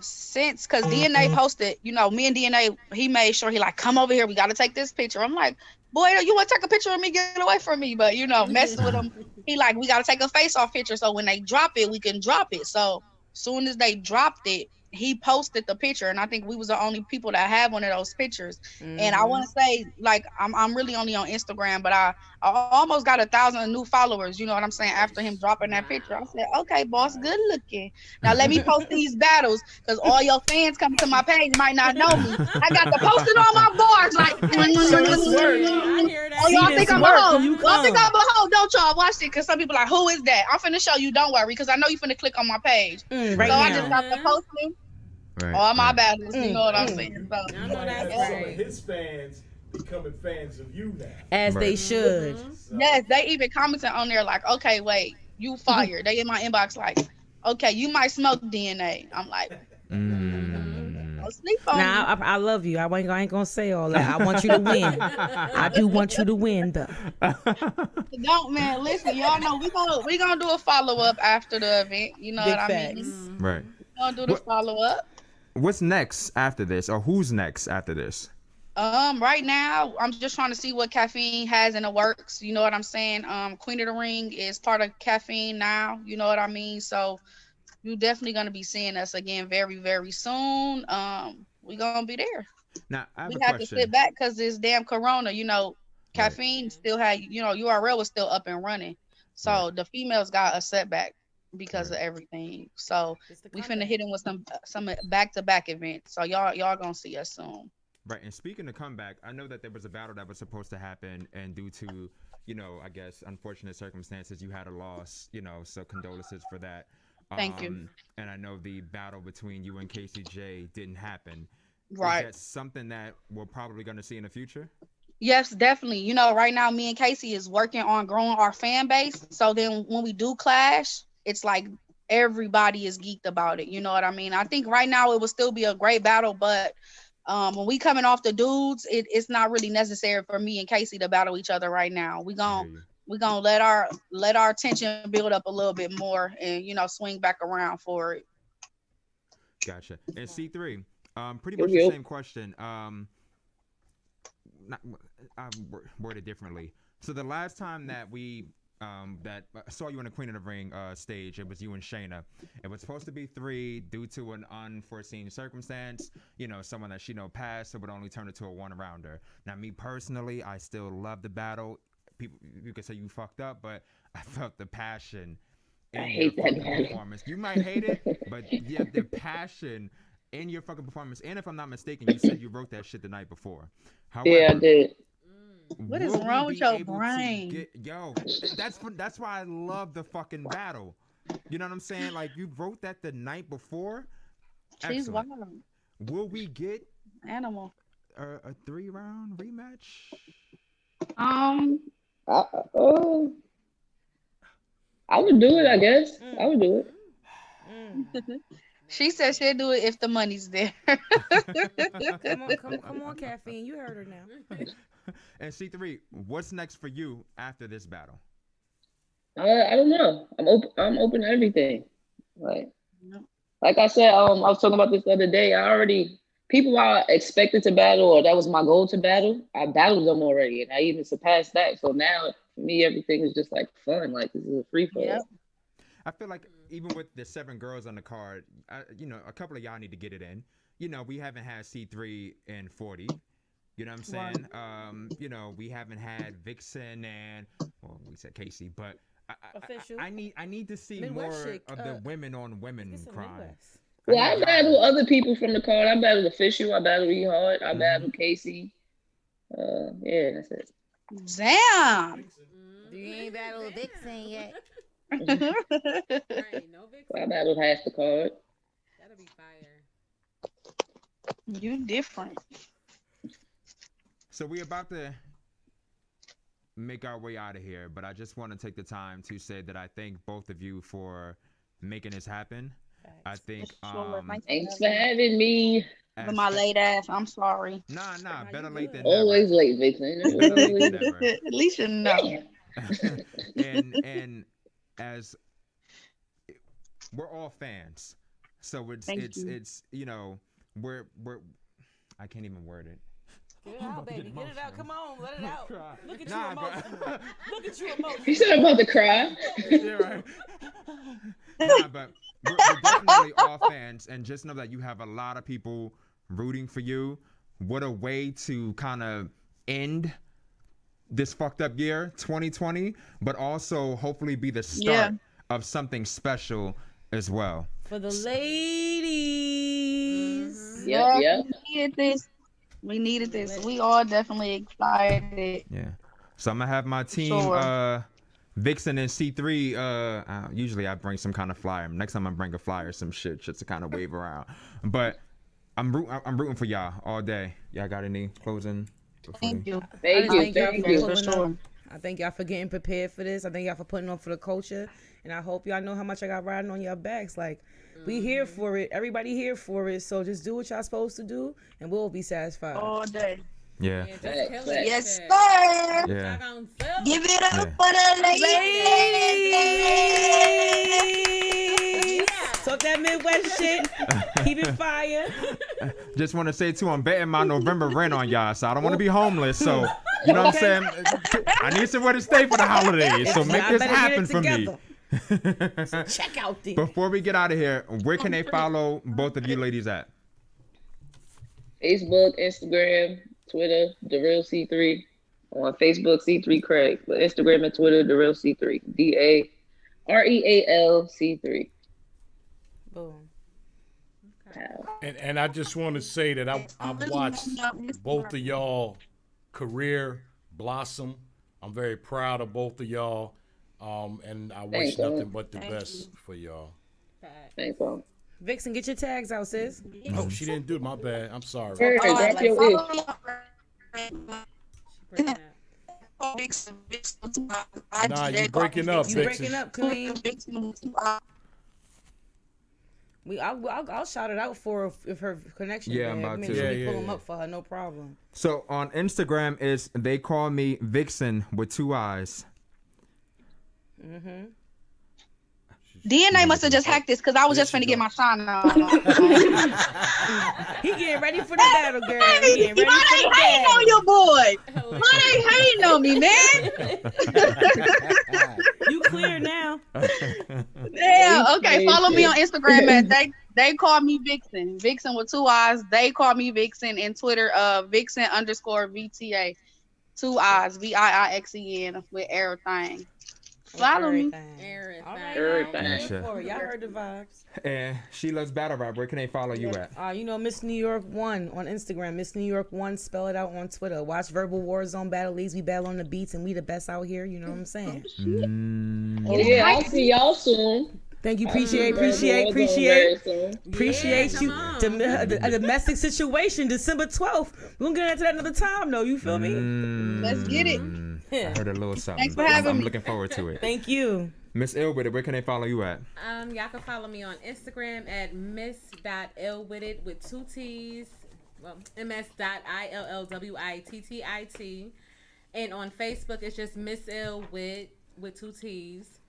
since, because DNA posted, me and DNA, he made sure he like, come over here, we got to take this picture. I'm like, boy, you want to take a picture of me? Get away from me. But, messing with him, he like, we got to take a face-off picture so when they drop it, we can drop it. So soon as they dropped it, he posted the picture, and I think we was the only people that have one of those pictures. And I want to say, like, I'm really only on Instagram, but I almost got 1,000 new followers. You know what I'm saying? After him dropping that picture, I said, okay, boss, good looking. Now let me post these battles, because all your fans come to my page might not know me. I got to post it on my bars, like, Oh, y'all think I'm a hoe? You Y'all think I'm a hoe? Don't y'all watch it? Cause some people like, who is that? I'm finna show you. Don't worry, cause I know you finna click on my page. Right so I now. just got to post them. Right, All my right. battles. You know what I'm saying? So, You might have some of his fans becoming fans of you now. As they should. Yes, they even commented on there like, okay, wait, you fired. They in my inbox like, okay, you might smoke DNA. I'm like, don't sleep on me. Now I love you. I ain't gonna say all that. I want you to win. I do want you to win though. Don't, man. Listen, y'all know we gonna do a follow up after the event. You know Big what facts. I mean? Right. We gonna do the follow up. What's next after this, or who's next after this? Right now, I'm just trying to see what Caffeine has in the works. You know what I'm saying? Queen of the Ring is part of Caffeine now. You know what I mean? So you're definitely gonna be seeing us again very, very soon. We gonna be there. Now I have We a have question. to sit back because this damn Corona. You know, Caffeine still had. You know, URL was still up and running. So the females got a setback because of everything. So we finna hit them with some back-to-back events. So y'all gonna see us soon. Right, and speaking of comeback, I know that there was a battle that was supposed to happen, and due to, I guess, unfortunate circumstances, you had a loss, so condolences for that. Thank you. And I know the battle between you and KCJ didn't happen. Right. Is that something that we're probably going to see in the future? Yes, definitely. You know, right now, me and Casey is working on growing our fan base. So then when we do clash, it's like everybody is geeked about it. You know what I mean? I think right now it will still be a great battle, but when we coming off the dudes, it's not really necessary for me and Casey to battle each other right now. We gonna let our tension build up a little bit more and swing back around for it. Gotcha. And C3, pretty much the same question. I word it differently. So the last time that we that saw you in the Queen of the Ring stage, it was you and Shayna. It was supposed to be 3 due to an unforeseen circumstance. Someone that she passed, so it would only turn it to a 1-rounder. Now, me personally, I still love the battle. People, you could say you fucked up, but I felt the passion in your fucking performance. You might hate it, but yeah, the passion in your fucking performance. And if I'm not mistaken, you said you wrote that shit the night before. However, yeah, I did. What is wrong with your brain? That's why I love the fucking battle. You know what I'm saying? Like, you wrote that the night before. She's wild. Will we get animal a 3-round rematch? I would do it. I guess I would do it. She said she'll do it if the money's there. Come on, Caffeine. You heard her now. And C3, what's next for you after this battle? I don't know. I'm open to everything. Like I said, I was talking about this the other day. People I expected to battle, or that was my goal to battle, I battled them already, and I even surpassed that. So now, for me, everything is just like fun. Like, this is a free for all. I feel like even with the 7 girls on the card, a couple of y'all need to get it in. We haven't had C3 and 40. You know what I'm saying? We haven't had Vixen and, well, we said Casey, but I need to see more of the women on women crime. Well, I battle other people from the card. I battled Official. I battled E Hard. I battled Casey. Yeah, that's it. Damn. You ain't battled Vixen yet. Right, no Vixen. I battled half the card. That'll be fire. You different. So we're about to make our way out of here, but I just want to take the time to say that I thank both of you for making this happen. I think thanks for having me. For my late ass, I'm sorry. Nah, better late than always never. Late, Vixen. At least you know. and as we're all fans, so it's we're I can't even word it. Get it out, baby. Get it out. Come on, let it out. Look at you emotional. Look at you emotional. You said I'm about to cry. Yeah, right. Nah, but we're definitely all fans, and just know that you have a lot of people rooting for you. What a way to kind of end this fucked up year, 2020, but also hopefully be the start of something special as well. For the ladies. Yeah. We needed this. We all definitely excited. Yeah. So I'm gonna have my team, Vixen and C3. Usually I bring some kind of flyer. Next time I bring a flyer, some shit just to kind of wave around. But I'm rooting for y'all all day. Y'all got any closing? Thank you. Thank you. For sure. I thank y'all for getting prepared for this. I thank y'all for putting on for the culture. And I hope y'all know how much I got riding on your backs. Like, we here for it. Everybody here for it. So just do what y'all supposed to do, and we'll be satisfied. All day. Yeah. Yes, sir. Yeah. Give it up for the ladies. Talk that Midwest shit. Keep it fire. Just want to say too, I'm betting my November rent on y'all, so I don't want to be homeless. So you know what I'm saying? I need somewhere to stay for the holidays. So make this happen for me. Check out there. Before we get out of here, where can they follow both of you ladies at? Facebook, Instagram, Twitter, The Real C3. On Facebook, C3 Craig. But Instagram and Twitter, The Real C3. DAREAL C3. Boom. And I just want to say that I've watched both of y'all career blossom. I'm very proud of both of y'all. And I wish nothing but the best for y'all. Thanks, bro. Vixen, get your tags out, sis. Oh, she didn't do it. My bad. I'm sorry. Nah, you breaking up, You breaking up, Queen. I'll shout it out for her if her connection. Yeah, I'm about to. Make sure we pull them up for her, no problem. So on Instagram is they call me Vixen with 2 eyes. Mm-hmm. DNA must have just hacked this because I was just finna get my sign on. He getting ready for the battle, girl. He getting ready Why for they the hating battle. on your boy? Why they hating on me, man? You clear now. Yeah, okay. Follow me on Instagram at they call me Vixen. Vixen with 2 eyes. They call me Vixen, and Twitter Vixen_VTA. 2 eyes, VIIXEN with everything. Follow me. Everything. Y'all heard the vibes. And she loves battle rap. Where can they follow you at? You know, Miss New York 1 on Instagram. Miss New York 1, spell it out on Twitter. Watch Verbal Warzone Battle Leagues. We battle on the beats, and we the best out here. You know what I'm saying? Oh yeah, I'll see y'all soon. Thank you. Appreciate you. The domestic situation, December 12th. We're gonna get into that another time, though. You feel me? Let's get it. I heard a little something. Thanks for having I'm me. looking forward to it. Thank you. Miss Illwitted, where can they follow you at? Y'all can follow me on Instagram at miss.illwitted with 2 T's. Well, ms.illwittit. And on Facebook, it's just Miss Ill with 2 T's.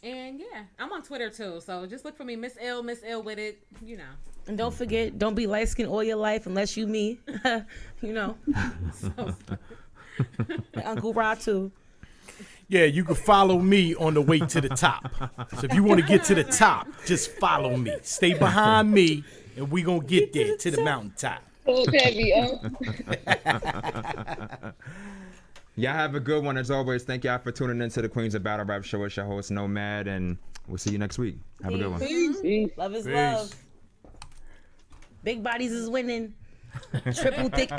And yeah, I'm on Twitter too. So just look for me, Miss Ill with it, you know. And don't forget, don't be light skinned all your life unless you me. You know. Uncle Rod too. Yeah, you can follow me on the way to the top. So if you want to get to the top, just follow me. Stay behind me, and we gonna get there to the mountaintop. Y'all have a good one as always. Thank y'all for tuning in to the Queens of Battle Rap Show. It's your host Nomad, and we'll see you next week. Have a good one. Peace. Love is love. Big bodies is winning. Triple thick